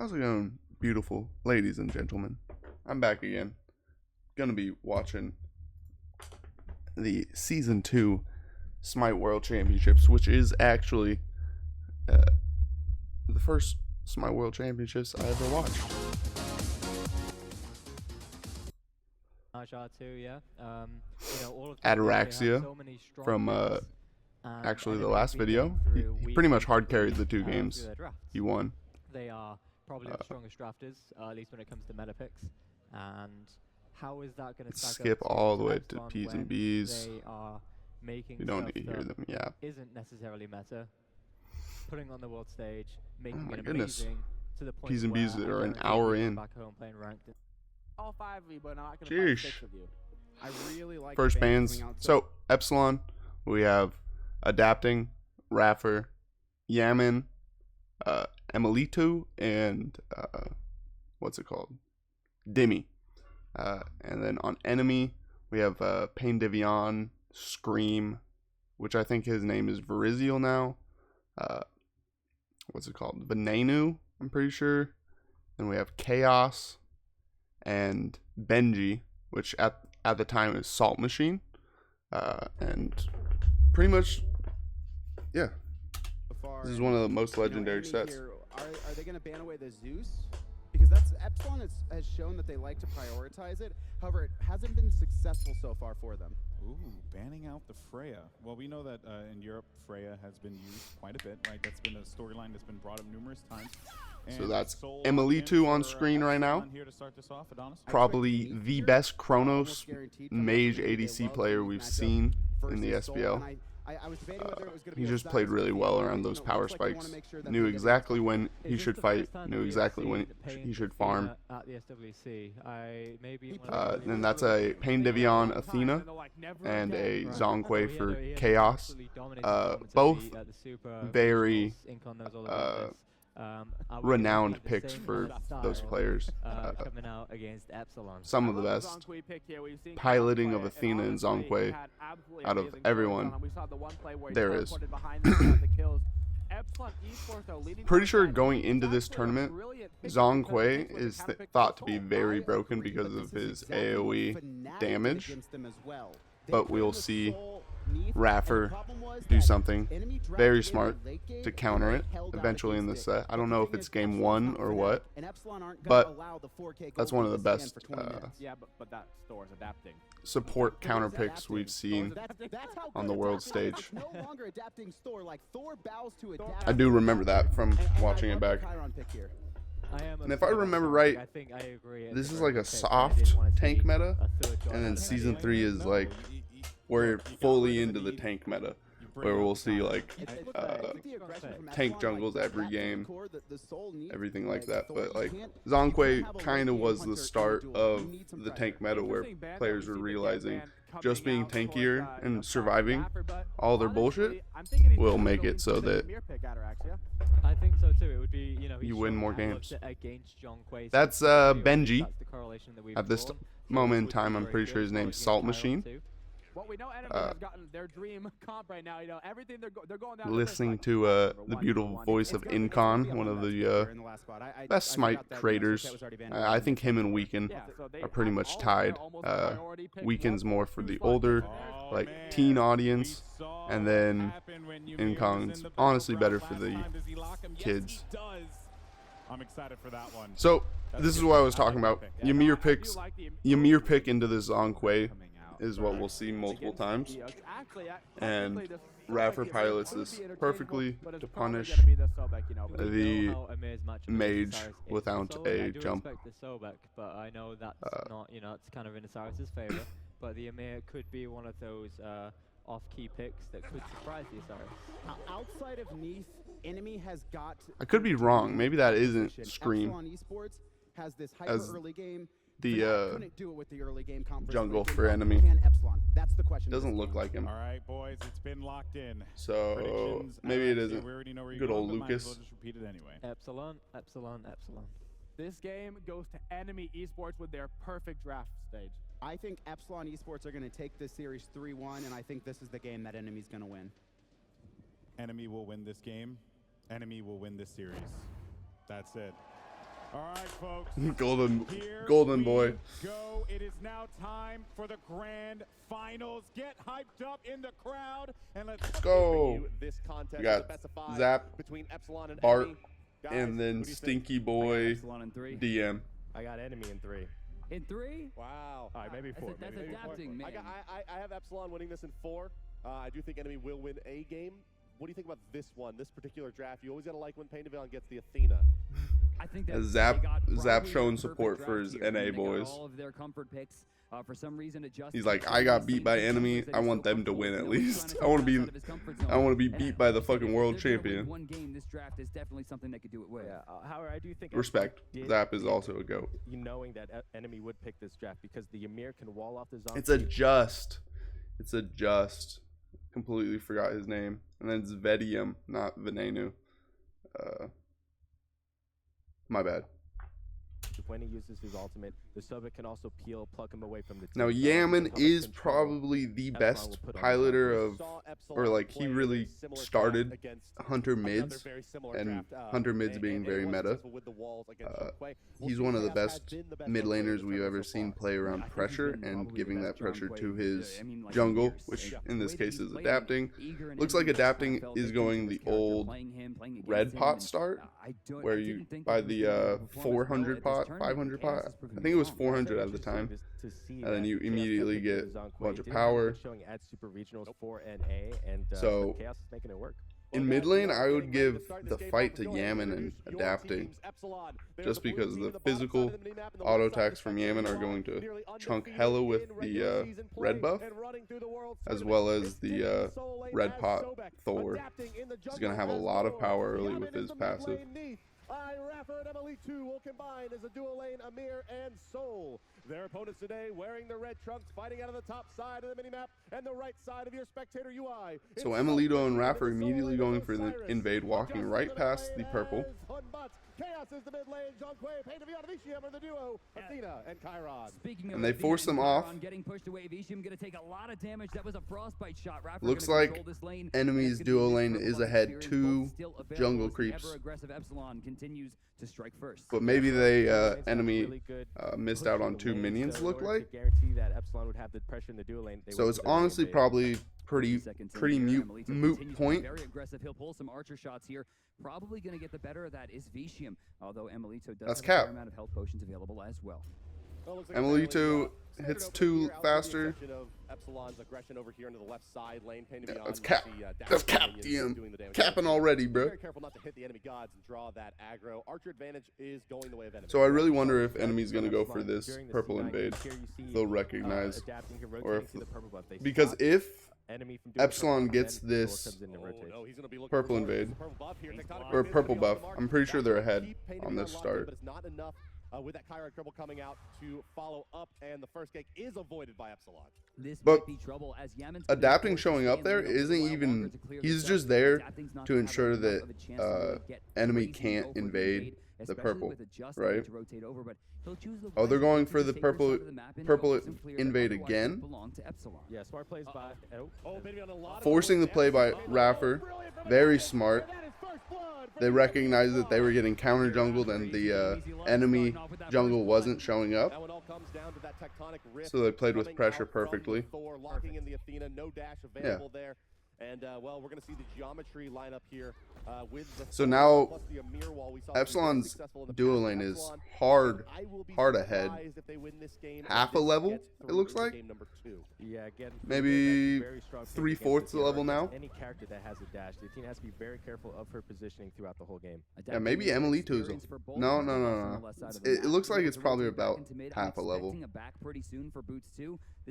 How's it going, beautiful ladies and gentlemen? I'm back again. Gonna be watching the Season 2 SMITE World Championships, which is actually the first SMITE World Championships I ever watched. Ataraxia from actually the last video. He pretty much hard carried the two games. He won. They are probably the strongest drafters, at least when it comes to meta picks. And how is that going to skip all the way to P's and B's? They are making you don't need to hear them. Yeah. Isn't necessarily meta. Putting on the world stage, making my it goodness. amazing to the point P's and B's where are an hour in. back home playing ranked. All five of you, but not going to fight six of you. I really like first bans. So EPSilON, we have Adapting, Raffer, Yaman, Emilito, and what's it called? Dimmy. And then on enemy, we have Pain Divion, Scream, which I think his name is Verizial now. What's it called? Venenu, I'm pretty sure. Then we have Chaos and Benji, which at the time is Salt Machine. And pretty much, yeah. This is one of the most legendary sets. Are they going to ban away the Zeus? Because EPSilON has shown that they like to prioritize it. However, it hasn't been successful so far for them. Ooh, banning out the Freya. Well, we know that in Europe, Freya has been used quite a bit, right? That's been a storyline that's been brought up numerous times. So that's Emilito on screen right now. Probably the best Chronos mage ADC player we've seen in the SBL. He just played really well around those power spikes. Knew exactly when he should fight. Knew exactly when he should farm. Then that's a Pain Divion Athena and a Zhonghui for Chaos. Both very renowned picks for those players. Coming out against EPSilON. Some of the best piloting of Athena and Zhonghui out of everyone there is. Pretty sure going into this tournament, Zhonghui is thought to be very broken because of his AoE damage, but we'll see Raffer do something very smart to counter it eventually in this set. I don't know if it's game 1 or what, but that's one of the best support counter picks we've seen on the world stage. I do remember that from watching it back. And if I remember right, this is like a soft tank meta, and then Season 3 is like we're fully into the tank meta, where we'll see like tank jungles every game, everything like that. But like Zhonghui kind of was the start of the tank meta, where players were realizing just being tankier and surviving all their bullshit will make it so that I think so too. It would be, you win more games. That's Benji. At this moment in time, I'm pretty sure his name's Salt Machine. Well, we know enemy has gotten their dream comp right now. Everything they're going down. Listening to the beautiful voice of Incon, one of the best Smite creators. I think him and Weekend are pretty much tied. Weekend's more for the older, like teen audience, and then Incon's honestly better for the kids. I'm excited for that one. So this is what I was talking about. Ymir pick into this Zhonghui is what we'll see multiple times, and Raffer pilots this perfectly to punish the mage without a jump. But I know that's not, it's kind of in Osiris's favor. But the Ymir could be one of those off-key picks that could surprise the Osiris. Outside of Neath, enemy has got. I could be wrong. Maybe that isn't Scream has this as early game. the jungle for enemy. Doesn't look like him. All right, boys, it's been locked in. So maybe it isn't. Good old Lucas. We'll just repeat it anyway. EPSilON, EPSilON, EPSilON. This game goes to enemy esports with their perfect draft stage. I think EPSilON esports are going to take this series 3-1, and I think this is the game that enemy's going to win. Enemy will win this game. Enemy will win this series. That's it. All right, folks. golden boy. Go. It is now time for the grand finals. Get hyped up in the crowd and let's go. This contest We got Zap, between EPSilON and Bart, Enemy. Guys, and then Stinky Boy DM. I got Enemy in 3. In 3? Wow. All right, maybe 4. That's maybe adapting, man. I have EPSilON winning this in 4. I do think Enemy will win a game. What do you think about this one, this particular draft? You always got to like when pt1 gets the Athena. I think that Zap showing support for his NA boys. All of their comfort picks. For some reason, He's like, I got beat by Enemy. I want them to win at least. I want to be beat by the fucking world champion. One game, this draft is definitely something that could do it with. Yeah, however, I do think Respect. Zap is also a goat. You knowing that Enemy would pick this draft because the Ymir can wall off the zombie. It's a just. It's a just. Completely forgot his name. And then it's Vedium, not Venenu. My bad. When he uses his ultimate, the Sobek can also pluck him away from the team. Now Yaman is probably the best piloter of, or like he really started Hunter mids, and Hunter mids being very meta. He's one of the best mid laners we've ever seen play around pressure and giving that pressure to his jungle, which in this case is adapting. Looks like adapting is going the old red pot start, where you buy the 400 pot, 500 pot. I think it was 400 at the time, and then you immediately get a bunch of power. So in mid lane, I would give the fight to Yaman and adapting, just because the physical auto attacks from Yaman are going to chunk hella with the red buff, as well as the red pot Thor. He's going to have a lot of power early with his passive. Raffer and MLE2 will combine as a dual lane Ymir and Soul. Their opponents today wearing the red trunks, fighting out of the top side of the minimap and the right side of your spectator UI. So Emilito and Raffer immediately going for the invade, walking right past the purple. Chaos is the mid lane. Jonquay, pt1 are the duo. Athena and Chiron. And they force them off. Getting pushed away. Vicium gonna take a lot of damage. That was a frostbite shot. Raffer looks like Enemy's duo lane is ahead 2 jungle creeps. Aggressive EPSilON continues to strike first. But maybe they Enemy missed out on 2 minions, look like. Guarantee that EPSilON would have the pressure in the duo lane. So it's honestly probably pretty moot point. Very aggressive. He'll pull some archer shots here. Probably going to get the better of that is Vicium, although Emilito does have a fair amount of health potions available as well. Emilito hits 2 faster. EPSilON's aggression over here into the left side lane. Yeah, that's cap. That's cap DM. Capping already, bro. Very careful not to hit the enemy gods and draw that aggro. Archer advantage is going the way of enemy. So I really wonder if Enemy's gonna go for this purple invade. They'll recognize, or if, because if EPSilON gets this purple invade or purple buff, I'm pretty sure they're ahead on this start. With that Chiron triple coming out to follow up, and the first gate is avoided by EPSilON. But adapting showing up there isn't even, he's just there to ensure that Enemy can't invade the purple, right? Oh, they're going for the purple invade again. Yeah, smart plays by Forcing the play by Raffer. Very smart. They recognized that they were getting counter jungled and the enemy jungle wasn't showing up. So they played with pressure perfectly. Yeah. And, well, we're going to see the geometry line up here with the... So now, EPSilON's duo lane is hard ahead. Half a level, it looks like. Yeah, again, maybe 3/4 the level now. Any character that has a dash, the team has to be very careful of her positioning throughout the whole game. Yeah, maybe Emilito's. No. It looks like it's probably about half a level.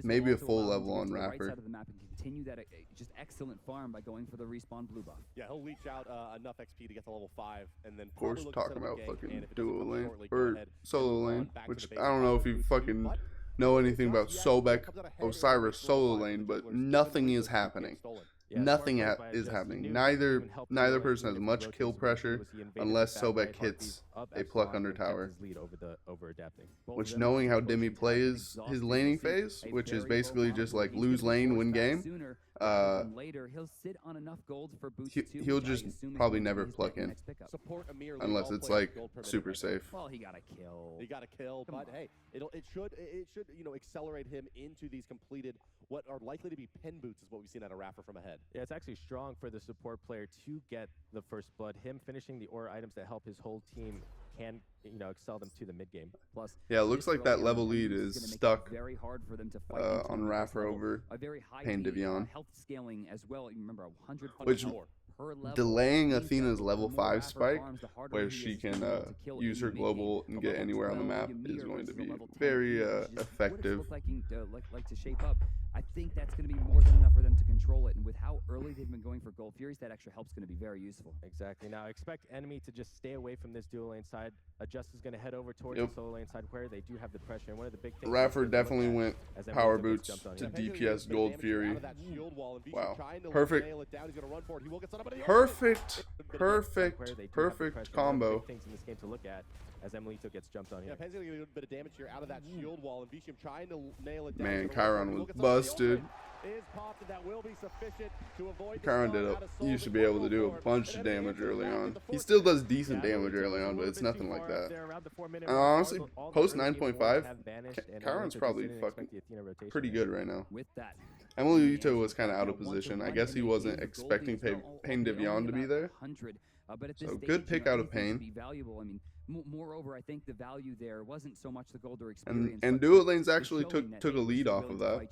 Maybe a full level on Raffer. Continue that just excellent farm by going for the respawn blue buff. Yeah, he'll leech out enough XP to get to level 5, and then of course talking about fucking duo lane or solo lane, which I don't know if you fucking know anything about Sobek Osiris solo lane, but nothing is happening. Nothing is happening. Neither person has much kill pressure unless Sobek hits a pluck under tower. Which, knowing how Dimmy plays his laning phase, which is basically just like lose lane, win game, later, he'll sit on enough gold for boost he'll just probably never pluck in unless it's like super safe. Well, he got a kill. He got a kill, but hey, it should accelerate him into these completed what are likely to be pen boots is what we've seen out of Raffer from ahead. Yeah, it's actually strong for the support player to get the first blood. Him finishing the aura items that help his whole team can excel them to the mid game. Plus, yeah, it looks like that level lead is stuck very hard for them to fight on Raffer over PainDevion. Health scaling as well. You remember 100 which delaying Athena's level 5 spike, where she can use her global and get anywhere on the map, is going to be very effective. Like to shape up. I think that's going to be more than enough for them to control it, and with how early they've been going for Gold Furies, that extra help's going to be very useful. Exactly. Now, expect enemy to just stay away from this dual lane side. Adjust is going to head over towards the solo lane side where they do have the pressure. And one of the big things Raffer definitely went power boots to DPS Gold Fury. Wow. Perfect combo. Things in this game to look at as Emilito gets jumped on here. Yeah, Penn's gonna get a little bit of damage here out of that shield wall, and Vicium trying to nail it down. Man, Chiron was busted. Chiron used to be able to do a bunch of damage early on. He still does decent damage early on, but it's nothing like that. Honestly, post 9.5, Chiron's probably fucking pretty good right now. Emilito was kind of out of position. I guess he wasn't expecting PainDevion to be there. So good pick out of Pain. Moreover, I think the value there wasn't so much the gold or experience. And dual lanes actually took a lead off of that.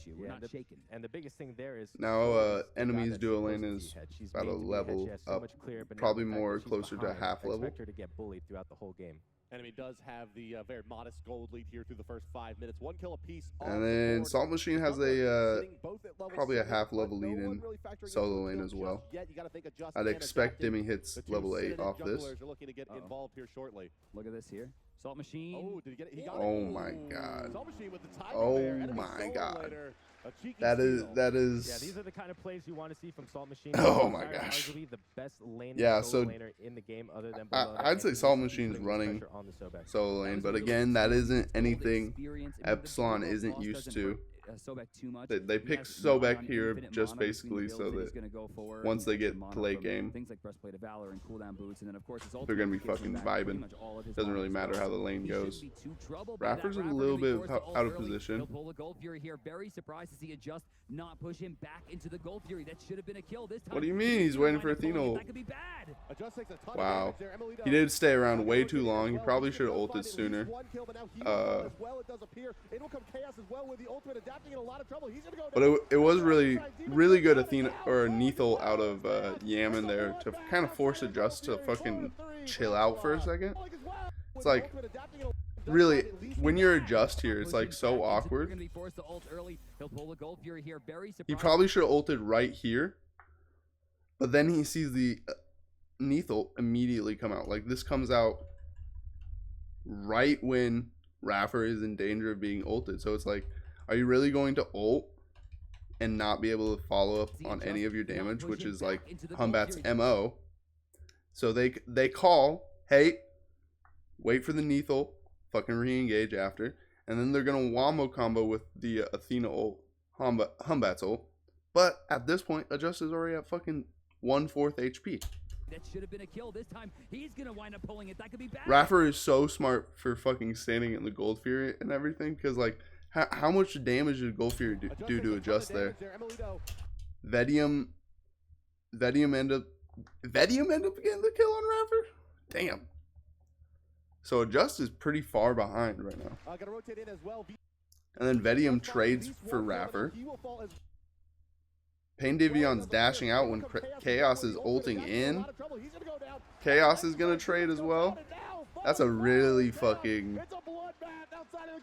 And the biggest thing there is now enemy's dual lane is about a level up, probably more closer to half level. To get bullied throughout the whole game. Enemy does have the very modest gold lead here through the first 5 minutes. 1 kill apiece. And then Salt Machine has a probably a half level lead in solo lane as well. I'd expect Dimmy hits level 8 off this. Look at this here. Salt Machine. Oh, did he get it? He got oh it. my god. Salt Machine with the oh my god. That is. Yeah, these are the kind of plays you want to see from Salt Machine. Oh my gosh. Arguably the best laner, laner in the game, other than I'd say Salt Machine's running solo lane, but again, that isn't anything EPSilON isn't used to. They pick Sobek here just basically so that once they get to late game, they're going to be fucking vibing. Doesn't really matter how the lane goes. Raffer's a little bit out of position. What do you mean? He's waiting for Athena. Wow. He did stay around way too long. He probably should have ulted sooner. But it was really good Athena or Neithel out of Yaman there to kind of force Adjust to fucking chill out for a second. It's like really when you're Adjust here, it's like so awkward. He probably should have ulted right here, but then he sees the Neithel immediately come out. Like this comes out right when Raffer is in danger of being ulted. So it's like, are you really going to ult and not be able to follow up on any of your damage, which is like Humbat's MO? So they call, hey, wait for the Neithel, fucking re-engage after, and then they're gonna wombo combo with the Athena ult, Humbat's ult. But at this point, Adjust is already at fucking 1/4 HP. That should have been a kill this time. He's gonna wind up pulling it. That could be bad. Raffer is so smart for fucking standing in the Gold Fury and everything, because like how much damage did Gold Fury do to Adjust there? Vedium end up getting the kill on Raffer? Damn. So Adjust is pretty far behind right now. And then Vedium trades for Raffer. PainDevion's dashing out when Chaos is ulting in. Chaos is going to trade as well. That's a really fucking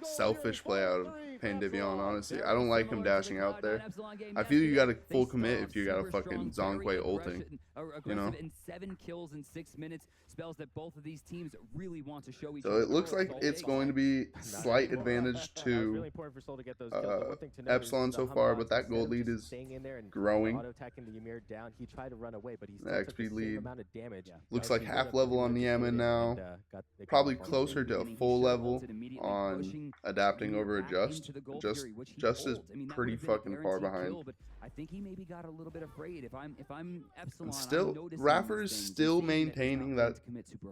selfish play out of PainDevion, honestly. I don't like him dashing out there. I feel you got to full commit if you got a fucking Zonkwe ulting. You know? 7 kills in 6 minutes. Spells that both of these teams really want to show each other. So it looks like it's going to be slight advantage to EPSilON so far, but that gold lead is growing. The XP lead looks like half level on Yaman now. Probably closer to a full level on adapting over Adjust. Just is pretty fucking far behind. I think he maybe got a little bit afraid. If I'm EPSilON, And still, Raffer is still maintaining that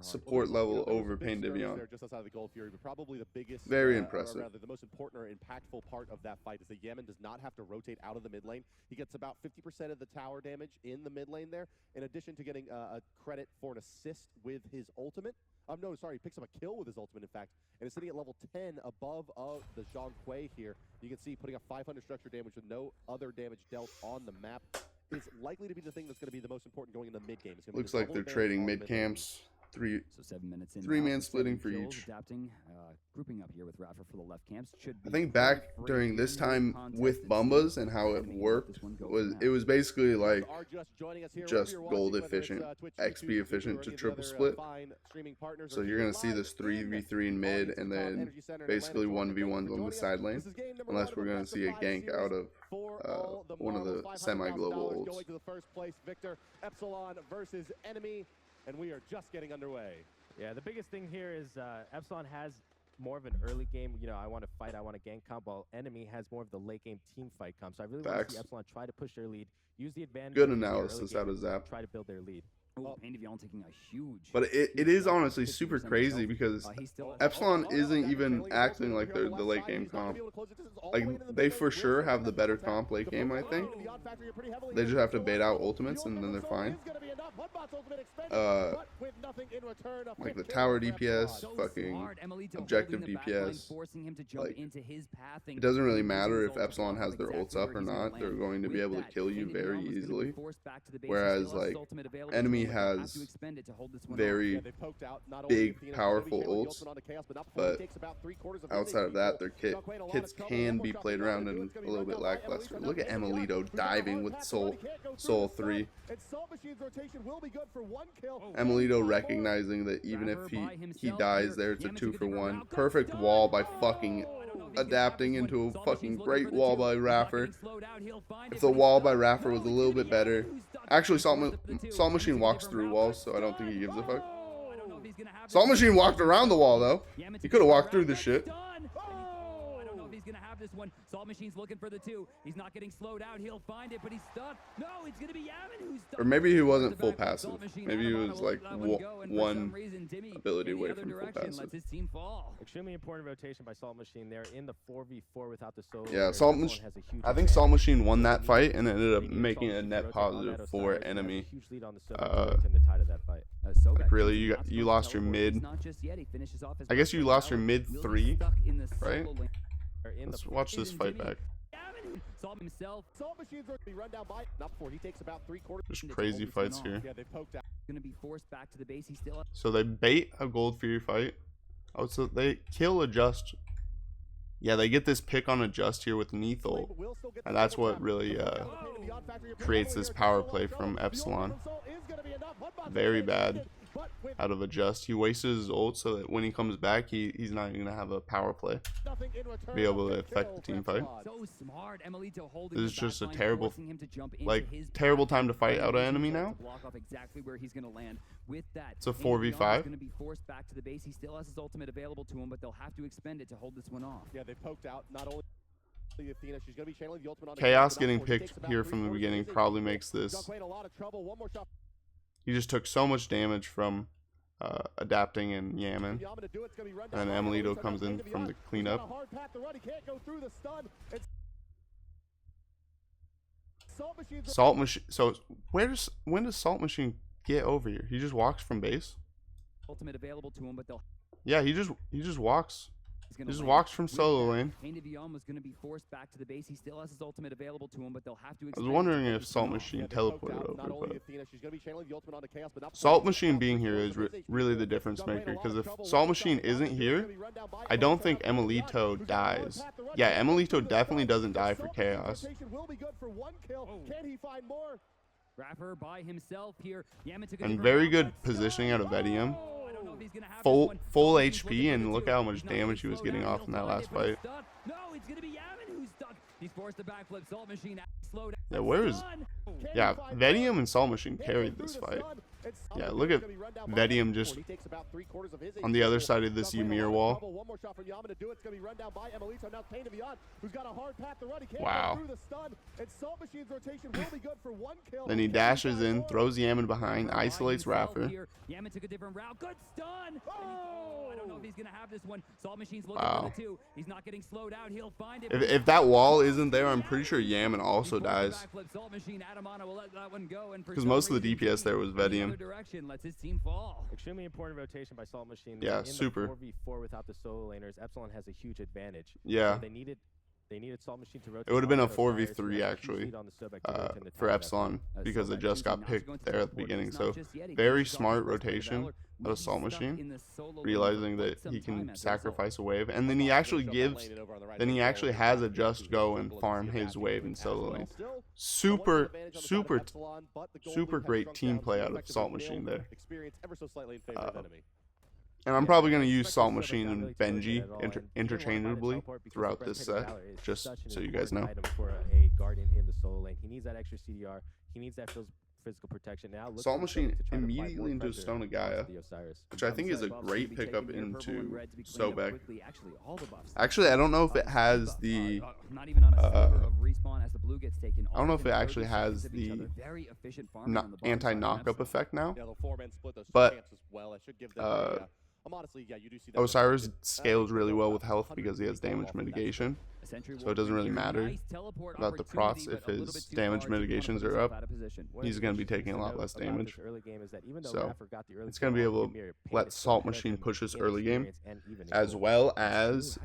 support level over Pain Divion. Just outside of the Gold Fury, but probably the biggest, very impressive. Or rather, the most important or impactful part of that fight is that Yemen does not have to rotate out of the mid lane. He gets about 50% of the tower damage in the mid lane there, in addition to getting a credit for an assist with his ultimate. No, sorry, he picks up a kill with his ultimate, in fact, and is sitting at level 10 above the Zhang Kui here. You can see putting up 500 structure damage with no other damage dealt on the map is likely to be the thing that's going to be the most important going in the mid game. Looks like they're trading mid camps. So 7 minutes in. 3-man splitting for each. Adapting, grouping up here with Raffer for the left camps. I think back during this time with Bumbas and how it worked was basically like just gold efficient, XP efficient to triple split. So you're gonna see this 3v3 in mid and then basically 1v1s on the side lane, unless we're gonna see a gank out of one of the semi-global ults. EPSilON versus enemy. And we are just getting underway. Yeah, the biggest thing here is EPSilON has more of an early game, you know, I want to fight, I want to gank comp, while enemy has more of the late game team fight comp. So I really want to see EPSilON try to push their lead, use the advantage. Good analysis out of Zap. Try to build their lead. Oh, Pain Divion taking a huge. But it is honestly super crazy because EPSilON isn't even acting like they're the late game comp. Like, they for sure have the better comp late game, I think. They just have to bait out ultimates and then they're fine. Like the tower DPS, fucking objective DPS. Like, it doesn't really matter if EPSilON has their ults up or not. They're going to be able to kill you very easily. Whereas, like, enemy has very big, powerful ults, but outside of that, their kits can be played around and a little bit lackluster. Look at EPSilON diving with Soul 3. EPSilON recognizing that even if he dies there, it's a 2-for-1. Perfect wall by fucking adapting into a fucking great wall by Raffer. If the wall by Raffer was a little bit better. Actually, Salt Machine walks through walls, so I don't think he gives a fuck. Salt Machine walked around the wall, though. He could have walked through the shit. Gonna have this one. Salt Machine's looking for the 2. He's not getting slowed out. He'll find it, but he's stuck. No, it's gonna be Yaman who's stuck. Or maybe he wasn't full passive. Maybe he was like one ability away from full passive. Extremely important rotation by Salt Machine there in the 4v4 without the solo. Yeah, I think Salt Machine won that fight and ended up making a net positive for enemy. Like, really, you lost your mid. I guess you lost your mid 3, right? Let's watch this fight back. Just crazy fights here. So they bait a Gold Fury fight. Oh, so they kill Adjust. Yeah, they get this pick on Adjust here with Neathol. And that's what really creates this power play from EPSilON. Very bad out of Adjust. He wasted his ult so that when he comes back, he's not even gonna have a power play to be able to affect the team fight. This is just a terrible time to fight out an enemy now. It's a 4v5. He still has his ultimate available to him, but they'll have to expend it to hold this one off. Yeah, they poked out not only Athena, she's gonna be channeling the ultimate on Chaos getting picked here from the beginning probably makes this. He just took so much damage from adapting in Yaman. And then EPSilON comes in from the cleanup. Salt Machine. So when does Salt Machine get over here? He just walks from base. Ultimate available to him, but they'll. Yeah, he just walks. He just walks from solo lane. Pain Divion was going to be forced back to the base. He still has his ultimate available to him, but they'll have to. I was wondering if Salt Machine teleported over, but Salt Machine being here is really the difference maker. Because if Salt Machine isn't here, I don't think EPSilON dies. Yeah, EPSilON definitely doesn't die for Chaos. Raffer by himself here. And very good positioning out of Vedium. Full HP, and look how much damage he was getting off in that last fight. Yeah, where is... Yeah, Vedium and Salt Machine carried this fight. Yeah, look at Vedium just on the other side of this Ymir wall. Wow. Then he dashes in, throws Yaman behind, isolates Raffer. Yaman took a different route. Good stun. Oh, I don't know if he's gonna have this one. Salt Machine's looking Wow. for the 2. He's not getting slowed out. He'll find it. If that wall isn't there, I'm pretty sure Yaman also dies. Because most of the DPS there was Vedium. Extremely important rotation by Salt Machine. Yeah, in super. The 4v4 without the solo laners, EPSilON has a huge advantage. Yeah. So they needed Salt Machine to rotate. It would have been a Osiris 4v3 to actually lead on the Sobek to rotate and for attack EPSilON that. because it just got picked there at the beginning. So very smart rotation of Salt Machine, realizing that he can sacrifice a wave, and then he actually has a just go and farm his wave in solo lane. Super great team play out of Salt Machine there. And I'm probably going to use Salt Machine and Benji interchangeably throughout this set, just so you guys know. For a Guardian in the solo lane. He needs that extra CDR. He needs that physical protection. Now Salt Machine immediately into Stone of Gaia, which I think is a great pickup into Sobek. Actually, I don't know if it has the I don't know if it actually has the anti-knockup effect now, but Osiris scales really well with health because he has damage mitigation, so it doesn't really matter about the procs. If his damage mitigations are up, he's going to be taking a lot less damage, so it's going to be able to let Salt Machine push his early game, as well as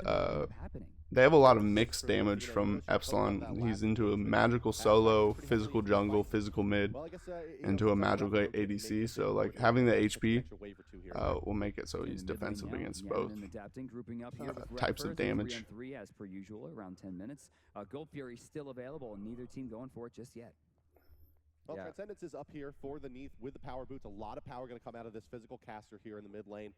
they have a lot of mixed damage from EPSilON. He's into a magical solo, physical jungle, physical mid, into a magical ADC. So like having the HP will make it so he's defensive against both types of damage. As per usual, around 10 minutes. Gold Fury still available, and neither team going for it just yet. Well, Transcendence is up here for the Neath with the power boots. A lot of power going to come out of this physical caster here in the mid lane.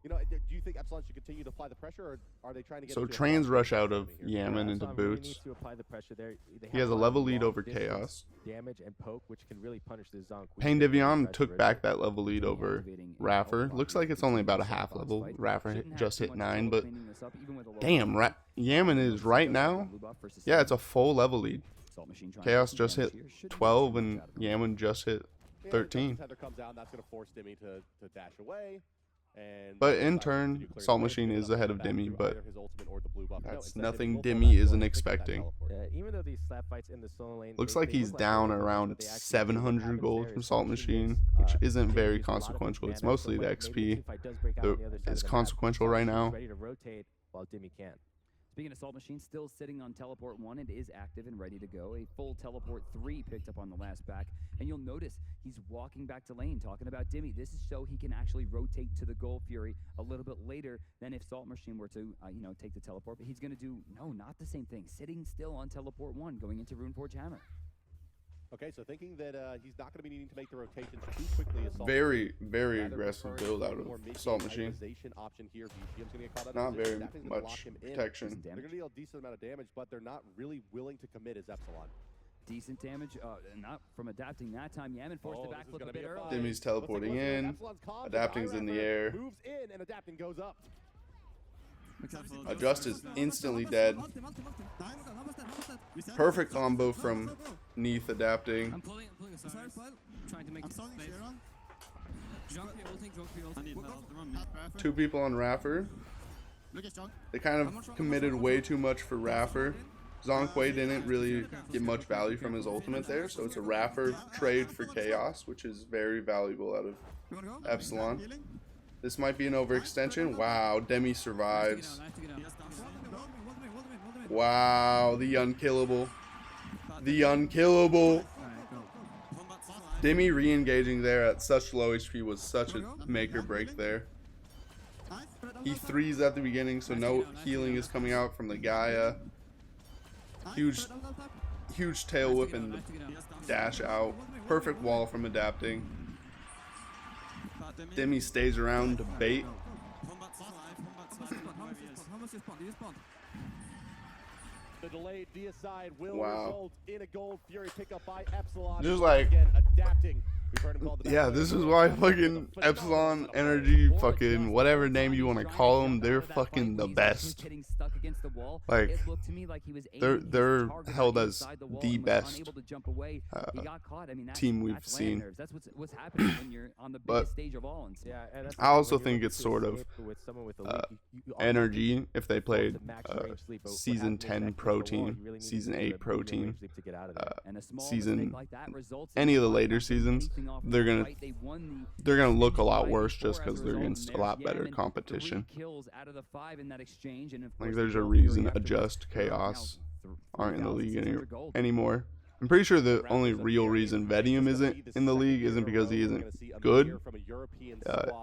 You know, do you think EPSilON should continue to apply the pressure, or are they trying to get? So trains rush out of Yaman into boots. He has a level lead over Chaos. Damage and poke, which can really punish the Zonk. Pain Divion took back that level lead over Raffer. Looks like it's only about a half level. Raffer just hit 9, but damn, Yaman is right now. Yeah, it's a full level lead. Chaos just hit 12 and Yaman just hit 13. But in turn, Salt Machine is ahead of Dimmy, but that's nothing Dimmy isn't expecting. Even though these slap fights in the solo lane, looks like he's down around 700 gold from Salt Machine, which isn't very consequential. It's mostly the XP that is consequential right now. Speaking of Salt Machine, still sitting on Teleport 1, it is active and ready to go. A full Teleport 3 picked up on the last back. And you'll notice he's walking back to lane, talking about Dimmy. This is so he can actually rotate to the Gold Fury a little bit later than if Salt Machine were to, take the Teleport. But he's going to do, no, not the same thing. Sitting still on Teleport 1, going into Runeforge Hammer. Okay, so thinking that he's not going to be needing to make the rotations too quickly. Very, very aggressive build out of Salt Machine. Not very much protection. They're going to deal a decent amount of damage, but they're not really willing to commit as EPSilON. Decent damage, not from adapting that time. Yaman forced the backflip a bit early. Dimmy's teleporting in, adapting's in the air. Moves in and adapting goes up. Adjust is instantly dead. Perfect combo from Neath adapting. Two people on Raffer. They kind of committed way too much for Raffer. Zonkwe didn't really get much value from his ultimate there, so it's a Raffer trade for Chaos, which is very valuable out of EPSilON. This might be an overextension. Wow, Demi survives. Wow, the unkillable. The unkillable. Demi re-engaging there at such low HP was such a make or break there. He threes at the beginning, so no healing is coming out from the Gaia. Huge tail whip and the dash out. Perfect wall from adapting. Demi stays around to bait. The delayed deicide will result in a Gold Fury pickup by EPSilON. Just like again, adapting. Yeah, this is why fucking EPSilON, Energy, fucking whatever name you want to call them, they're fucking the best. Like, they're held as the best team we've seen. But I also think it's sort of Energy if they played Season 10 Pro Team, Season 8 Pro Team, Season any of the later seasons, they're gonna look a lot worse just because they're against a lot better competition. Like there's a reason Adjust, Chaos aren't in the league anymore. I'm pretty sure the only real reason Vedium isn't in the league isn't because he isn't good.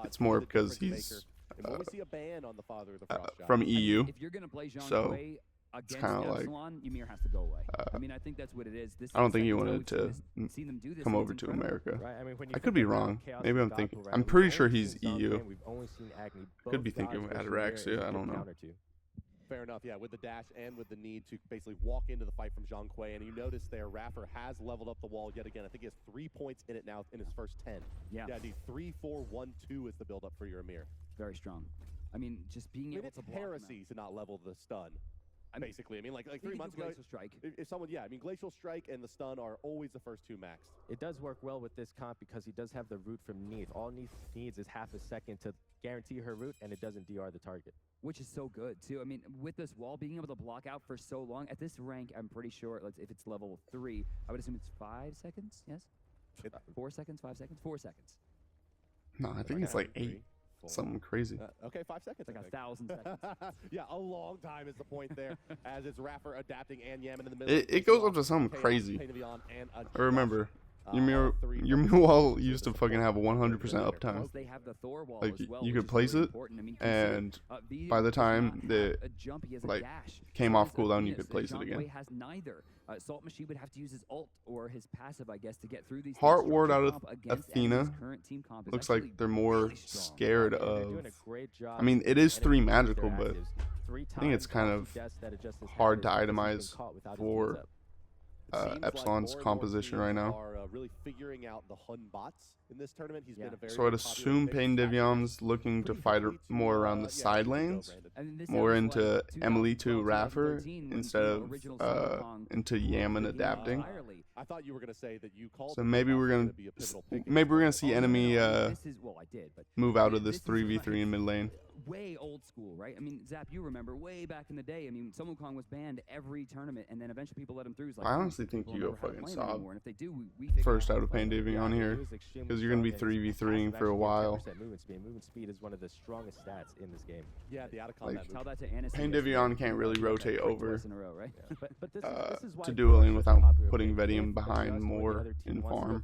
It's more because he's from EU. So it's kind of like I mean, I think that's what it is. I don't think he wanted to come over to America. I could be wrong. Maybe I'm thinking. I'm pretty sure he's EU. Could be thinking of Ataraxia. I don't know. Fair enough, yeah, with the dash and with the need to basically walk into the fight from Zhang Kui. And you notice there, Raffer has leveled up the wall yet again. I think he has 3 points in it now in his first 10. Yeah, the 3-4-1-2 is the build-up for your Amir. Very strong. I mean, just being able to block heresy to not level the stun. Basically, I mean, like 3 months ago, if someone, I mean, Glacial Strike and the stun are always the first 2 max. It does work well with this comp because he does have the root from Neith. All Neith needs is half a second to guarantee her root, and it doesn't DR the target. Which is so good, too. I mean, with this wall, being able to block out for so long, at this rank, I'm pretty sure, if it's level 3, I would assume it's 5 seconds, yes? 4 seconds, 5 seconds? 4 seconds. No, I think it's like 8. Something crazy. Okay, 5 seconds. Like 1,000 seconds. Yeah, a long time is the point there, as it's Raffer adapting and Yaman in the middle. It goes up to something crazy. I remember. Your wall used to fucking have a 100% uptime. Like you could place it, and by the time that like came off cooldown, you could place it again. Salt Machine would have to use his ult or his passive, I guess, to get through these. Heart Ward out of Athena looks like they're more scared of. I mean, it is 3 magical, but I think it's kind of hard to itemize for EPSilON's composition right now. Really figuring out the Hun bots in this tournament. He's been a very so I'd assume Pain Divyom's looking to fight more around the side lanes, more into Emily to Raffer instead of into Yaman adapting. I thought you were gonna say that you called. So maybe we're gonna see enemy move out of this 3v3 in mid lane. Way old school, right? I mean, Zap, you remember way back in the day. I mean, Sun Wukong was banned every tournament, and then eventually people let him through. Like, I honestly think you go fucking sob if they do, first out of Pain Divy on here, because you're gonna be 3v3ing for a while. Movement speed is one of the strongest stats in this game. Yeah, the out of combat. Tell that to Annis. Pain Divy can't really rotate over This to dueling without putting Vedium behind more in farm.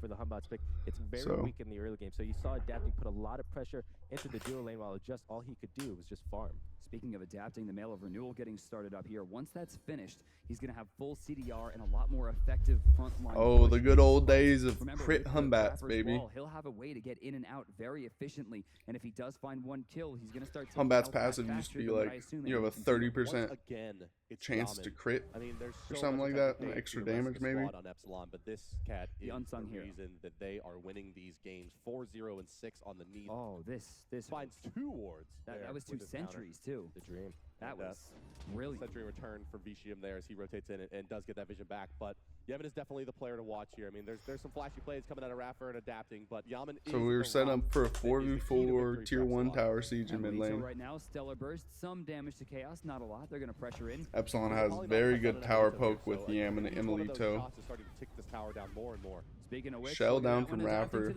It's very weak in the early game, so you saw Adapting put a lot of pressure into the dual lane while just all he could do was just farm. Speaking of adapting, the Mail of Renewal getting started up here. Once that's finished, he's going to have full CDR and a lot more effective frontline. Oh, the good old days of crit Humbats, baby. Wall, he'll have a way to get in and out very efficiently, and if he does find 1 kill, he's going to start. Humbats passive used to be like you have a 30% chance to crit, or something like that, extra damage maybe. On EPSilON, but this cat is the unsung reason that they are winning these games 4-0 and 6 on the knee. Oh, this finds 2 wards. That was 2 centuries too. The dream. That was brilliant. Century return for Vicium there as he rotates in and does get that vision back. But Yaman is definitely the player to watch here. I mean, there's some flashy plays coming out of Raffer and adapting, but Yaman is. So we were set up for a 4v4 tier 1 tower siege in mid lane. Right now, Stellar Burst, some damage to Chaos, not a lot. They're going to pressure in. EPSilON has very good tower poke with Yaman and Emilito. Shell down from Raffer.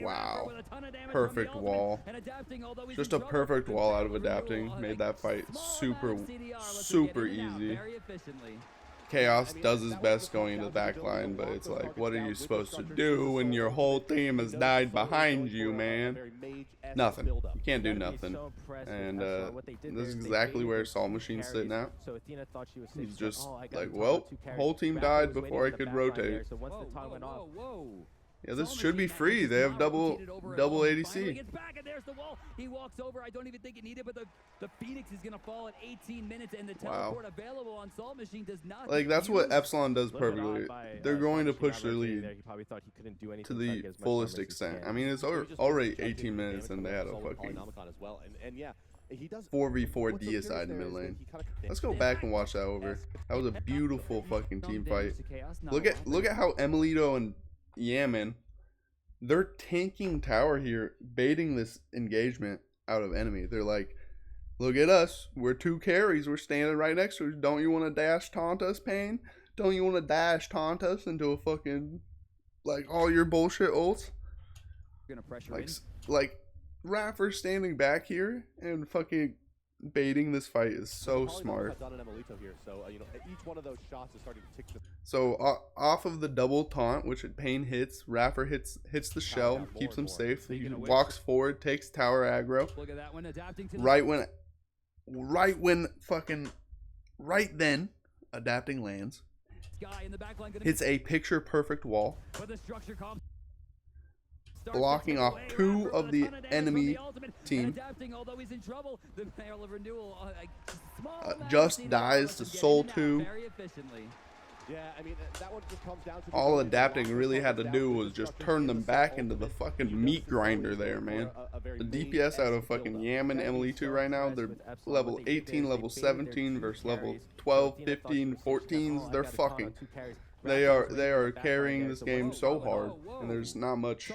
Wow. Perfect wall. Just a perfect wall out of adapting. Made that fight super easy. Chaos does his best going into the backline, but it's like, what are you supposed to do when your whole team has died behind you, man? Nothing. You can't do nothing. And this is exactly where Salt Machine's sitting at. He's just like, well, whole team died before I could rotate. Whoa. Yeah, this should be free. They have double ADC. there's the wall. He walks over. I don't even think it needed, but the Phoenix is gonna fall at 18 minutes, and the teleport available on Salt Machine does not. Like, that's what EPSilON does perfectly. They're going to push their lead to the fullest extent. I mean, it's already 18 minutes, and they had a fucking 4v4 deicide in mid lane. Let's go back and watch that over. That was a beautiful fucking team fight. Look at how EPSilON and Yaman, they're tanking tower here, baiting this engagement out of enemy. They're like, look at us, we're 2 carries, we're standing right next to us. Don't you want to dash taunt us, Pain? Don't you want to dash taunt us into a fucking, like, all your bullshit ults? Gonna pressure like Raffer standing back here and fucking baiting this fight is so smart. So off of the double taunt, which Pain hits, Raffer hits the shell, keeps him safe. He walks forward, takes tower aggro. Right then, adapting lands. Hits a picture perfect wall, blocking off 2 of the enemy team. Just dies to Soul 2. All adapting really had to do was just turn them back into the fucking meat grinder there, man. The DPS out of fucking Yaman EPSilON right now, they're level 18, level 17 versus level 12, 15, 14s. They're fucking... They are carrying this game so hard, and there's not much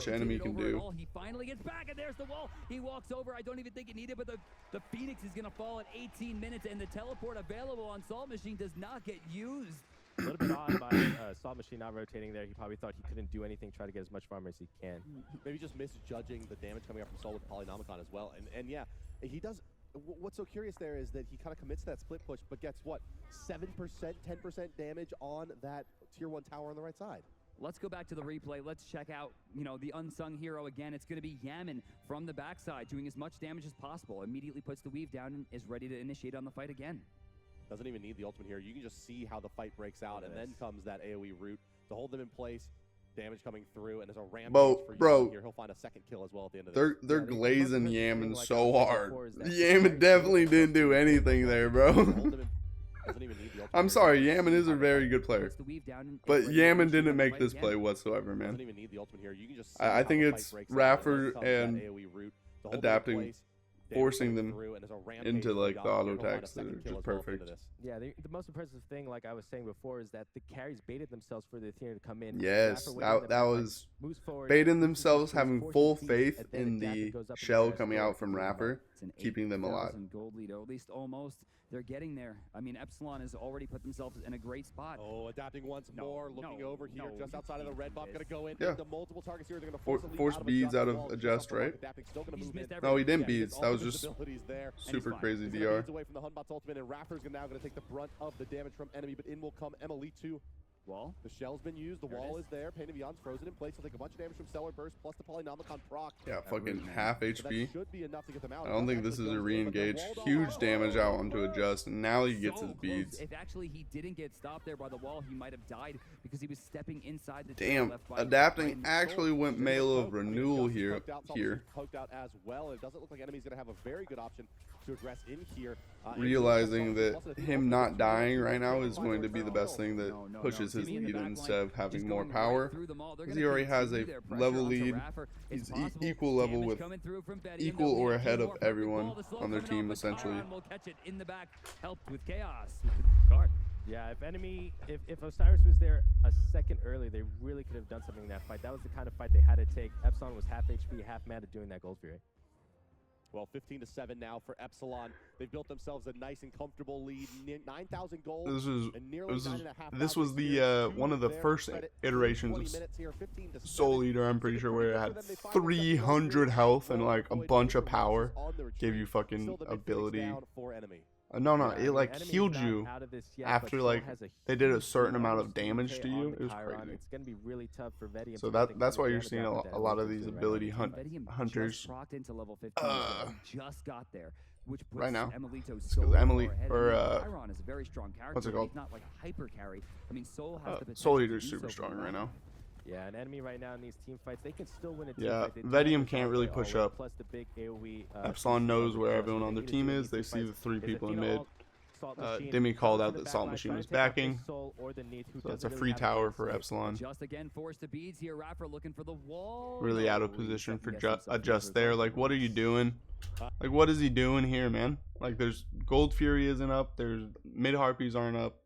enemy can do. He finally gets back, and there's the wall. He walks over. I don't even think it needed, but the Phoenix is gonna fall at 18 minutes, and the teleport available on Salt Machine does not get used. A little bit odd by Salt Machine not rotating there. He probably thought he couldn't do anything, try to get as much farm as he can. Maybe just misjudging the damage coming up from Soul with Polynomicon as well. And yeah, he does. What's so curious there is that he kind of commits to that split push, but gets what? 7%, 10% damage on that tier 1 tower on the right side. Let's go back to the replay. Let's check out, the unsung hero again. It's going to be Yaman from the backside, doing as much damage as possible. Immediately puts the weave down and is ready to initiate on the fight again. Doesn't even need the ultimate here. You can just see how the fight breaks out, and then comes that AoE root to hold them in place. Damage coming through, and there's a rampage for Yaman here. He'll find a second kill as well at the end of this. They're glazing Yaman so hard. Yaman definitely didn't do anything there, bro. I'm sorry, Yaman is a very good player, but Yaman didn't make this play whatsoever, man. I think it's Raffer and adapting, forcing them into like the auto attacks that are just perfect. Yeah, the most impressive thing, like I was saying before, is that the carries baited themselves for the Athena to come in. Yes, that was baiting themselves, having full faith in the shell coming out from Raffer, keeping them alive. Gold lead, or at least almost. They're getting there. I mean, EPSilON has already put themselves in a great spot. Oh, adapting once more, looking over here, just outside of the red buff, gonna go in. The multiple targets here. They're gonna force beads out of adjust, right? No, he didn't beads. That was just super crazy DR. Away from the Hunbot's ultimate, and Raffer's now gonna take the brunt of the damage from enemy, but in will come EPSilON. Wall. The shell's been used. The wall is there. Pain of Beyond's frozen in place. He'll take a bunch of damage from Stellar Burst plus the Polynomicon proc. Yeah, fucking half HP. So should be enough to get them out. I don't think this is a re-engage. Huge damage out onto adjust, and now he gets his beads. If actually he didn't get stopped there by the wall, he might have died because he was stepping inside the damn. Adapting actually went Mail of Renewal here. Poked out as well. It doesn't look like enemy's gonna have a very good option to aggress in here. Realizing that him not dying right now is going to be the best thing that pushes his lead instead of having more power, because he already has a level lead. He's equal level with equal or ahead of everyone on their team essentially. Yeah, if Osiris was there a second early, they really could have done something in that fight. That was the kind of fight they had to take. EPSilON was half HP, half mana doing that Gold Fury. Well, 15-7 now for EPSilON. They've built themselves a nice and comfortable lead, 9,000 gold. This was the one of the first iterations of Soul Eater, I'm pretty sure, where it had 300 health and like a bunch of power, gave you fucking ability. No, it like healed you after like they did a certain amount of damage to you. It was crazy. It's gonna be really tough for Vedi. So that's why you're seeing a lot of these ability hunters. Just got there, which puts right now, because Emily or Iron is a very strong character. what's it called? He's not like a hyper carry. I mean, Soul has Soul Eater's super strong right now. Yeah, an enemy right now in these team fights, they can still win a team Yeah, fight. They do Vedium have the can't really top push player, up. plus the big AoE, EPSilON knows where adjust. everyone What on they their need to team do in is. these They team see the fights 3 is people Athena in mid. ult, Salt Machine, Dimmy called go out to that the Salt backline, Machine try was to take out this backing. Soul or the Neath, who So that's a doesn't free really have tower a for great EPSilON. Just again, forced to beads here. Rapper looking for the wall. Really out of No, position for second-guessed himself Adjust here. there. Like, what are you doing? Like, what is he doing here, man? Like, there's Gold Fury isn't up. There's mid Harpies aren't up.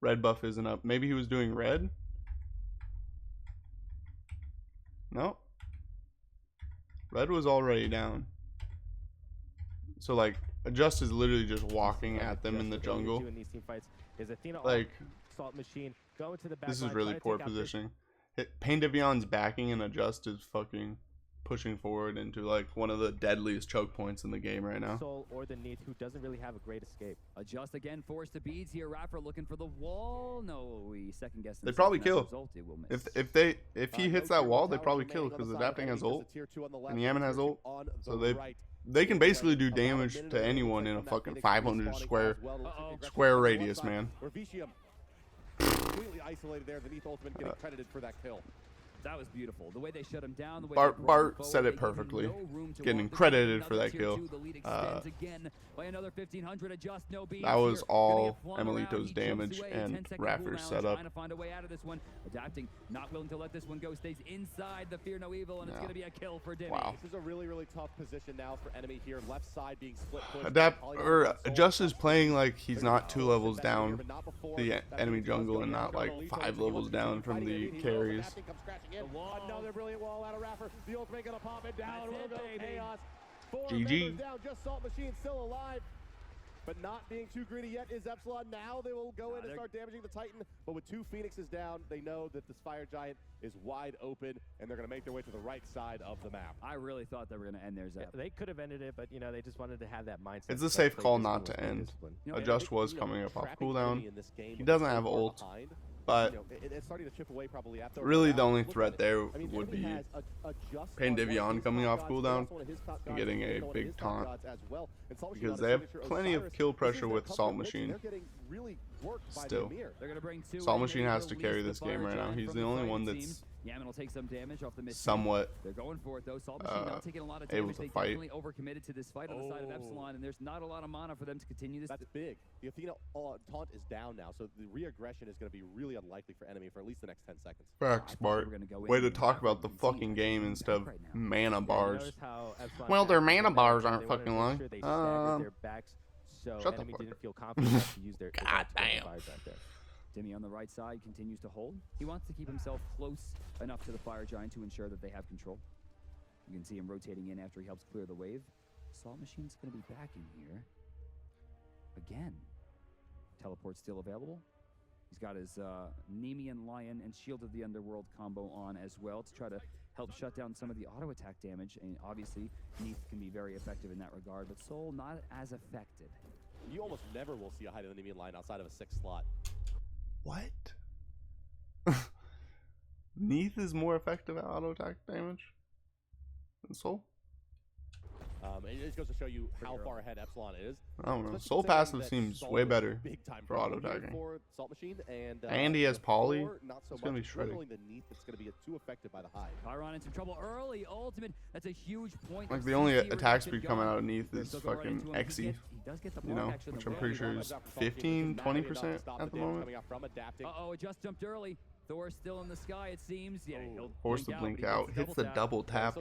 Red buff isn't up. Maybe he was doing red? No. Red was already down. So, like, Adjust is literally just walking at them in the jungle. Like, Salt Machine, go into the back this is line, really try to poor take out this positioning. Pain Devion's backing and Adjust is fucking pushing forward into like one of the deadliest choke points in the game right now. Soul or the Neath, who doesn't really have a great escape. Adjust again, forced to beads here. Rapper looking for the wall. No, he second guessed. They probably kill. Miss. If he hits that wall, they probably kill because Adapting has ult and Yaman has ult, so they can basically do damage to anyone in a fucking 500 square radius, man. Completely isolated there. The Neath ultimate getting credited for that kill. That was beautiful. The way they shut him down. The way Bart said it perfectly. Getting credited for that kill. By another 1500, Adjust, no beats that was here. all Emelito's damage and Rapper's setup. Trying to find a way out of this one. Adapting, not willing to let this one go. Stays inside the Fear No Evil, and it's going to be a kill for Dimmy. Wow. This is a really, really tough position now for enemy here. Left side being split. Adjust is playing like he's not 2 levels down the enemy jungle and not like 5 levels down from the carries. Another brilliant wall out of Rapper. The ultimate gonna pop it down. A little bit of chaos. 4 GG. members down. Just Salt Machine still alive, but not being too greedy yet is EPSilON. Now they will go in and start damaging the Titan. But with 2 Phoenixes down, they know that this Fire Giant is wide open, and they're gonna make their way to the right side of the map. I really thought they were gonna end theirs up. They could have ended it, but you know they just wanted to have that mindset. It's a safe call not to end. Adjust was coming up off cooldown. He doesn't have ult. But it's starting to chip away probably after really the only threat there would be Pain Devion coming off cooldown and getting a big taunt, because they have plenty of kill pressure with Salt Machine. Still, Salt Machine has to carry this game right now. He's the only one that's Yaman will take some damage off the somewhat They're going for it though. Salt Machine not taking a lot of able damage. to They fight. definitely overcommitted to this fight on the side of EPSilON, and there's not a lot of mana for them to continue this. That's big. The Athena taunt is down now, so the re-aggression is going to be really unlikely for enemy for at least the next 10 seconds. Facts, Bart. Way to talk about the fucking game instead of mana bars. Well, their mana bars aren't fucking long. Shut the fuck up. God damn. Dimmy on the right side continues to hold. He wants to keep himself close enough to the Fire Giant to ensure that they have control. You can see him rotating in after he helps clear the wave. Salt Machine's going to be back in here. Again. Teleport still available. He's got his Nemean Lion and Shield of the Underworld combo on as well to try to help shut down some of the auto attack damage. And obviously, Neath can be very effective in that regard, but Soul not as effective. You almost never will see a height of the Nemean Lion outside of a 6th slot. What? Neath is more effective at auto attack damage than Soul? It just goes to show you how far ahead EPSilON is. I don't know. Soul passive seems way better for auto attacking. And he has poly. It's going to be shredding. It's going to be too affected by the high. Chiron in some trouble early. Ultimate. That's a huge point. Like the only attack speed coming out of Neath is fucking Xe. You know, which I'm pretty sure is 15-20% at the moment. Uh-oh, it just jumped early. Thor still in the sky, it seems. Yeah, he'll force the blink out. Hits the double tap.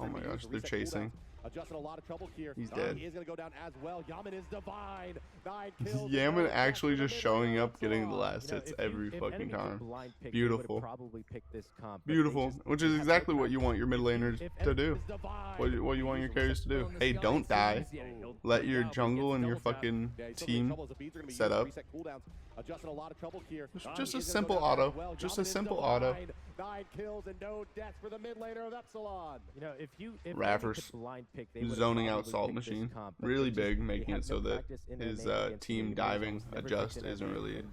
Oh my gosh, they're chasing. A lot of trouble here. He's dead. He is going to go down as well. Yaman is divine. 9 kills. Yaman actually just showing up, getting the last hits every fucking time. Beautiful. Beautiful. Which is exactly what you want your mid laners to do. What you want your carries to do. Hey, don't die. Let your jungle and your fucking team set up. Just a simple auto. Just a simple auto. 9 kills and no deaths for the mid laner of EPSilON. You know, if Raffers zoning out Salt Machine really big, making it so that his team diving Adjust isn't really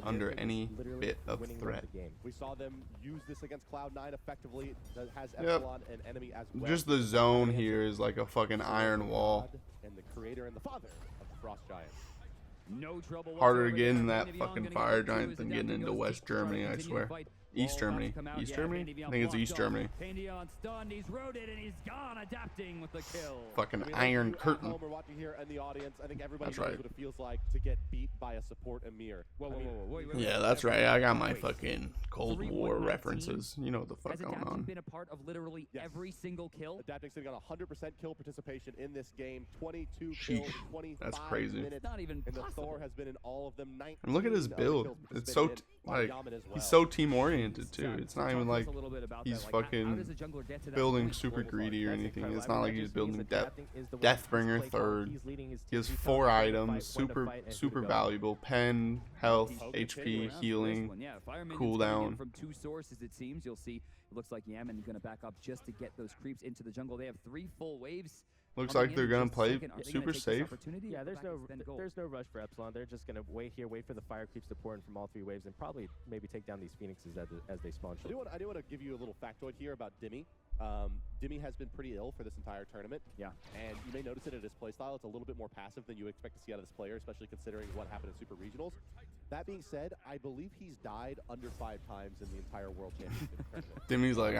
under any bit of threat. We saw them use this against Cloud9 effectively. That has EPSilON an enemy as well. Just the zone here is like a fucking iron wall. And the creator and the father of the Frost Giant. No trouble. Harder to get in that fucking Fire Giant than getting into West Germany, I swear. East Germany. East Germany? I think it's East Germany. Pandion stunned, he's rooted, and he's gone, adapting with the kill. Fucking Iron Curtain. We're watching here in the audience. I think everybody That's knows right. what it feels like to get beat by a support Emir. Wait, Yeah, that's right. I got my fucking Cold War references. You know what the fuck Has going Adapting on. been a part of literally every single kill? Adapting sitting on 100% kill participation in this game. 22 Sheesh, kills, 25 that's crazy. minutes. Not even And the possible. Thor has been in all of them. 19 And look at his build. kills It's so participated in by like Yaman as well. he's so team oriented too. It's not even like a little bit about he's that. Like, how does fucking a jungler get to that building point? super greedy or That's anything. incredible. It's I not mean, like that he's just means building that Adapting is the one Deathbringer who's play call. third. He's leading his He has team. He's 4 telling them when to items, fight, when to super fight, and who to super go. valuable. Pen, health, He's HP, around for healing. this one. Yeah, Fire Minion's cooldown. coming in from 2 sources, it seems. You'll see it looks like Yaman going to back up just to get those creeps into the jungle. They have 3 full waves. Looks coming like they're in gonna just a play second. Are they gonna super take this safe. opportunity Yeah, or there's go back no and spend gold? there's no rush for EPSilON. They're just gonna wait for the fire creeps to pour in from all 3 waves and probably maybe take down these phoenixes as they spawn. I do want to give you a little factoid here about Dimmy. Dimmy has been pretty ill for this entire tournament. Yeah. And you may notice it in his playstyle. It's a little bit more passive than you expect to see out of this player, especially considering what happened in Super Regionals. That being said, I believe he's died under 5 times in the entire World Championship tournament. Dimmy's like,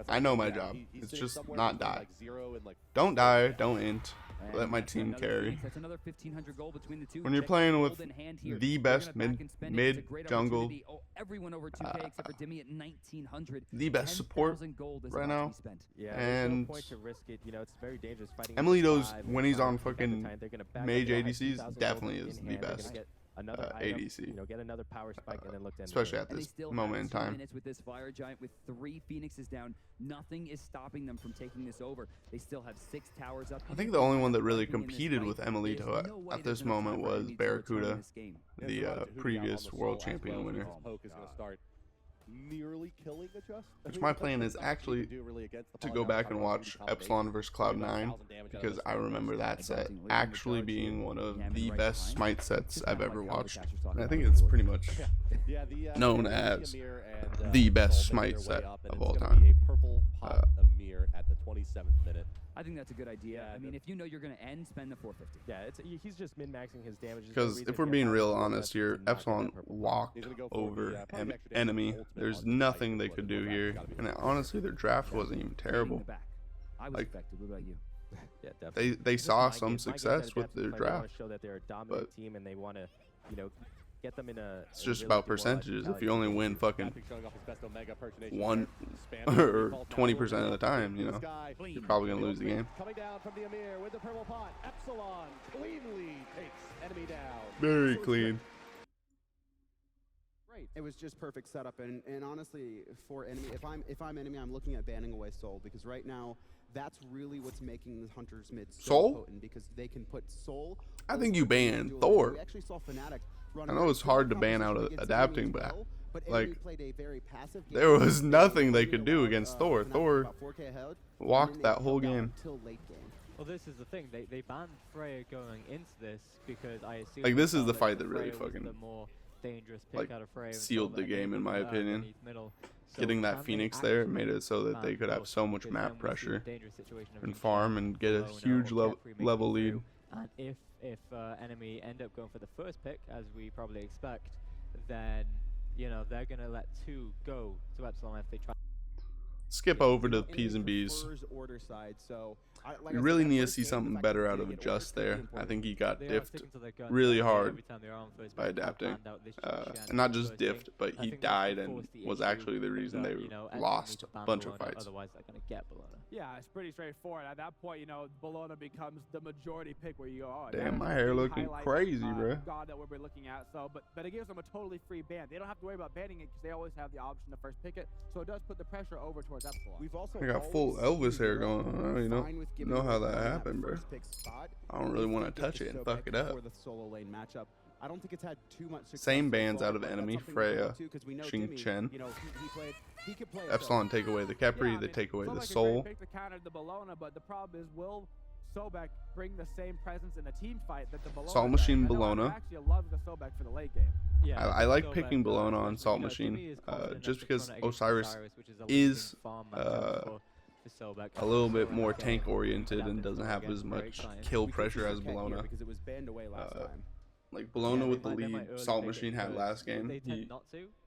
I know my job. He's It's sitting just somewhere not between, die. like 0 and like Don't die. Don't int. And Let my that's team another carry. Phoenix. That's another 1,500 gold between the two. When you're Check playing gold with in hand here. the They're best gonna back and spend it. It's a great jungle, opportunity. Oh, everyone over 2K except for Dimmy at 1,900. the best support 10,000 gold is right about to now. be spent. Yeah, there's And no point to risk it. You know, it's very dangerous fighting. Emilito's, against when he's 5 on at the fucking time. They're gonna back mage up, they'll have ADCs, 2,000 definitely gold is in the hand. They're best gonna get another item, ADC. you know, get another power spike and then look to end Especially it. at And they this still moment in have 2 time. minutes with this fire giant with 3 phoenixes down. Nothing is stopping them from taking this over. They still have 6 towers up. I think the only one that really Fighting in this competed fight. with There's Emilito no way at there's this enough moment time for was Emilito to return Barracuda, this game. the There's a lot to hoot previous about on the world soul as champion well, winner. because Poke is going to start nearly killing a Just. Which my plan is actually to go back and watch EPSilON vs Cloud9 because I remember that set actually being one of the best SMITE sets I've ever watched. And I think it's pretty much known as the best SMITE set of all time. At the 27th minute. I think that's a good idea. Yeah, I mean, if you know you're going to end, spend the 450. Yeah, he's just min-maxing his damage. Because if we're being real honest here, EPSilON walked over enemy. There's nothing they could do here. And honestly, their draft wasn't even terrible. I was affected. What about you? Yeah, definitely. They saw some success with their They draft. want to show that they're a dominant team and they want to, you know, get them in a. It's just about percentages. If you only win fucking 1 or 20% of the time, you know, you're probably gonna lose the game. Coming down from the Emir with the purple pot. EPSilON cleanly takes enemy down. Very clean. Right. It was just perfect setup, and honestly, for enemy, if I'm enemy, I'm looking at banning away Soul because right now, that's really what's making the Hunter's mid so Soul? potent because they can put Soul. I think you over ban Duel. Thor. We actually saw Fnatic run I know it's hard to ban out of adapting, but like, enemy played a very passive game. there was nothing they could do against Thor. Fnatic Thor about 4K ahead, walked and that they whole held out game. until late game. Well, this is the thing. They banned Freya going into this because I assume Like, this is the that fight that really Freya was fucking, the more dangerous pick like, out of Freya and sealed so the that game, in my opinion. beneath middle. So Getting that can they Phoenix there actually made it so that they ban could have both? so much Because map then we see the pressure dangerous situation of and being farm and get a Bologna huge or Capri making level it lead. through. And if enemy end up going for the first pick, as we probably expect, then you know they're gonna let 2 go to EPSilON if they try. Skip over to P's and B's. Order side, so We really need to see something better out of Just there. I think he got They are diffed sticking to their guns really every hard time they're on first by pick. They've adapting. banned out this And not just first game. diffed, but I he think that's died gonna and force the was issue actually the reason that, they you know, Edmonton lost need to a ban bunch of Bologna, fights. Otherwise, they're gonna get Bologna. Yeah, it's pretty straightforward. At that point, you know, Bologna becomes the majority pick where you go, oh, Damn, yeah, my that's a hair big looking highlight, crazy, bruh. God that we're looking at. So, but it gives them a totally free ban. They don't have to worry about banning it because they always have the option to first pick it. So it does put the pressure over towards EPSilON. We've also I got full Elvis hair going on. I don't even know how that happened, bro. I don't really want to touch it and fuck it up. For the solo lane matchup, I don't think it's had too much success Same so bans far, out of but that's enemy, something we can Freya, look to 'cause we know Xing Dimmy, Chen. you know, he could play a EPSilON take away the Capri, Yeah, I they mean, take away the Sobek is a Soul. great pick to counter the Bologna, but the problem is, will Sobek bring the same presence in a team fight that the Bologna Salt does? Machine I know Bologna. I actually love the Sobek for the late game. Yeah, I like so picking bad, Bologna on especially, Salt you know, Machine, Jimmy is confident just enough to because run it against Osiris which is a is, leading farm matchup for Sobek. a little bit So, more again, tank oriented and adapting doesn't to have again, as very much exciting. kill We think pressure this as is Cat here Bologna. because it was banned away last time. like Bologna with the lead Salt Machine had last game.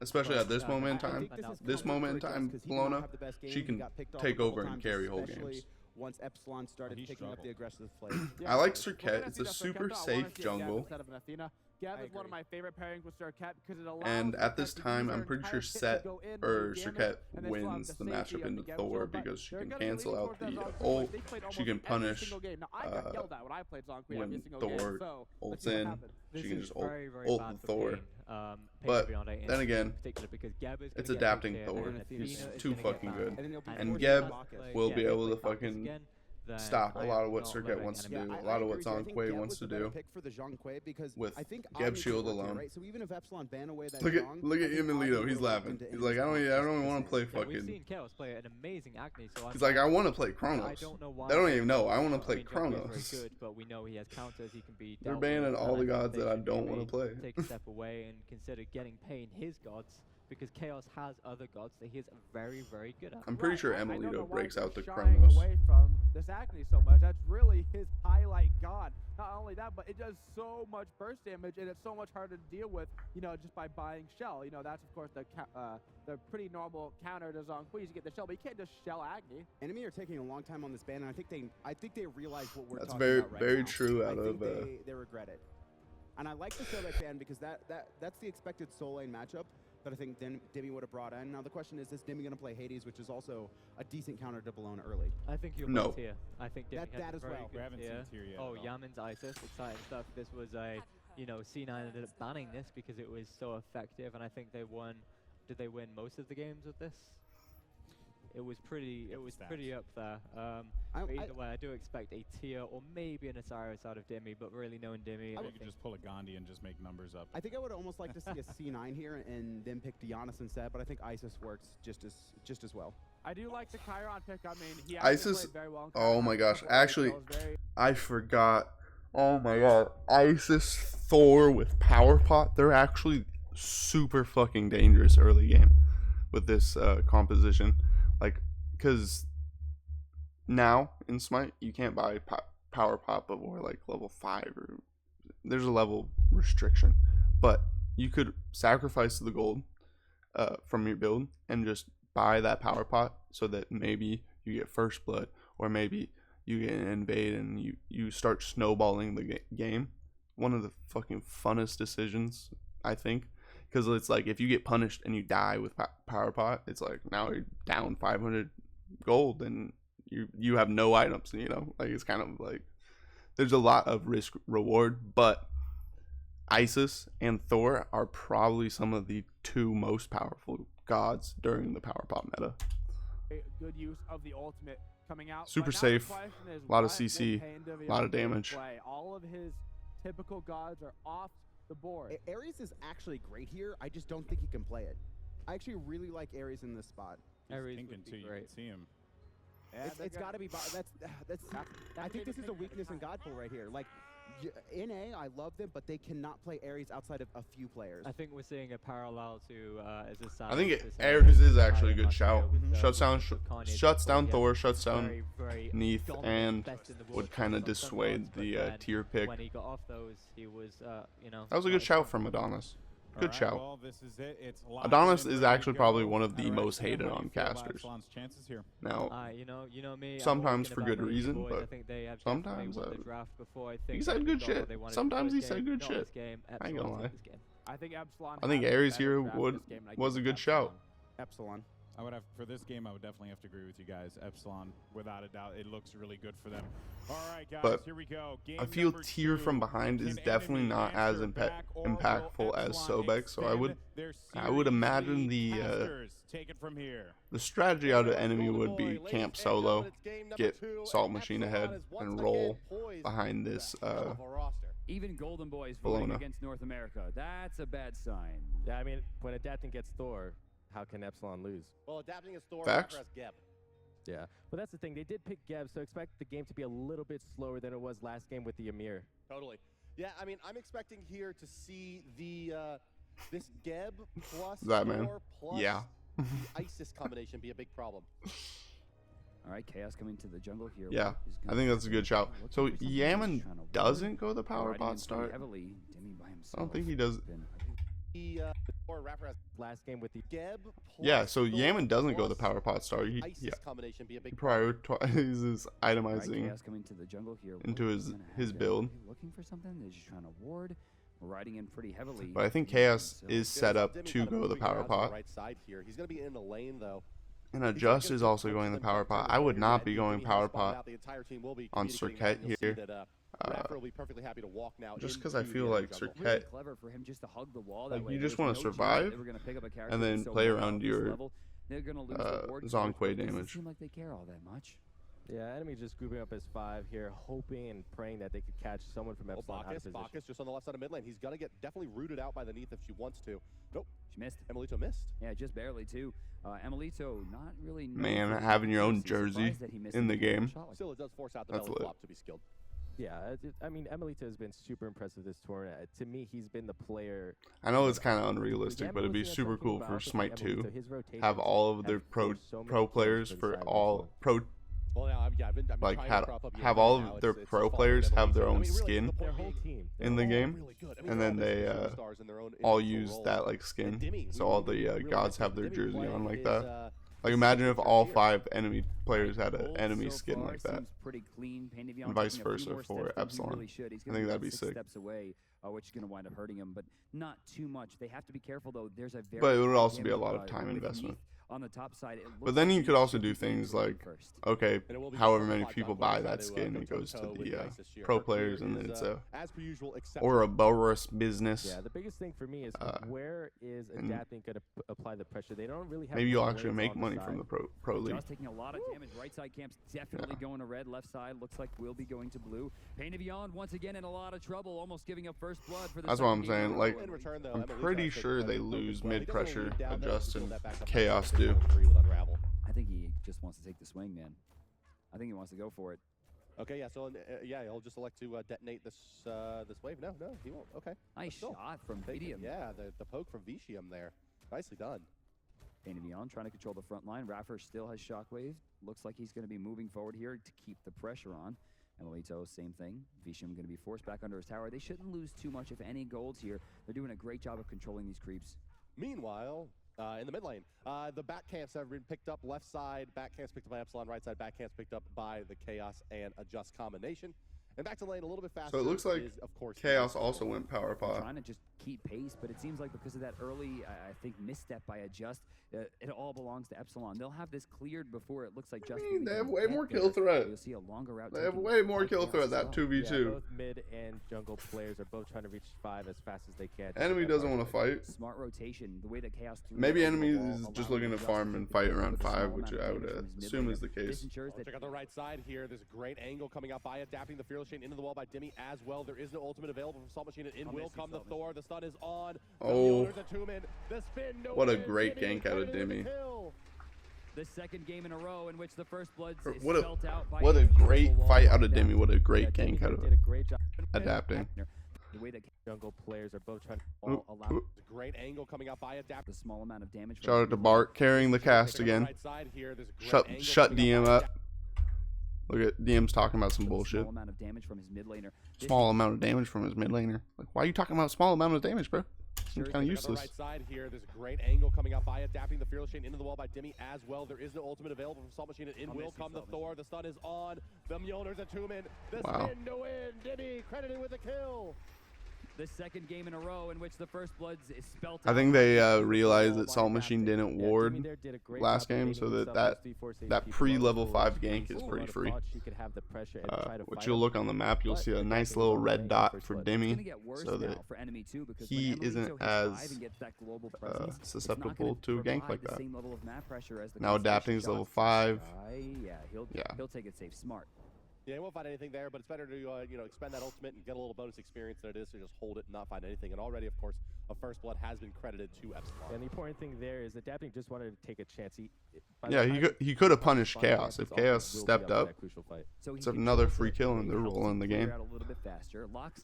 Especially at this moment in time. This moment in time, Bologna, she can take over and carry whole games. Once EPSilON started picking up the aggressive play. I like Serket. It's a super safe jungle. Gab is one of my favorite pairings with Serket because it allows. And at this time, I'm pretty sure Serket wins the matchup into Thor because she can cancel out the ult. She can punish when Thor ults in. She can just ult the Thor. But then again, it's adapting Thor. He's too fucking good. And Geb will be able to fucking stop a lot of what Serket wants to do, a lot of what Zhonghui wants to do with Geb shield alone. Look at him and Lito. He's laughing. He's like, I don't even want to play fucking. He's like, I want to play Chronos. They don't even know. I want to play Chronos. They're banning all the gods that I don't want to play. Take a step away and consider getting pain his gods. Because Chaos has other gods that he's very, very good at. I'm pretty sure Emilito breaks out the Chronos. Away from this Acne so much. That's really his highlight god. Not only that, but it does so much burst damage, and it's so much harder to deal with, you know, just by buying shell. You know, that's of course the pretty normal counter to Zhonghui. You get the shell, but you can't just shell Agni. Enemy are taking a long time on this ban, and I think they realize what we're talking about right very now. true. Out of they regret it. And I like the Sobek ban because that's the expected soul lane matchup that I think Demi would have brought in. Now the question is Demi going to play Hades, which is also a decent counter to Bologna early? I think you'll play Tier. I think Demi that as well. We haven't seen Tier yet. Oh, Yaman's Isis, exciting stuff. This was a, you know, C9 ended up banning this because it was so effective, and I think they won. Did they win most of the games with this? It was pretty up there. Either way, I do expect a Tier or maybe an Osiris out of Demi, but really knowing Demi, I think you could just pull a Gandhi and just make numbers up. I think I would almost like to see a C9 here and then pick Giannis instead, but I think Isis works just as well. I do like the Chiron pick. I mean, he Isis. Played very well. Oh my gosh! Actually, I forgot. Oh my god! Isis Thor with Power Pot. They're actually super fucking dangerous early game with this composition. Like, because now in Smite, you can't buy Power Pop before like level 5, or there's a level restriction. But you could sacrifice the gold from your build and just buy that Power Pot so that maybe you get first blood, or maybe you get an invade and you start snowballing the game. One of the fucking funnest decisions, I think. Because it's like, if you get punished and you die with Power Pot, it's like, now you're down 500 gold and you have no items, you know? Like, it's kind of like, there's a lot of risk reward, but Isis and Thor are probably some of the two most powerful gods during the Power Pot meta. Good use of the ultimate coming out. Super safe, a lot of CC, a lot of damage. All of his typical gods are off the board. Ares is actually great here. I just don't think he can play it. I actually really like Ares in this spot. Ares would be great. You can see him. Yeah, it's got to be. I think this is a weakness in Godpool right here. Like, in A, I love them, but they cannot play Ares outside of a few players. I think we're seeing a parallel to I think Ares is actually a good shout. Shuts down Thor, shuts down Neath, and would kind of dissuade the tier pick. When he got off those, he was, you know. That was a good shout from Adonis. Good right, shout. Well, this is it. It's Adonis is actually probably one of the most hated on casters. Now, you know me, sometimes for good reason, but sometimes he said good shit. Sometimes he said good shit. I ain't gonna lie. I think Ares here was a good shout. EPSilON. I would have, for this game, I would definitely have to agree with you guys. EPSilON, without a doubt, it looks really good for them. All right, guys, but here we go. Game I feel number tier 2. from behind is definitely not as impactful as Sobek, so I would imagine the strategy out of enemy would be camp solo, get Salt Machine ahead, and roll behind this. Even Golden Boys Bologna. voting against North America. That's a bad sign. Yeah, I mean, when adapting gets Thor, how can EPSilON lose? Well, adapting is Thor, Facts. Geb. Yeah, but that's the thing. They did pick Geb, so expect the game to be a little bit slower than it was last game with the Amir. Totally. Yeah, I mean, I'm expecting here to see the this Geb plus that man. Thor plus yeah. the Isis combination be a big problem. All right, Chaos coming to the jungle here. Yeah, I think that's a good shout. So Yaman doesn't go the power pot start. I don't think he does. Yeah, so Yaman doesn't go the power pot start. He prioritizes itemizing into his build. Looking for something, they're just trying to ward. Riding in pretty heavily. But I think Chaos is set up to go the power pot. Right side here. He's going to be in the lane though. And Adjust is also going the power pot. I would not be going power pot on Circuit here. Just because I feel like Circuit, like you just want to survive and then play around your Zonquay damage. Seem like they care all that much. Yeah, enemy just grouping up as 5 here, hoping and praying that they could catch someone from EPSilON out of position. Bacchus just on the left side of mid lane. He's gonna get definitely rooted out by the Neath if she wants to. Nope, she missed. Emilito missed. Yeah, just barely too. Emilito not really. Man, having your own jersey in the game. Still, it does force out the belly flop to be skilled. Yeah, I mean, Emilito has been super impressive this tournament. To me, he's been the player. I know it's kind of unrealistic, but it'd be super cool for SMITE 2 have all of their pro players for all pro. Well, yeah, I've been like have all of their pro players have their own skin in the game, and then they all use that like skin. So all the gods have their jersey on like that. Like imagine if all 5 enemy players had an enemy skin like that, and vice versa for EPSilON. I think that'd be sick. Which is going to wind up hurting him, but not too much. They have to be careful though. There's a very but it would also be a lot of time investment. On the top side, but then you could also do things like, okay, however many people buy that skin, it goes to the pro players, and then it's a Ouroboros business. Yeah, the biggest thing for me is where is Adapting going to apply the pressure? They don't really have. Maybe you'll actually make money from the pro league. Just taking a lot of damage. Right side camp's definitely going to red. Left side looks like we'll be going to blue. PT1 once again in a lot of trouble, almost giving up first blood for the. That's what I'm saying. Like, I'm pretty sure they lose mid pressure, Adjust, and Chaos do. I think he just wants to take the swing, man. I think he wants to go for it. Okay, yeah. So yeah, he'll just elect to detonate this this wave. No, he won't. Okay. Nice shot from PT1. Yeah, the poke from Vicium there. Nicely done. PT1 trying to control the front line. Raffer still has shockwave. Looks like he's going to be moving forward here to keep the pressure on. Emilito, same thing. Vicium going to be forced back under his tower. They shouldn't lose too much, if any, golds here. They're doing a great job of controlling these creeps. Meanwhile, in the mid lane, the back camps have been picked up. Left side, back camps picked up by EPSilON. Right side, back camps picked up by the Chaos and Adjust combination. And back to lane a little bit faster. So it looks like of course, Chaos also went power pot. Trying to just keep pace, but it seems like because of that early, I think, misstep by Adjust, it all belongs to EPSilON. They'll have this cleared before it looks like just. They have way more kill threat. You'll see a longer route. They have way more kill threat. That 2v2. Yeah, both mid and jungle players are both trying to reach 5 as fast as they can. Enemy doesn't want to fight. Smart rotation. The way that Chaos. Maybe enemy is just looking to farm and fight around 5, which I would assume is the case. Check out the right side here. There's a great angle coming out by Adapting the Fearless Chain into the wall by Dimmy as well. There is no ultimate available from Salt Machine, and in will come the Thor. The stun is on. Oh, what a great gank out of Dimmy. The second game in a row in which the first blood is spelt out by what a great fight out of Dimmy. What a great gank out of Adapting. The way that jungle players are both trying to allow a great angle coming out by Adapting. The small amount of damage. Shout out to Bart carrying the cast again. Shut DM up. Look at DM's talking about some bullshit. Small amount of damage from his mid laner. Small amount of damage from his mid laner. Like, why are you talking about small amount of damage, bro? Seems kind of useless. Right side here, there's a great angle coming out by Adapting the Fearless Chain into the wall by Dimmy as well. There is no ultimate available from Salt Machine, and in will come the Thor. The stun is on. The Mjolnir's a 2-man. The spin to win. Dimmy credited with a kill. The second game in a row in which the first blood is spelt out. I think they realized that Salt Machine didn't ward last game, so that pre-level 5 gank is pretty free. Which you'll look on the map, you'll see a nice little red dot for Dimmy, so that he isn't as susceptible to a gank like that. Now Adapting is level 5. He'll take it safe, smart. Yeah, he won't find anything there, but it's better to expend that ultimate and get a little bonus experience than it is to just hold it and not find anything. And already, of course, a first blood has been credited to EPSilON. And the important thing there is Adapting just wanted to take a chance. He could have punished Chaos if Chaos stepped up. It's another free kill and they're rolling the game.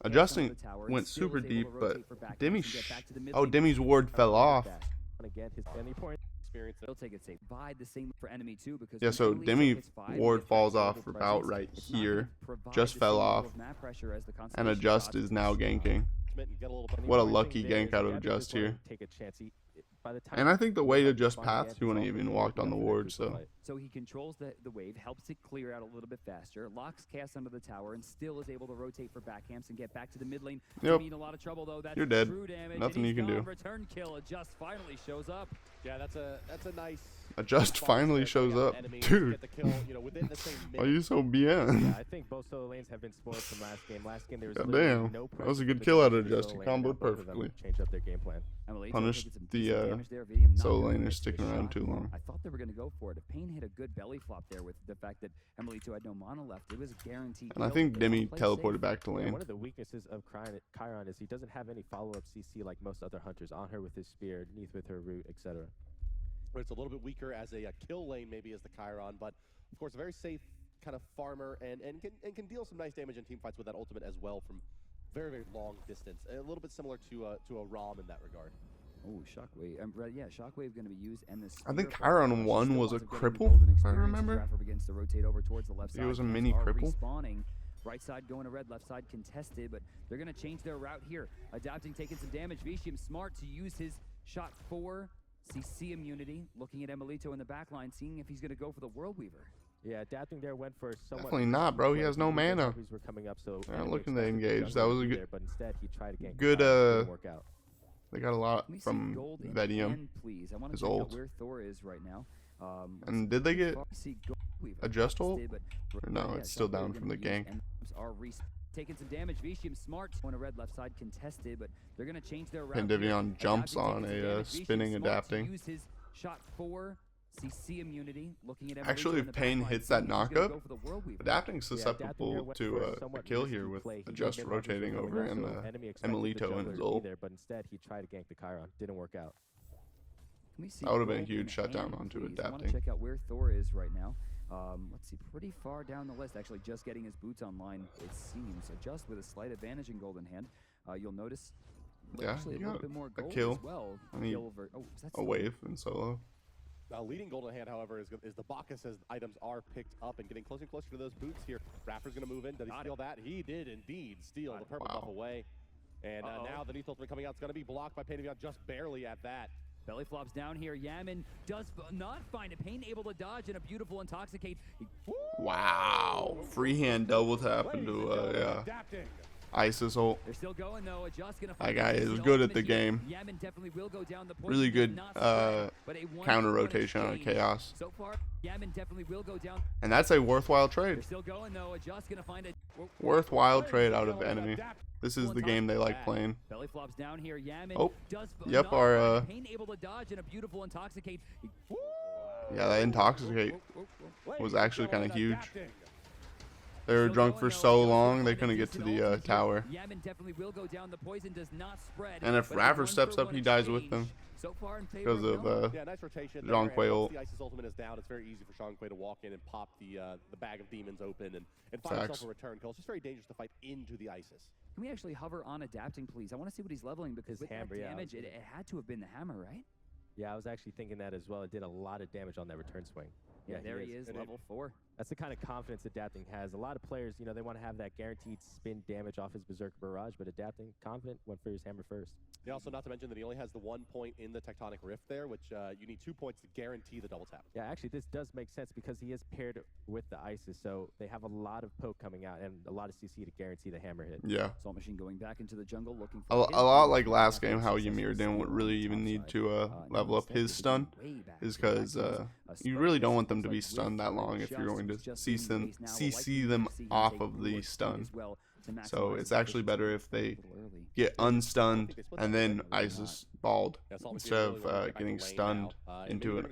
Adjusting went super deep, but Dimmy's ward fell off. experience. They'll take it safe. Provide the same for enemy too, because Yeah, so Demi ward falls off about right here, just fell off, and Adjust is now ganking. What a lucky gank out of Adjust here. Take a chance. And I think the way to Just path, he wouldn't even walked on the ward, so. So he controls the wave, helps it clear out a little bit faster, locks Cass under the tower, and still is able to rotate for backcamps and get back to the mid lane. Yep. In a lot of trouble though. That's You're dead. True damage, Nothing you can do. Return kill. Adjust finally shows up. Yeah, that's a nice. Adjust finally shows up, dude. Why are you so BN? Yeah, I think both solo lanes have been spoiled from last game. Last game there was damn, no that was a good kill out of Adjust. He comboed perfectly. Change up their game plan. Punished the solo laner sticking around too long. I thought they were going to go for it. If Pain hit a good belly flop there with the fact that Emilito had no mana left, it was a guaranteed. And I think Demi teleported back to lane. Yeah, one of the weaknesses of Chiron is he doesn't have any follow-up CC like most other hunters on her with his spear, Neath with her root, etc. But it's a little bit weaker as a kill lane maybe as the Chiron, but of course a very safe kind of farmer and can deal some nice damage in team fights with that ultimate as well from very, very long distance. A little bit similar to a Rom in that regard. Oh, Shockwave. Yeah, Shockwave going to be used, and this. I think Chiron 1 was a cripple, if I remember. Begins to rotate over towards the left side. It was a mini cripple. Respawning. Right side going to red, left side contested, but they're going to change their route here. Adapting, taking some damage. Vicium smart to use his shot 4. CC immunity, looking at Emilito in the back line, seeing if he's going to go for the World Weaver. Yeah, Adapting there went for somewhat. Definitely not, bro. He has no mana. Were coming up, so they're not looking to engage. That was a good. But instead, he tried again. Good. Work out. They got a lot from Vedium. Please, I want to his check ult. out where Thor is right now. And did they get Adjust ult? Or no, it's still down from the gank. Taking some damage. Vicium smart on a red, left side contested, but they're going to change their route. And Divion jumps on a spinning Adapting. Use his shot 4 CC immunity. Looking at actually, if Pain hits that knockup, Adapting's susceptible to a kill here with Adjust rotating over and Emilito and his ult. But instead, he tried to gank the Chiron. Didn't work out. That would have been a huge shutdown onto Adapting. I want to check out where Thor is right now. Let's see, pretty far down the list, actually just getting his boots online, it seems. Adjust with a slight advantage in Golden Hand. You'll notice actually a little bit more gold kill. As well. I mean, a wave in solo. Leading Golden Hand, however, is the Bacchus as items are picked up and getting closer and closer to those boots here. Raffer's going to move in. Does he steal that? He did indeed steal the purple buff away. And now the Neath ultimate coming out is going to be blocked by Pain just barely at that. Belly flops down here. Yaman does not find it. Pain able to dodge and a beautiful intoxicate. Wow. Freehand double tap into Isis ult. They're still going though. Adjust gonna that guy is good at the game. Yaman definitely will go down the point. Really good counter rotation on Chaos. So far, Yaman definitely will go down. And that's a worthwhile trade. They're still going though. Adjust gonna find a worthwhile trade out of enemy. This is the game they like playing. Belly flops down here. Yaman does yep, our Pain able to dodge and a beautiful intoxicate. Yeah, that intoxicate was actually kind of huge. They were drunk for so long they couldn't get to the tower. And if Raffer steps up, he dies with them. Because of nice rotation. Zhonghui ult. The Isis ultimate is down. It's very easy for Zhonghui to walk in and pop the bag of demons open and find himself a return kill. It's just very dangerous to fight into the Isis. Can we actually hover on Adapting, please? I want to see what he's leveling because with hammer, that damage, it had to have been the hammer, right? Yeah, I was actually thinking that as well. It did a lot of damage on that return swing. Yeah, there he is, level 4. That's the kind of confidence Adapting has. A lot of players, you know, they want to have that guaranteed spin damage off his Berserker Barrage, but Adapting, confident, went for his hammer first. Yeah, also not to mention that he only has the 1 point in the Tectonic Rift there, which you need 2 points to guarantee the double tap. Yeah, actually, this does make sense because he is paired with the Isis, so they have a lot of poke coming out and a lot of CC to guarantee the hammer hit. Yeah. Assault Machine going back into the jungle looking for a lot like last game, how Ymir didn't really even need to level up his stun, is because you really don't want them to be stunned that long if you're going to CC them off of the stun. So it's actually better if they get unstunned and then Isis balled instead of getting stunned into it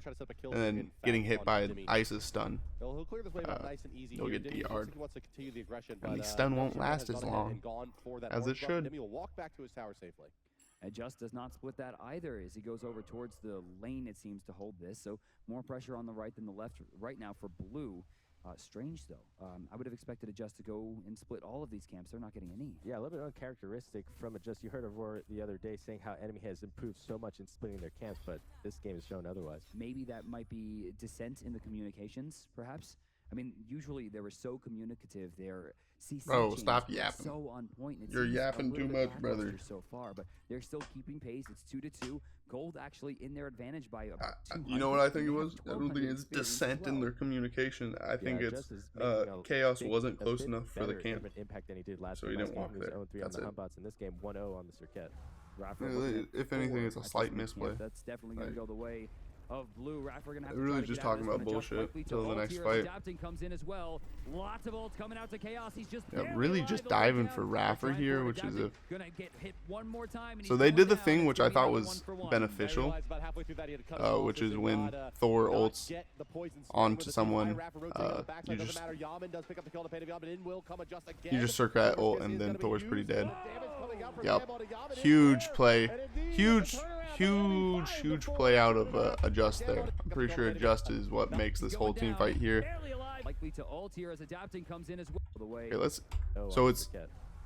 and then getting hit by an Isis stun. They'll get DR'd. And the stun won't last as long as it should. Will walk back to his tower safely. Adjust does not split that either as he goes over towards the lane, it seems, to hold this. So more pressure on the right than the left right now for blue. Strange, though. I would have expected Adjust to go and split all of these camps. They're not getting any. Yeah, a little bit uncharacteristic from Adjust. You heard of Roar the other day saying how enemy has improved so much in splitting their camps, but this game has shown otherwise. Maybe that might be dissent in the communications, perhaps. I mean, usually they were so communicative. Their CC Bro, stop yapping. So on point. You're yapping too much, brother. So far, but they're still keeping pace. It's 2-2. Gold actually in their advantage by about 200. You know what I think it was? I don't think it's dissent in their communication. I think it's Chaos wasn't close enough for the camp, impact than he did last so he didn't walk there. That's it. In this game, 1-0 on the Circuit. If anything, it's a slight misplay. That's definitely going to go the way of Blue. Raffer gonna have They're really just talking about bullshit until the next fight. Comes in as well. Lots of ults coming out to Chaos. He's just really just diving for Raffer here, which is a. Gonna get hit one more time, So they did the thing which I thought was beneficial, which is when Thor ults onto someone, you just circle that ult and then Thor's pretty dead. Yep. Huge play. Huge play out of Adjust there. I'm pretty sure Adjust is what makes this whole team fight here. Likely to ult here as Adapting comes in as well. The way. Okay, let's. So it's.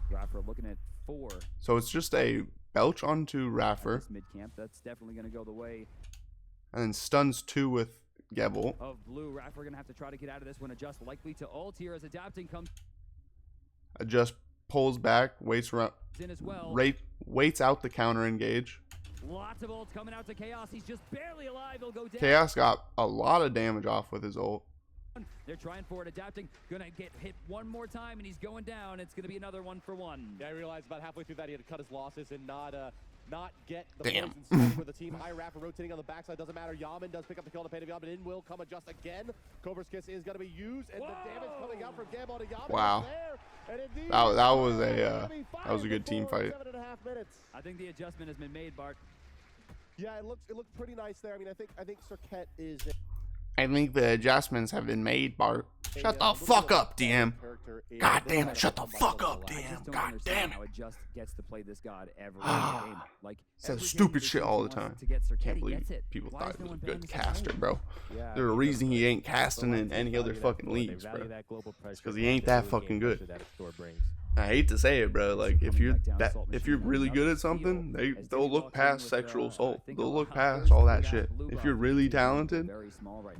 Raffer looking at 4. So it's just a belch onto Raffer. Mid camp. That's definitely going to go the way. And then stuns 2 with Gebel. Of Blue. Raffer gonna have to try to get out of this one. Adjust likely to ult here as Adapting comes. Adjust pulls back, waits around, in as well. Waits out the counter engage. Lots of ults coming out to Chaos. He's just barely alive. He'll go down. Chaos got a lot of damage off with his ult. They're trying for it. Adapting. Gonna get hit one more time, and he's going down. It's gonna be another 1-for-1. Yeah, I realized about halfway through that he had to cut his losses and not get the Damn. poison for the team. High Raffer rotating on the backside. Doesn't matter. Yaman does pick up the kill on the Pain of Yaman. In will come Adjust again. Cobra's Kiss is going to be used, and the damage coming out from Gamble to Yaman. Wow. That was a good team fight. I think the adjustment has been made, Bart. Yeah, it looked pretty nice there. I mean, I think Circuit is. I think the adjustments have been made, Bart. Shut the fuck up, DM. God damn it, shut the fuck up, DM. God damn it. Adjust gets to play this god every game. Like, says stupid shit all the time. Can't believe people thought he was a good caster, bro. There's a reason he ain't casting in any other fucking leagues, bro. It's because he ain't that fucking good. I hate to say it, bro. Like, if you're really good at something, they'll look past sexual assault. They'll look past all that shit. If you're really talented,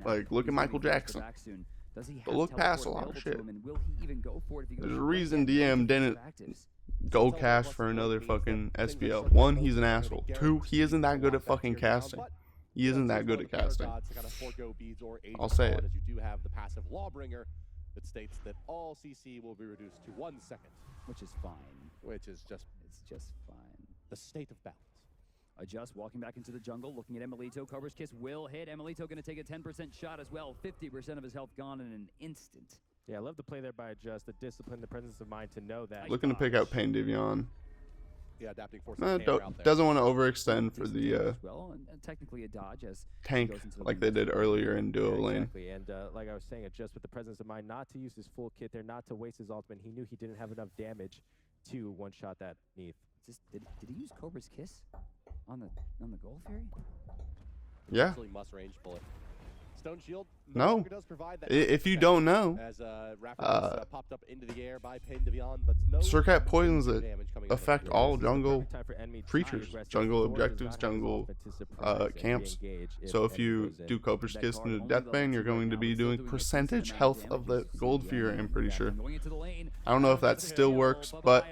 like, look at Michael Jackson. They'll look past a lot of shit. There's a reason DM didn't go cast for another fucking SPL. 1, he's an asshole. 2, he isn't that good at fucking casting. He isn't that good at casting. I'll say it. You do have the passive Lawbringer that states that all CC will be reduced to 1 second. Which is fine. It's just fine. The state of balance. Adjust walking back into the jungle, looking at Emilito. Cobra's Kiss will hit. Emilito going to take a 10% shot as well. 50% of his health gone in an instant. Yeah, I love the play there by Adjust. The discipline, the presence of mind to know that. Looking to pick out Pain Divion. Yeah, adapting force. Doesn't want to overextend for the well, and technically a dodge as tank like they did earlier in duo lane. Exactly, and like I was saying, Adjust with the presence of mind not to use his full kit there, not to waste his ultimate. He knew he didn't have enough damage to one-shot that Neath. Did he use Cobra's Kiss on the Gold Fury? Yeah. Must range bullet. Stone Shield no. Does provide that if you don't know, as popped up into the air by Pain Divion, but no Circuit poisons that affect all jungle creatures, jungle objectives, jungle camps. So if you do Cobra's Kiss into Deathbane, you're going to be doing percentage health of the Gold Fury, I'm pretty sure. I don't know if that still works, but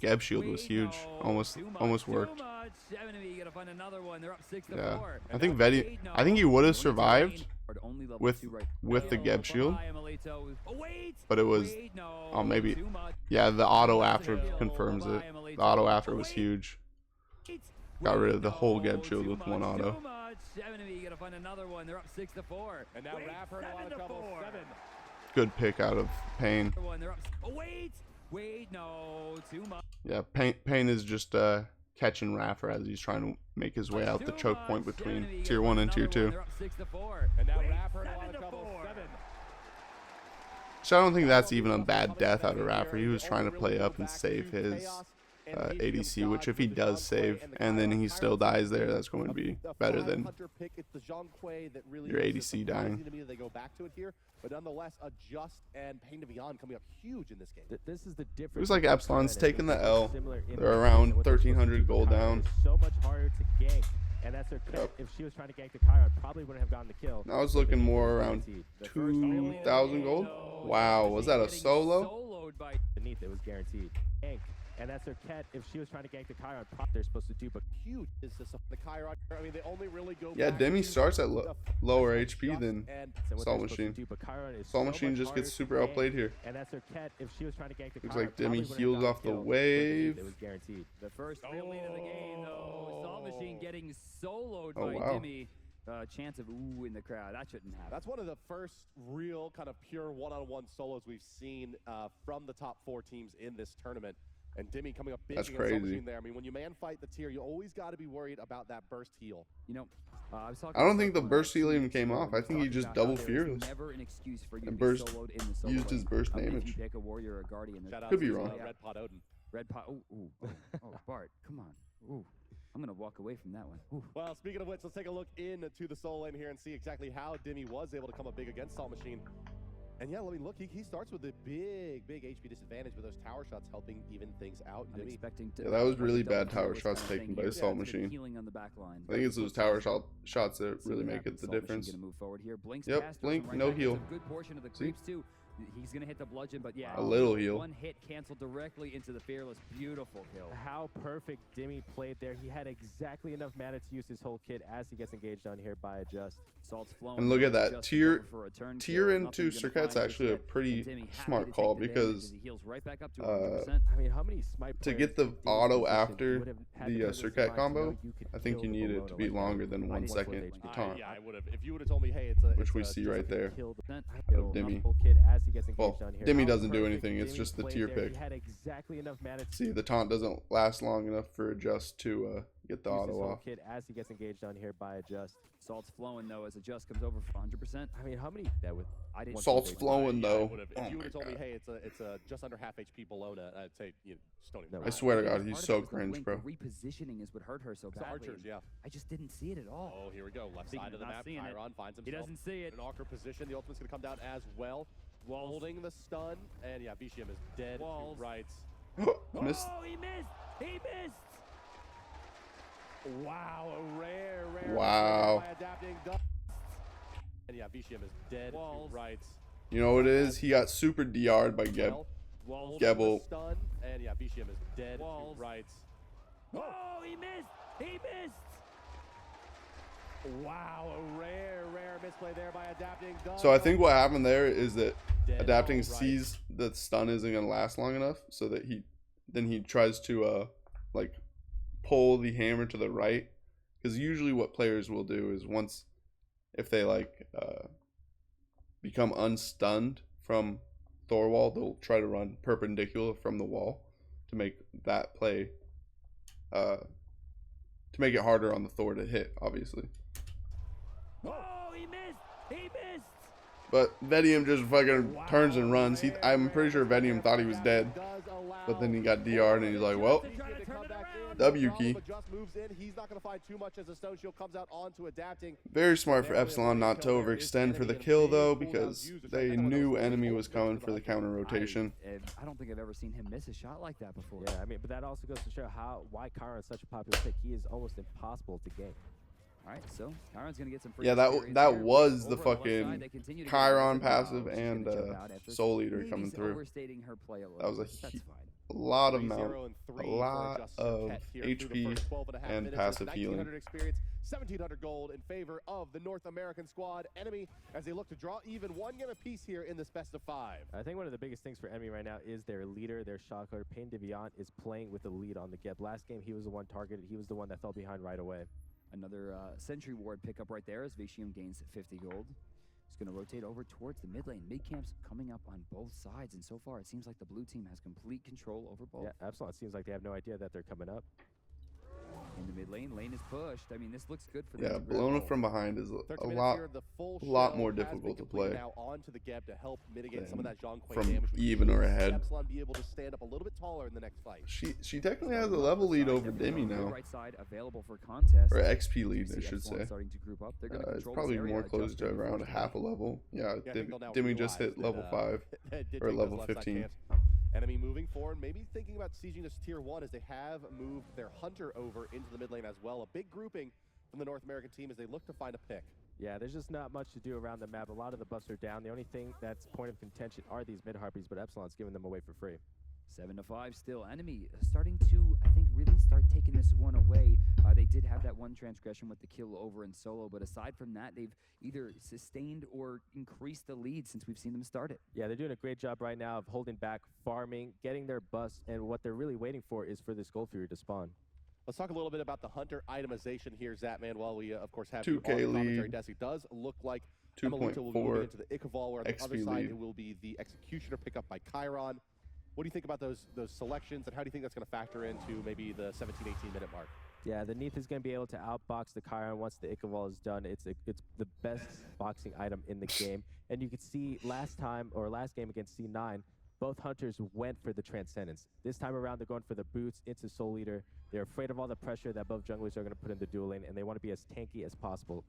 Geb Shield was huge. Almost worked. Yeah, I think he would have survived with the Geb Shield, but it was maybe the auto after confirms it. The auto after was huge. Got rid of the whole Geb Shield with one auto. Good pick out of Pain. Yeah, Pain is just catching Raffer as he's trying to make his way out the choke point between Tier 1 and Tier 2. So I don't think that's even a bad death out of Raffer. He was trying to play up and save his ADC, which if he does save and then he still dies there, that's going to be better than your ADC dying. But nonetheless, a Just and pt1 coming up huge in this game. This is the difference. It was like EPSilon's taking the L. They're They're around 1,300 gold down. So much harder to gank. And that's her cut. If she was trying to gank the Chiron, probably wouldn't have gotten the kill. I was looking more around 2,000 gold. Wow, was that a solo? Soloed by beneath, it was guaranteed. Gank. And that's her cat. If she was trying to gank the Chiron, they're supposed to do, but Huge is this the Chiron. I mean, they only really go. Yeah, back Demi to starts at the lower Just HP than and Salt Machine. Salt Machine just gets super outplayed here. And that's her cat. If she was trying to gank the Looks Chiron, like Demi probably heals wouldn't have off the gotten the kill. wave. It was guaranteed. The first real lead of the game, though. Salt Machine getting soloed Oh, by wow. Demi. Chance of ooh in the crowd. That shouldn't happen. That's one of the first real kind of pure one-on-one solos we've seen from the top 4 teams in this tournament. And Demi coming up big That's against Salt crazy. Machine there. I mean, when you man fight the tier, you always got to be worried about that burst heal. You know, I was talking. I don't think the burst heal even came off. I think he just double fearless. Never an excuse for you And to burst be soloed in the solo used his lane. burst If damage. you pick a warrior or a guardian, Shout out Could be to, wrong. Red Pot Odin. Red pot. Oh, Bart, come on. Ooh, I'm gonna walk away from that one. Ooh. Well, speaking of which, let's take a look into the solo lane here and see exactly how Demi was able to come up big against Salt Machine. And yeah, let me look. He starts with a big HP disadvantage, with those tower shots helping even things out. I'm expecting to. Yeah, that was really double bad kill tower was shots kinda taken thing by here. Salt It's been Machine. healing on the back line. I think it's those tower shots that really make it the difference. Gonna move forward here. Blinks Yep, past, blink, goes right no back. That's heal. A good portion of the See? creeps too. He's gonna hit the bludgeon, but yeah, A little heal. One hit canceled directly into the fearless. Beautiful kill. How perfect Demi played there. He had exactly enough mana to use his whole kit as he gets engaged on here by a Just. Salt's flowing. And look at that, Just tier over for a turn tier kill. into Nothing gonna Circuit's find actually a just yet. pretty And Demi happy smart to call take the damage because as he heals right back up to 100%. I mean, how many SMITE to players get the in Demi's auto position after would have had the to play Circuit this line to combo, know you could I think kill you the need it Bologna to be like that? longer than 1 didn't second want to to taunt. Yeah, I would have. If you would have told me, hey, Which we see right there. Of Demi. Kid as he gets engaged Well, on here. Demi How doesn't do perfect anything, it's Demi just the played tier there. pick. He had exactly enough mana to See, the taunt doesn't last long enough for Just to get the use his auto whole off. kit as he gets engaged on here by a Just. Salt's flowing though as a Just comes over for 100%. I mean, how many that with? I didn't. Salt's flowing Yeah, I though. would've. Oh If you my would have told me, god. hey, it's a just under half HP Bologna, I'd say just don't even. I swear to think God, he's part of so it was the cringe, blink. bro. The repositioning is what hurt her so It's badly. Archers, and yeah. I just didn't see it at all. Oh, here we go. Left Speaking side of of the not map. seeing it, Chiron finds He himself doesn't see it. in an awkward position. The ultimate's gonna come down as well. Holding the stun, and yeah, Vicium is dead. Walls. Right. Missed. Oh, he missed! He missed! Wow, a rare Wow. by adapting Dust. And yeah, Vicium is dead. Walls. Right. You know what it is? He got super DR'd by Geb. Holding Gebel. the stun, and yeah, Vicium is dead. Walls. Right. Oh, he missed! He missed! Wow, a rare misplay there by adapting Dust. So I think what happened there is that Dead. adapting Right. sees that stun isn't gonna last long enough, so that he tries to like pull the hammer to the right, because usually what players will do is once if they like become unstunned from Thorwall, they'll try to run perpendicular from the wall to make that play to make it harder on the Thor to hit, obviously. Oh, he missed! He missed! But Vedium just fucking turns and runs. I'm pretty sure Vedium thought he was dead, but then he got DR'd and he's like, well, W key. But just moves in. He's not going to find too much as a stone shield comes out onto adapting. Very smart for EPSilON not to overextend for the kill though, because they knew enemy was coming for the counter rotation. I don't think I've ever seen him miss a shot like that before. Yeah, I mean, but that also goes to show why Chiron is such a popular pick. He is almost impossible to gank. All right, so Chiron's gonna get some free Yeah, experience that here. was the Over on left fucking side, they continue to get Chiron aggressive. passive She's and gonna jump out after Soul Eater maybe coming through. overstating her play a little That was a bit. That's fine. lot of 3-0 and 3 a for lot Just of Cat here through the HP first 12.5 and minutes. passive 1900 healing. experience, 1700 gold in favor of the North American squad. Enemy as they look to draw even one game apiece here in this best of 5. I think one of the biggest things for Enemy right now is their leader, their shot caller. pt1 is playing with the lead on the Geb. Last game, he was the one targeted. He was the one that fell behind right away. Another Sentry Ward pickup right there as Vicium gains 50 gold. He's going to rotate over towards the mid lane. Mid camp's coming up on both sides, and so far it seems like the blue team has complete control over both. Yeah, EPSilON seems like they have no idea that they're coming up. In the mid lane, Lane is pushed. I mean, this looks good for Yeah, them. Bologna from behind is a lot more difficult to play now onto the Geb to help mitigate some of that Zhong Kui from damage. even or ahead. EPSilON be able to stand up a little bit taller in the next fight. She technically has a level lead over Demi now, Right side available for contest. or XP lead, I should say. Starting to group up. They're It's probably more close to around half a level. Yeah, Demi just hit level 5 or level 15. Enemy moving forward, maybe thinking about sieging this tier 1 as they have moved their Hunter over into the mid lane as well. A big grouping from the North American team as they look to find a pick. Yeah, there's just not much to do around the map. A lot of the buffs are down. The only thing that's point of contention are these mid harpies, but EPSilON's giving them away for free. 7-5 still. Enemy starting to, I think, really start taking this one away. They did have that one transgression with the kill over in solo, but aside from that, they've either sustained or increased the lead since we've seen them start it. Yeah, they're doing a great job right now of holding back, farming, getting their busts, and what they're really waiting for is for this Gold Fury to spawn. Let's talk a little bit about the Hunter itemization here, Zatman, while we, of course, have 2K you on the commentary lead. desk. It does look like 2.4 will move into the Ichabal, where on the XP other side lead. it will be the Executioner pickup by Chiron. What do you think about those selections, and how do you think that's going to factor into maybe the 17-18 minute mark? Yeah, the Neath is going to be able to outbox the Chiron once the Ichabal is done. It's the best boxing item in the game. And you could see last game against C9, both Hunters went for the Transcendence. This time around, they're going for the boots into Soul Eater. They're afraid of all the pressure that both junglers are going to put in the dual lane, and they want to be as tanky as possible.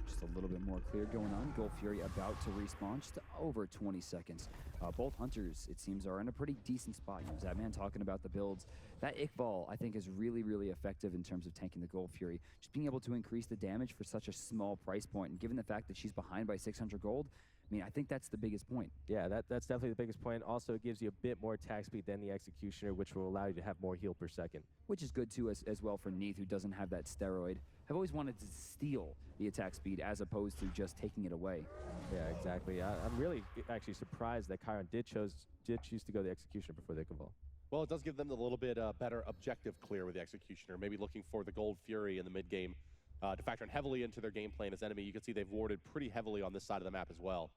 Just a little bit more clear going on. Gold Fury about to respawn, just over 20 seconds. Both Hunters, it seems, are in a pretty decent spot. You know, Zatman talking about the builds. That Iqbal, I think, is really, really effective in terms of tanking the Gold Fury. Just being able to increase the damage for such a small price point, and given the fact that she's behind by 600 gold, I mean, I think that's the biggest point. Yeah, that's definitely the biggest point. Also, it gives you a bit more attack speed than the Executioner, which will allow you to have more heal per second. Which is good, too, as well for Neath, who doesn't have that steroid. I've always wanted to steal the attack speed as opposed to just taking it away. Yeah, exactly. I'm really actually surprised that Chiron did choose to go the Executioner before the Ichabal. Well, it does give them a little bit better objective clear with the Executioner, maybe looking for the Gold Fury in the mid-game to factor in heavily into their game plan as enemy. You can see they've warded pretty heavily on this side of the map as well.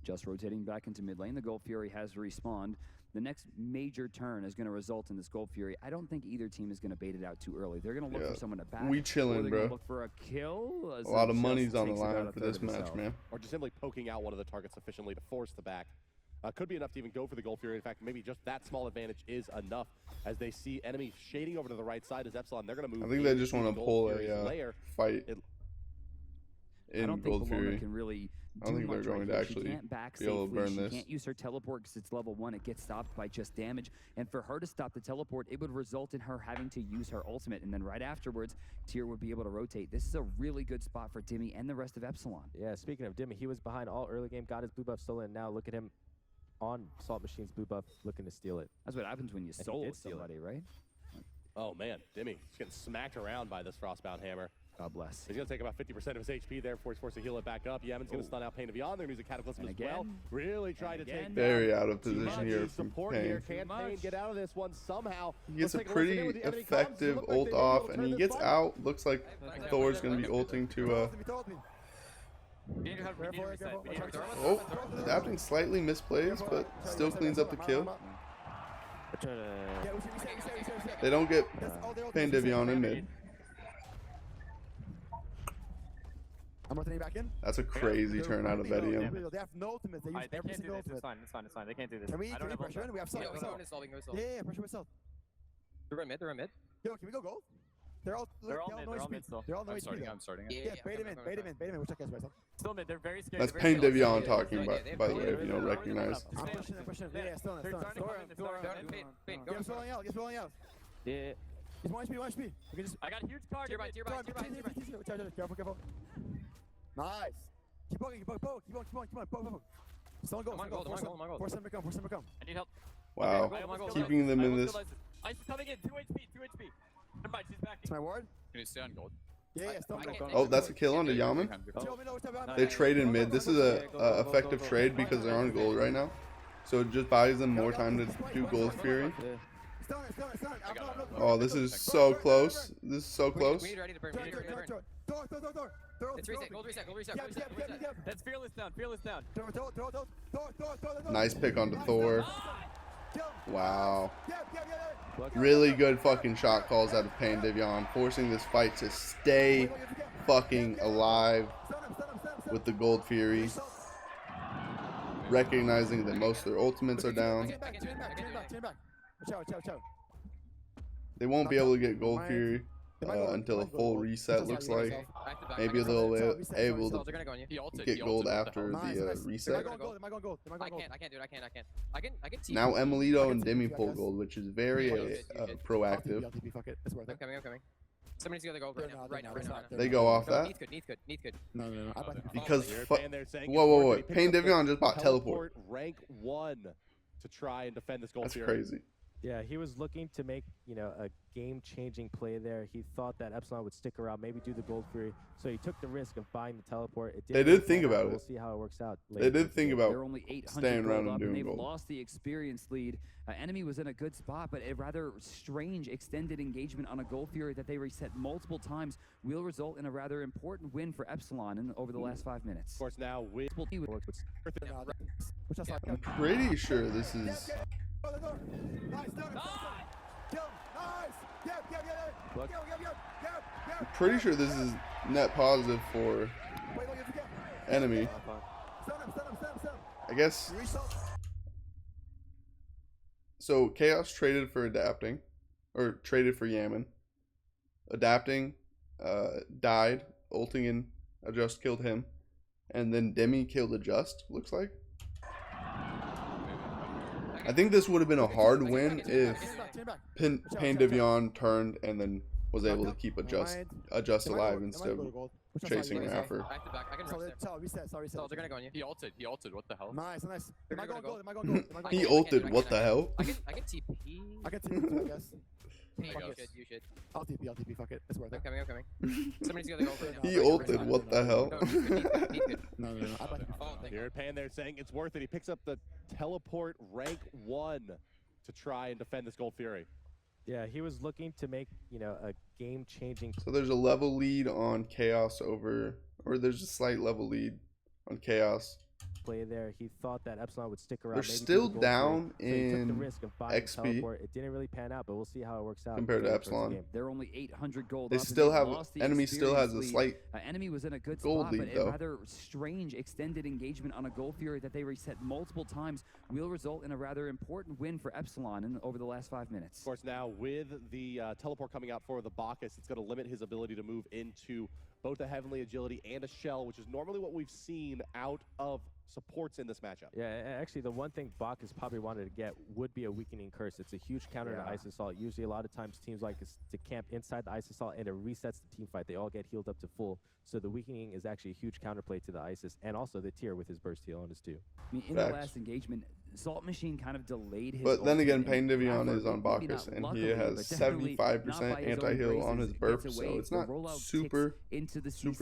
Just rotating back into mid lane, the Gold Fury has respawned. The next major turn is going to result in this Gold Fury. I don't think either team is going to bait it out too early. They're going to look for someone to back. We chilling, bro. Look for a kill. A lot of money's on the line for this match, man. Or just simply poking out one of the targets sufficiently to force the back. Could be enough to even go for the Gold Fury. In fact, maybe just that small advantage is enough as they see enemy shading over to the right side as EPSilON. They're going to move. I think they just want to pull a fight in I don't Gold think Fury. Can really I don't think they're going to actually can't back be able to burn this. She can't use her teleport because it's level 1. It gets stopped by just damage. And for her to stop the teleport, it would result in her having to use her ultimate. And then right afterwards, Tyr would be able to rotate. This is a really good spot for Dimmy and the rest of EPSilON. Yeah, speaking of Dimmy, he was behind all early game, got his blue buff stolen, and now look at him on Salt Machine's blue buff looking to steal it. That's what happens when you solo somebody, right? Oh, man. Dimmy, he's getting smacked around by this Frostbound Hammer. God bless. He's going to take about 50% of his HP there before he's forced to heal it back up. Yemen's going to stun out Pain of Beyond. They're going to use a Cataclysm as well. Really trying to take very out of position here from Pain. Can Pain get out of this one somehow? He gets a pretty effective ult off, and he gets out. Looks like Thor's going to be ulting to oh, adapting slightly misplays, but still cleans up the kill. They don't get Pain Devion in mid. I'm rotating back in. That's a crazy turn out of Vedium. They have no ultimate. They use every single ultimate. It's fine. They can't do this. Can we pressure in? We have Salt. Yeah, pressure with Salt. They're in mid. Yo, can we go gold? They're all mid still. They're all no HP. I'm starting. Yeah, bait him in. We'll check guys myself. Still mid. They're very scared. That's Pain Devion talking about, by the way, if you don't recognize. I'm pushing. Yeah, still in. Get rolling out. Yeah. He's 1 HP. I got a huge card. Tier by. Careful. Nice. Keep poking. Poke. Still on gold. Force him to come. I need help. Wow. Keeping them in this. Ice is coming in. 2 HP. Never mind, she's back. It's my ward. Can you stay on gold? Yeah, still on gold. Oh, that's a kill onto Yaman. They trade in mid. This is a effective trade because they're on gold right now. So it just buys them more time to do Gold Fury. Oh, this is so close. We need ready to burn. It's reset. Gold reset. That's fearless down. Nice pick onto Thor. Wow. Really good fucking shot calls out of Pain Devion, forcing this fight to stay fucking alive with the Gold Fury. Recognizing that most of their ultimates are down. They won't be able to get Gold Fury until a full reset, looks like. Maybe they'll be able to get gold after the reset. I can't do it. I can Now Emilito and Demi pull gold, which is very proactive. I'm coming. Somebody's got the gold right now. They go off that. Needs good. No. Because whoa. Pain Devion just bought teleport. Rank 1 to try and defend this gold. That's crazy. Yeah, he was looking to make, a game-changing play there. He thought that EPSilON would stick around, maybe do the Gold Fury. So he took the risk of buying the teleport. They did think about it. We'll see how it works out. They did think about They're only 800 staying around and doing they've gold. lost the experience lead. Enemy was in a good spot, but a rather strange extended engagement on a Gold Fury that they reset multiple times will result in a rather important win for EPSilON over the last 5 minutes. Of course, now with I'm pretty sure this is... I'm pretty sure this is net positive for enemy. I guess. So Chaos traded for adapting, or traded for Yaman. Adapting, died. Ulting in Adjust killed him, and then Demi killed Adjust. Looks like. I think this would have been a hard win if Pain Devion turned and then was able to keep Adjust alive instead of chasing Raffer. They're gonna go on you. He ulted. What the hell? Nice. He ulted. What the hell? I can TP. I can TP, I guess. You should. I'll TP, fuck it. It's worth it. I'm coming. Somebody's got the gold right now. He ulted. What the hell? Need good. No. here Pan there saying it's worth it. He picks up the teleport rank 1 to try and defend this Gold Fury. Yeah, he was looking to make, a game-changing. So there's a level lead on Chaos over, or there's a slight level lead on Chaos. Play there. He thought that EPSilON would stick around. They're still down in XP. It didn't really pan out, but we'll see how it works out compared to EPSilON. They're only 800 gold. They still have enemy still has a slight enemy was in a good gold spot, lead but though. a rather strange extended engagement on a Gold Fury that they reset multiple times will result in a rather important win for EPSilON over the last 5 minutes. Of course, now with the teleport coming out for the Bacchus, it's going to limit his ability to move into both a Heavenly Agility and a Shell, which is normally what we've seen out of supports in this matchup. Yeah, actually, the one thing Bacchus probably wanted to get would be a Weakening Curse. It's a huge counter to Ice Assault. Usually, a lot of times, teams like to camp inside the Ice Assault, and it resets the team fight. They all get healed up to full. So the Weakening is actually a huge counterplay to the Isis, and also the Tier with his burst heal on his too. I mean, in the last engagement, Salt Machine kind of delayed his. But then again, Pain Devion is on Bacchus, and he has 75% anti-heal on his burp, so it's not super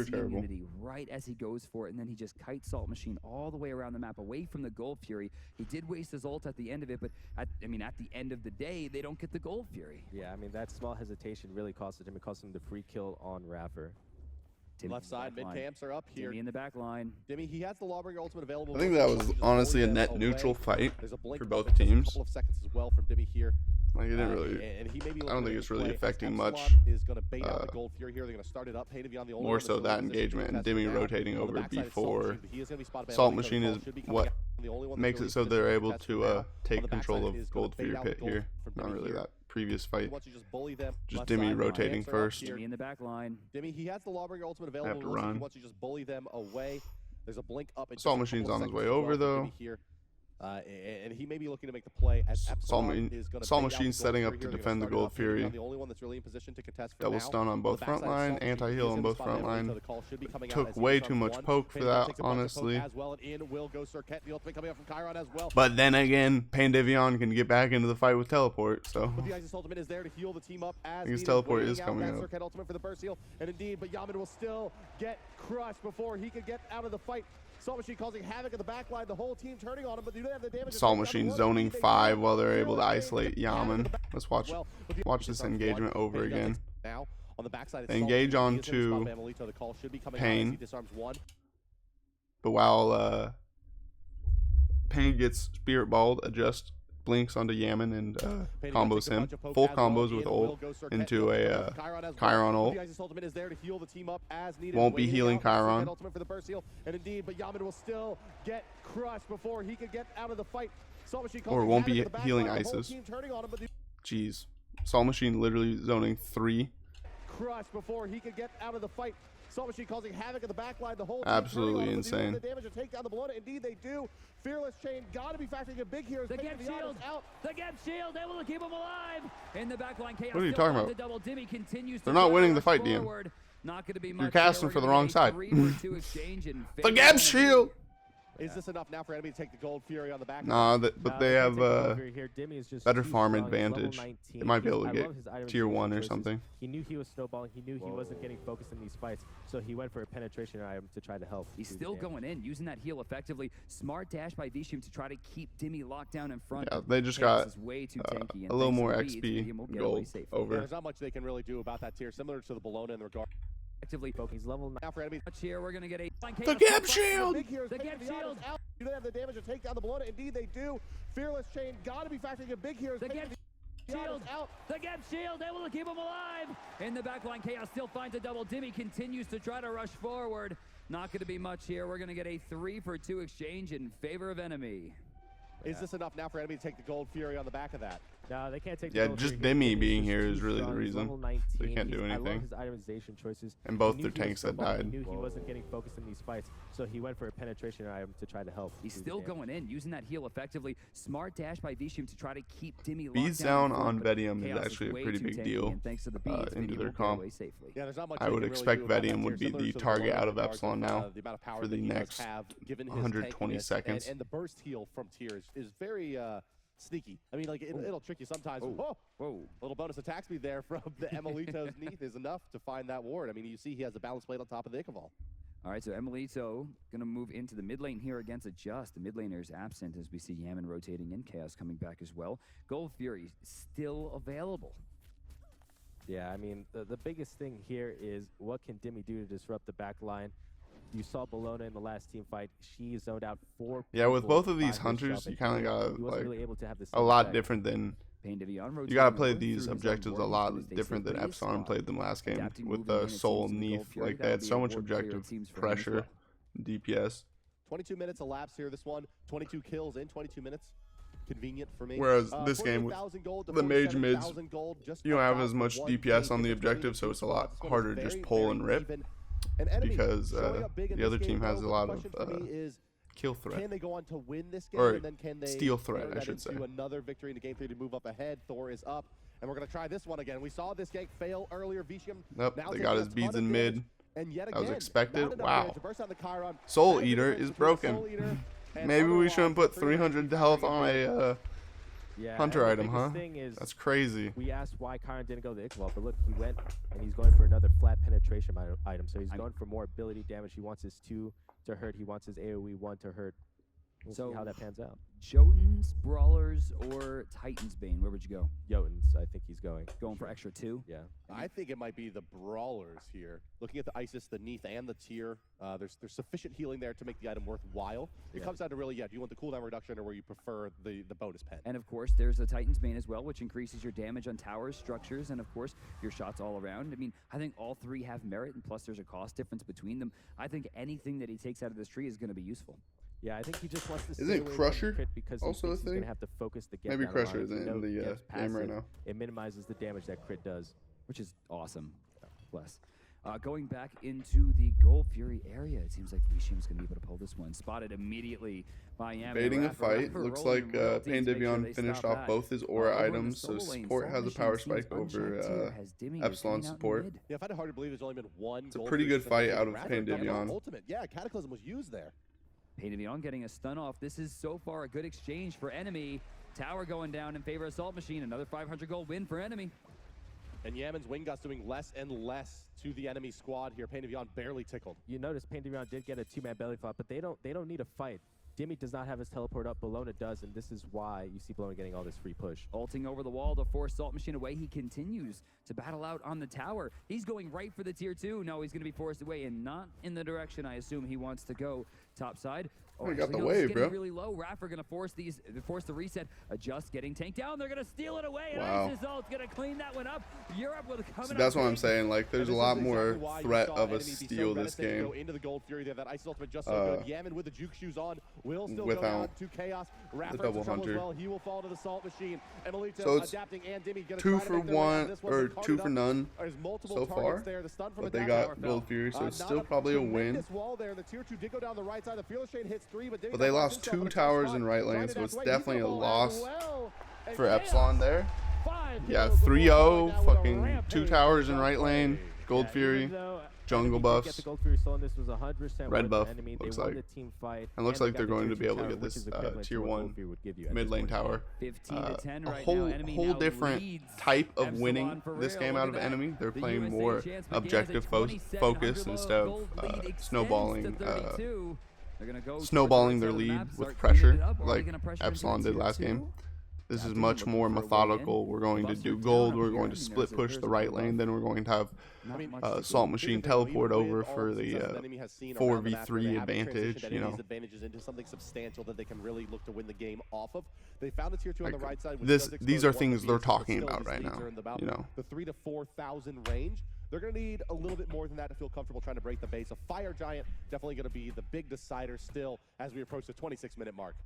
terrible. Right as he goes for it, and then he just kites Salt Machine all the way around the map, away from the Gold Fury. He did waste his ult at the end of it, but at the end of the day, they don't get the Gold Fury. Yeah, I mean, that small hesitation really costed him. It cost him the free kill on Raffer. Left side, mid camps are up here. Demi in the back line. Demi, he has the Lawbringer ultimate available. I think that was honestly a net neutral fight for both teams. A couple of seconds as well from Demi here. Like, it didn't really. And he may be I don't think it's really affecting much. Is going to bait out the Gold Fury here. They're going to start it up. Pain Devion, the only more so that engagement and Demi rotating over before Salt Machine is what makes it so they're able to take control of Gold Fury Pit here. Not really that previous fight. Just Demi rotating first. Demi in the back line. Demi, he has the Lawbringer ultimate available. Have to run. He wants to just bully them away. There's a blink up. Salt Machine's on his way over though. And he may be looking to make the play as Salt Machine's setting up to defend the Gold Fury. The only one that's really in position to contest for Double stun on both front line, anti-heal on both front line. Took way too much poke for that, honestly. But then again, Pain Devion can get back into the fight with teleport, so but the Isis ultimate is there to heal the team up as his teleport is coming up. Ultimate for the burst heal, and indeed, but Yaman will still get crushed before he can get out of the fight. Salt Machine causing havoc at the back line, the whole team turning on him, but they don't have the damage. Salt Machine zoning 5 while they're able to isolate Yaman. Let's watch this engagement over again. Now on the backside, they engage onto Pain, but while Pain gets Spirit Balled, Adjust blinks onto Yaman and combos him. Full combos with ult into a Chiron ult. Won't be healing Chiron. And indeed, but Yaman will still get crushed before he could get out of the fight. Or won't be healing Isis. Jeez. Saw Machine literally zoning 3. Crushed before he could get out of the fight. Saw Machine causing havoc in the backline. The whole absolutely insane. The damage to take down the Bologna. Indeed, they do. Fearless Chain got to be factoring in big heroes. The Gap Shield out. The Gap Shield able to keep him alive. In the backline, Chaos. What are you talking about? The double Dimmy continues. They're not winning the fight, DM. Not going to be much. You're casting for the wrong side. The Gap Shield. Is this enough now for enemy to take the Gold Fury on the back? Nah, but they have better farm advantage. They might be able to get tier 1 or something. He knew he was snowballing. He knew he wasn't getting focused in these fights, so he went for a penetration item to try to help. He's still going in, using that heal effectively. Smart dash by Vishim to try to keep Dimmy locked down in front. Yeah, they just got a little more XP gold over. Yeah, there's not much they can really do about that tier, similar to the Bologna in the regard. Actively focused. Level now for enemy. Here we're gonna get the Gap Shield. The Gap Shield. Do they have the damage to take down the Bologna? Indeed, they do. Fearless Chain got to be factoring in big heroes. The Gap Shield out. The Gap Shield able to keep him alive. In the backline, Chaos still finds a double. Dimmy continues to try to rush forward. Not going to be much here. We're going to get a 3-for-2 exchange in favor of enemy. Is this enough now for enemy to take the Gold Fury on the back of that? No, they can't take. Yeah, just Dimmy being here is really the reason. They can't do anything. I love his itemization choices. And both their tanks that died. He knew he wasn't getting focused in these fights, so he went for a penetration item to try to help. He's still going in, using that heal effectively. Smart dash by Vishim to try to keep Dimmy locked bees down on Vedium is actually a pretty big deal into their comp. Yeah, there's not much I would expect Vedium would be the target out of EPSilON now for the next 120 seconds. And the burst heal from tier is very sneaky. I mean, like, it'll trick you sometimes. Whoa. Little bonus attack speed there from the Emilito's Neath is enough to find that ward. I mean, you see he has a balance plate on top of the Ichabal. All right, so Emilito going to move into the mid lane here against Adjust. The mid laner is absent as we see Yaman rotating in. Chaos coming back as well. Gold Fury still available. Yeah, I mean, the biggest thing here is what can Dimmy do to disrupt the back line? You saw Bologna in the last team fight. She zoned out 4 Yeah, with both of these hunters, you kind of got like really a lot different than. You gotta play these objectives a lot different than EPSilON played them last game with Soul and Neath. Like they had so much objective pressure, DPS. 22 minutes elapsed here. This one, 22 kills in 22 minutes. Convenient for me. Whereas this game with the mage mids, you don't have as much DPS on the objective, so it's a lot harder to just pull and rip. Because the other team has a lot of kill threat. Can they go on to win this game, or and then can they steal threat, I should say. Do another victory in the game 3 to move up ahead? Thor is up, and we're gonna try this one again. We saw this gank fail earlier. Vishim. Nope, they got his beads in mid. And yet that was again, expected. Wow. Soul Eater is broken. Maybe we shouldn't put 300 health on a hunter item, huh? That's crazy. We asked why Chiron didn't go the Ichabal, but look, he went and he's going for another flat penetration item. So he's going for more ability damage. He wants his 2 to hurt. He wants his AoE 1 to hurt. We'll see how that pans out. Jotuns, Brawlers, or Titan's Bane? Where would you go? Jotuns, I think he's going. Going for extra 2? Yeah. I think it might be the Brawlers here. Looking at the Isis, the Neath, and the tier, there's sufficient healing there to make the item worthwhile. It comes down to really, do you want the cooldown reduction or where you prefer the bonus pen? And of course, there's the Titan's Bane as well, which increases your damage on towers, structures, and of course, your shots all around. I mean, I think all 3 have merit, and plus there's a cost difference between them. I think anything that he takes out of this tree is going to be useful. Yeah, I think he just wants to stay away Crusher from the crit because also he's going to have to focus the get Maybe Crusher is in the game right now. It minimizes the damage that crit does. Which is awesome. Bless. Going back into the Gold Fury area, it seems like Vishim's going to be able to pull this one. Spotted immediately by Yaman. Baiting a fight. Looks like Pain finished off both his aura items, so support has a power spike over EPSilON support. Yeah, I find it hard to believe there's only been one. It's a pretty good fight out of Pain. Ultimate. Yeah, Cataclysm was used there. Pain getting a stun off. This is so far a good exchange for enemy. Tower going down in favor of Assault Machine. Another 500 gold win for enemy. And Yaman's Wingut's doing less and less to the enemy squad here. Pain barely tickled. You notice Pain did get a 2-man belly flop, but they don't need a fight. Dimmy does not have his teleport up. Bologna does, and this is why you see Bologna getting all this free push. Ulting over the wall to force Assault Machine away. He continues to battle out on the tower. He's going right for the tier 2. No, he's going to be forced away and not in the direction I assume he wants to go. Top side. We got the no, wave, it's bro. getting really low. Raffer gonna force the reset. Adjust, getting tanked down. They're gonna steal it away. Wow. And IceSol's gonna clean that one up. Europe with coming. So that's up what I'm big. saying. Like, there's a lot more threat of a steal this game. Go into the Gold Fury there. That Ice ultimate just so good. Yaman with the juke shoes on will still go down to chaos. The double hunter. Well. He will fall to the salt machine. Emilita So it's adapting and Dimmy 2 for 1 or 2 for none so far. There. The stun from But they got Gold Fury, so it's still probably a win. Wall there. The tier 2 did go down the right side. The Fearless Chain hits 3, but they lost 2 towers in right lane, so it's definitely a loss for EPSilON there. Yeah, 3-0, fucking 2 towers in right lane, Gold Fury, jungle buffs, This was 100% red buff, enemy. looks they won like. the team fight, And looks they like got they're the going to be tier able to 2 get tower, this which is equivalent to tier what 1 Gold Fury would give you at mid this lane point. tower. 15 to 10 A right whole, now. Enemy whole now different leads type of EPSilON winning for this real. game Look out at of that. enemy. They're The playing USA more chance begins objective at 2700 focus low. instead of Gold lead extends snowballing to 32. They're gonna go snowballing their towards the lead map, with start pressure cleaning it up, or are they like gonna pressure into EPSilON did tier last 2? game. This is Captain much looking more for a way in. methodical. We're going to Buffs do are gold. down We're here. going to I mean, split push the right lane. Then we're going to have Not much to do. Salt Machine teleport over for the 4v3 advantage, you know. Advantages into something substantial that they can really look to win the game off of. They found a tier 2 on the Like, right side. Which these does are expose one things of the they're beasts, but talking still about these right leads now, are in about you know. the 3,000 to 4,000 range. They're going to need a little bit more than that to feel comfortable trying to break the base. A Fire Giant definitely going to be the big decider still as we approach the 26-minute mark.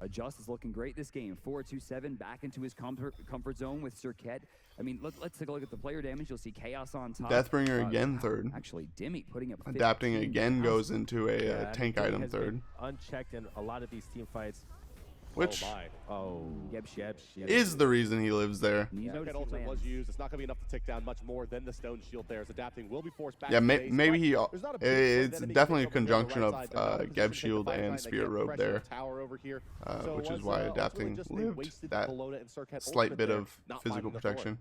Adjust is looking great this game. 4-2-7 back into his comfort zone with Cirquet. I mean, let's take a look at the player damage. You'll see Chaos on top. Deathbringer again third. Actually, Dimmy putting up 15. Adapting again goes into a Yeah, tank Dimmy item has been third. unchecked in a lot of these team fights. Which Yep. is the reason he lives there. That ultimate was used. It's not going to be enough to tick down much more than the stone shield there. As adapting will be forced back. Yeah, to base, maybe he. there's not a big It's enemy definitely a coming over conjunction the of right side. They're not in a position Geb to take the Shield fight and back. They Spirit get Robe pressure there, of tower over here. which was, is why ultimately adapting just they lived wasted that Bologna and Cirquet slight ultimate bit there, of not physical finding the Thor. protection.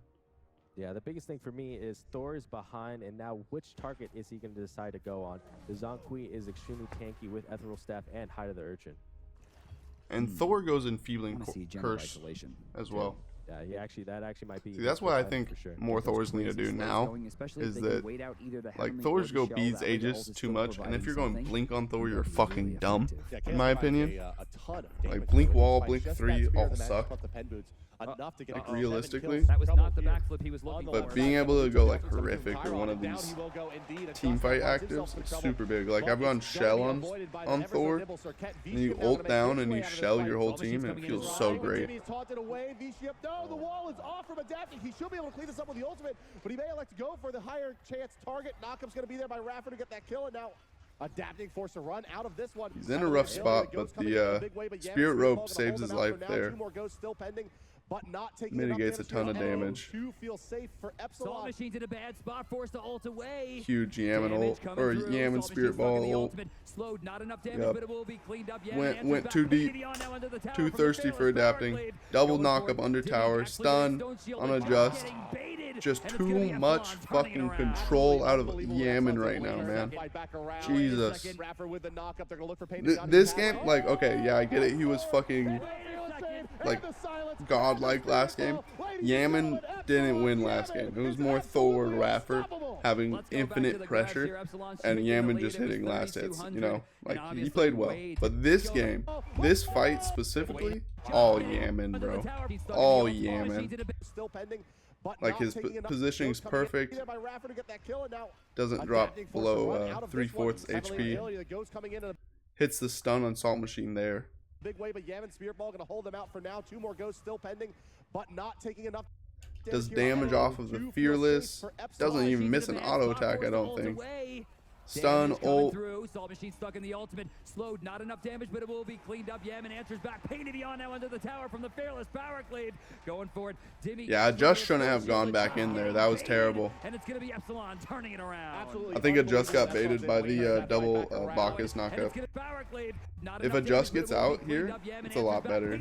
Yeah, the biggest thing for me is Thor is behind, and now which target is he going to decide to go on? The Zonkui is extremely tanky with Ethereal Staff and Hide of the Urchin. And Thor goes Enfeebling General Curse isolation as well. Yeah, that actually might be. See, that's what I think more Thors need to do now, is that, like, Thors go beads Aegis too much, and if you're going Blink on Thor, you're fucking dumb, in my opinion. Like, Blink Wall, Blink 3 all suck. Like, realistically. That was not the backflip he was looking for. But being able to go, like, Horrific or one of these team fight actives, like, super big. Like, I've gone Shell on Thor, and you ult down and you shell your whole team, and it feels so great. No, the wall is off from adapting. He should be able to clean this up with the ultimate, but he may elect to go for the higher chance target. Knockup's going to be there by Raffer to get that kill, and now adapting forced to run out of this one. He's in a rough spot, but the Spirit Robe saves his life there. 2 more ghosts still pending. But not taking Mitigates a ton of damage. Feel safe for Salt Machine's in a bad spot, forced to ult away. Huge Yaman ult, or Yaman Spirit Ball ult. Slowed, not enough damage, but it will be cleaned up. Went too deep, too thirsty for adapting. Double knockup under tower, stun on adjust. Just too much fucking control out of Yaman right now, man. Jesus. This game, like, okay, yeah, I get it. He was fucking, like, godlike last game. Yaman didn't win last game. It was more Thor and Raffer having infinite pressure, and Yaman just hitting last hits, you know? Like, he played well. But this game, this fight specifically, all Yaman, bro. All Yaman. Like, his positioning's perfect. Doesn't drop below 3/4 HP. Hits the stun on Salt Machine there. Big way, but Yaman Spirit Ball going to hold them out for now. 2 more ghosts still pending, but not taking enough. Does damage off of the Fearless. Doesn't even miss an auto attack, I don't think. Stun, ult. Salt Machine stuck in the ultimate. Slowed, not enough damage, but it will be cleaned up. Yaman answers back. Painted beyond now under the tower from the Fearless Power Cleave. Going for it. Dimmy. Yeah, I just shouldn't have gone back in there. That was terrible. And it's going to be EPSilON turning it around. I think Adjust got baited by the double Bacchus knockup. If Adjust gets out here, it's a lot better.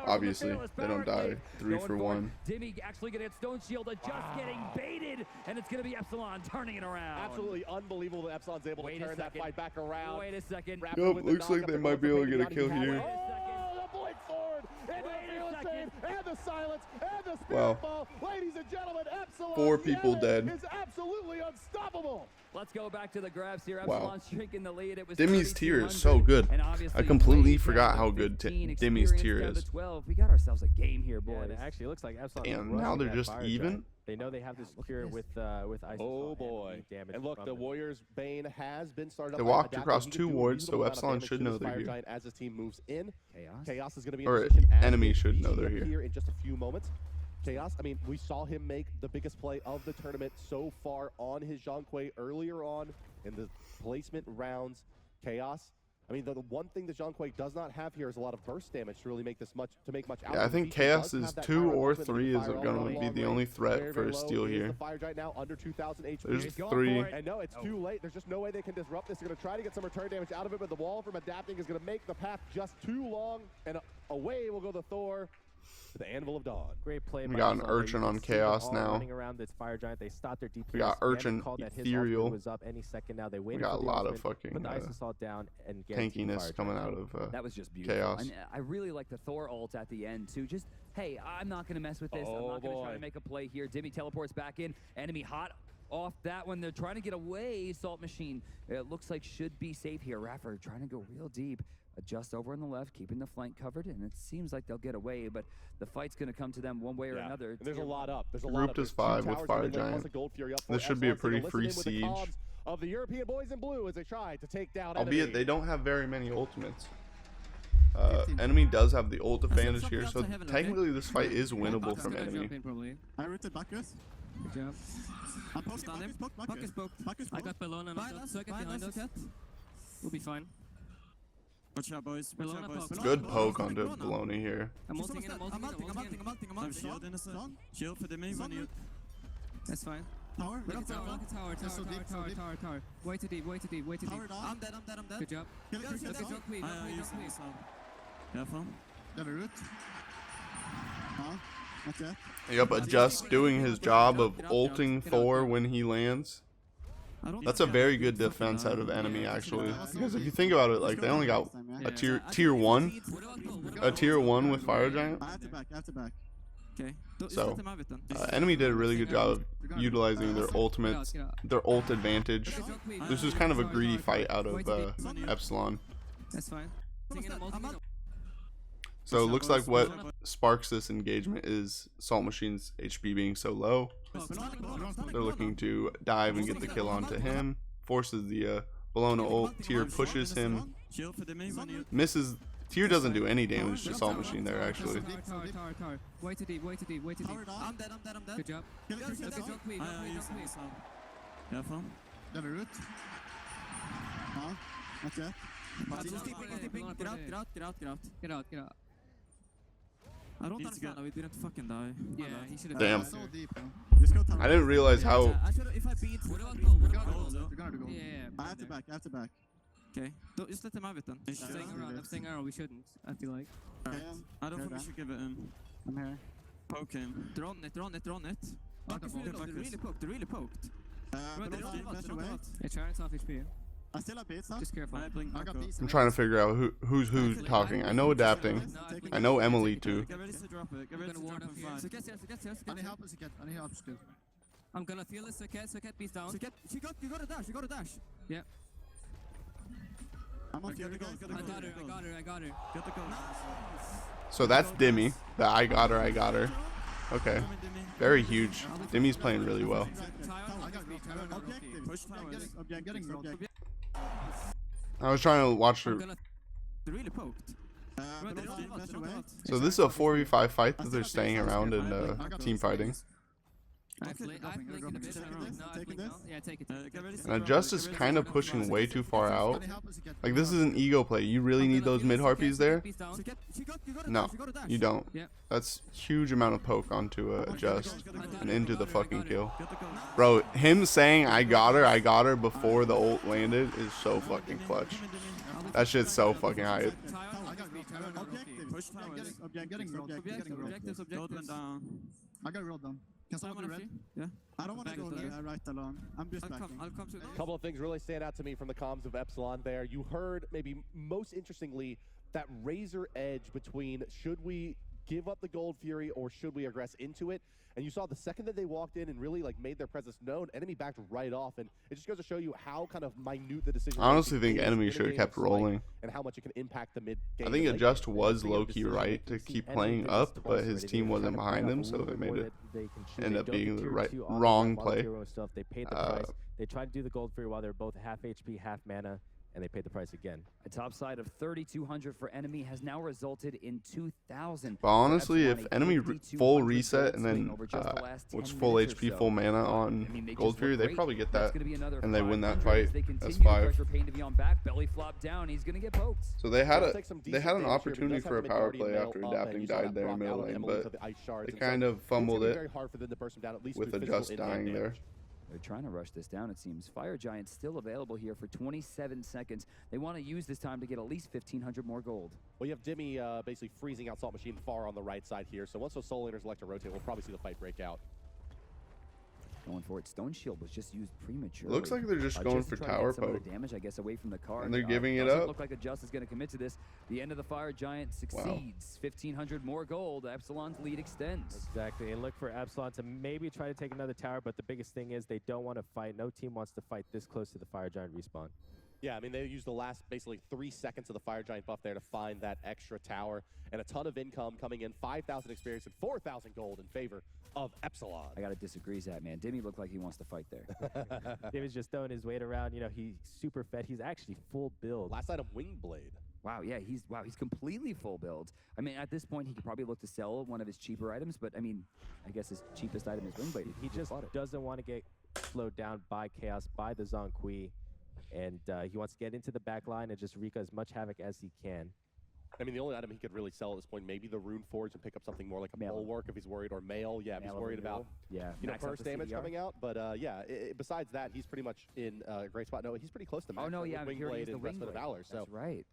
Obviously, they don't die 3 for 1. Dimmy actually going to hit Stone Shield. Adjust getting baited. And it's going to be EPSilON turning it around. Absolutely unbelievable that EPSilON's able to turn that fight back around. Wait a second. Yep, looks like they might be able to get a kill here. Oh, the blink forward. And the the silence, and the spirit Wow. ball. Ladies and gentlemen, EPSilON 4 people Yemen dead. is absolutely unstoppable. Let's go back to the grabs here. Wow. EPSilON's shrinking the lead. It was Dimmy's tier is so 3,200, good. and obviously I completely way forgot down how to good 15, Dimmy's tier experience down is. to 12. We got ourselves a game here, boys. Yeah, and it actually looks like EPSilon. And now they're just even. They know they have this cure with ice. Oh boy! And look, the Warriors' Bane has been started up. They by walked Adaptive. across He can 2 do a wards, so reasonable amount of EPSilon damage should to know this they're Fire here. Giant as his team moves in. Chaos is going to be in Or position. as enemy we should know beat they're him here. in just a few moments. Chaos, I mean, we saw him make the biggest play of the tournament so far on his Zhonghui earlier on in the placement rounds. Chaos, I mean, the one thing that Zhonghui does not have here is a lot of burst damage to really make this much, out. Yeah, I think Chaos is 2 or 3 is going to be the only threat for a steal here. The Fire Giant now under 2,000 HP. There's 3. And no, it's too late. There's just no way they can disrupt this. They're going to try to get some return damage out of it, but the wall from Adapting is going to make the path just too long, and away will go the Thor. The Anvil of Dawn. Great play. We by got an EPSilon. Urchin You on can see them Chaos all now. Running around this Fire Giant, they stopped their DPS. We got Urchin, called that his Ethereal. ultimate was up any second now. They waited We got for a the lot of ultimate, fucking put the ice assault down and guaranteed tankiness Fire coming Giant. out of That was just beautiful. Chaos. And I really like the Thor ult at the end too. Just, hey, I'm not gonna mess with this. I'm not gonna try to make a play here. Dimmy teleports back in. Enemy hot off that one. They're trying to get away. Salt Machine, it looks like should be safe here. Raffer trying to go real deep. Adjust over on the left, keeping the flank covered, and it seems like they'll get away, but the fight's going to come to them one way or another. And there's a lot up. There's a Grouped lot up. as 5 with Fire Giant. This should be a pretty free siege. Of the European boys in blue as they try to take down Albeit they don't have very many ultimates. Enemy does have the ult advantage here, so technically this fight is winnable from enemy. I rooted Bacchus. Good job. I'm poking. Bacchus poked. I got Bellona and a circuit behind us. We'll be fine. Watch out, boys. Watch out, boys. Good poke onto Bologna here. I'm ulting in, I'm ulting in. Shield in a sec. Shield for Dimmy when you... That's fine. Tower? Look at tower. Way too deep. Tower down. I'm dead. Good job. Kill it. Look at Queen. Careful. Got a root. Okay. Yep, Adjust doing his job of ulting Thor when he lands. That's a very good defense out of enemy, actually. Because if you think about it, like they only got a tier 1, with Fire Giant. I have to back. Okay. So enemy did a really good job of utilizing their ultimates, their ult advantage. This was kind of a greedy fight out of EPSilON. That's fine. So it looks like what sparks this engagement is Salt Machine's HP being so low. They're looking to dive and get the kill onto him. Forces the Bologna ult. Tier pushes him. Misses. Tier doesn't do any damage to Salt Machine there, actually. Tower. Way too deep. I'm dead. Good job. Look at Queen. Careful. Got a root. Okay. Get out. I don't understand how we didn't fucking die. Yeah, he should have. Damn. So deep, bro. I didn't realize how. If I beat, We're gonna go. yeah. I have to back. Okay, just let them have it then. I'm staying around. We shouldn't. I feel like. I don't think we should give it him. I'm here. Poke him. They're on it. Bacchus really poked. Yeah, Charon's off HP. I still have pizza. Just careful. I got pizza. I'm trying to figure out who's talking. I know Adapting. I know Emily too. Get ready to drop it. So get help us again. I'm gonna feel this. Circuit beats down. You got a dash. Yeah. I'm on field. I got her. Get the goal. So that's Dimmy. The I got her. Okay. Very huge. Dimmy's playing really well. I was trying to watch her. Really poked. So this is a 4v5 fight that they're staying around and team fighting. Yeah, take it. And Adjust is kind of pushing way too far out. Like this is an ego play. You really need those mid harpies there? No, you don't. That's huge amount of poke onto Adjust and into the fucking kill. Bro, him saying I got her before the ult landed is so fucking clutch. That shit's so fucking hype. I got real done. Can someone be ready? Yeah. I don't want to go right alone. I'm just backing. A couple of things really stand out to me from the comms of EPSilON there. You heard, maybe most interestingly, that razor edge between should we give up the Gold Fury or should we aggress into it? And you saw the second that they walked in and really like made their presence known, enemy backed right off, and it just goes to show you how kind of minute the decision. I honestly think enemy should have kept rolling, and how much it can impact the mid game. I think Adjust was low-key right to keep playing up, but his team wasn't behind him, so they made it end up being the wrong play. They paid the price. They tried to do the Gold Fury while they're both half HP, half mana, and they paid the price again. A top side of 3,200 for enemy has now resulted in 2,000. But honestly, if enemy full reset and then what's full HP, full mana on Gold Fury, they probably get that, and they win that fight. That's 5. Belly flop down. He's gonna get poked. So they had an opportunity for a power play after Adapting died there in middle lane, but they kind of fumbled it with Adjust dying there. They're trying to rush this down, it seems. Fire Giant's still available here for 27 seconds. They want to use this time to get at least 1,500 more gold. Well, you have Dimmy basically freezing out Salt Machine far on the right side here. So once those Soul Laners elect to rotate, we'll probably see the fight break out. Going for it. Stone Shield was just used prematurely. Looks like they're just going for tower poke. Damage, I guess, away from the card. And they're giving it up. Look like Adjust is going to commit to this. The end of the Fire Giant succeeds. 1,500 more gold. EPSilON's lead extends. Exactly. And look for EPSilON to maybe try to take another tower, but the biggest thing is they don't want to fight. No team wants to fight this close to the Fire Giant respawn. Yeah, I mean, they used the last basically 3 seconds of the Fire Giant buff there to find that extra tower, and a ton of income coming in, 5,000 experience and 4,000 gold in favor of EPSilON. I got to disagree, Zat, man. Dimmy looked like he wants to fight there. Dimmy's just throwing his weight around. You know, he's super fed. He's actually full build. Last item, Wingblade. Wow, yeah, he's completely full build. I mean, at this point, he could probably look to sell one of his cheaper items, but I mean, I guess his cheapest item is Wingblade. He just doesn't want to get slowed down by Chaos, by the Zonqui. And he wants to get into the back line and just wreak as much havoc as he can. I mean, the only item he could really sell at this point, maybe the Rune Forge and pick up something more like a Bulwark if he's worried, or Mail. Yeah, if he's worried about burst damage coming out. But yeah, besides that, he's pretty much in a great spot. No, he's pretty close to max. Oh no, yeah, Wingblade and Breastplate of Valor. So that's right.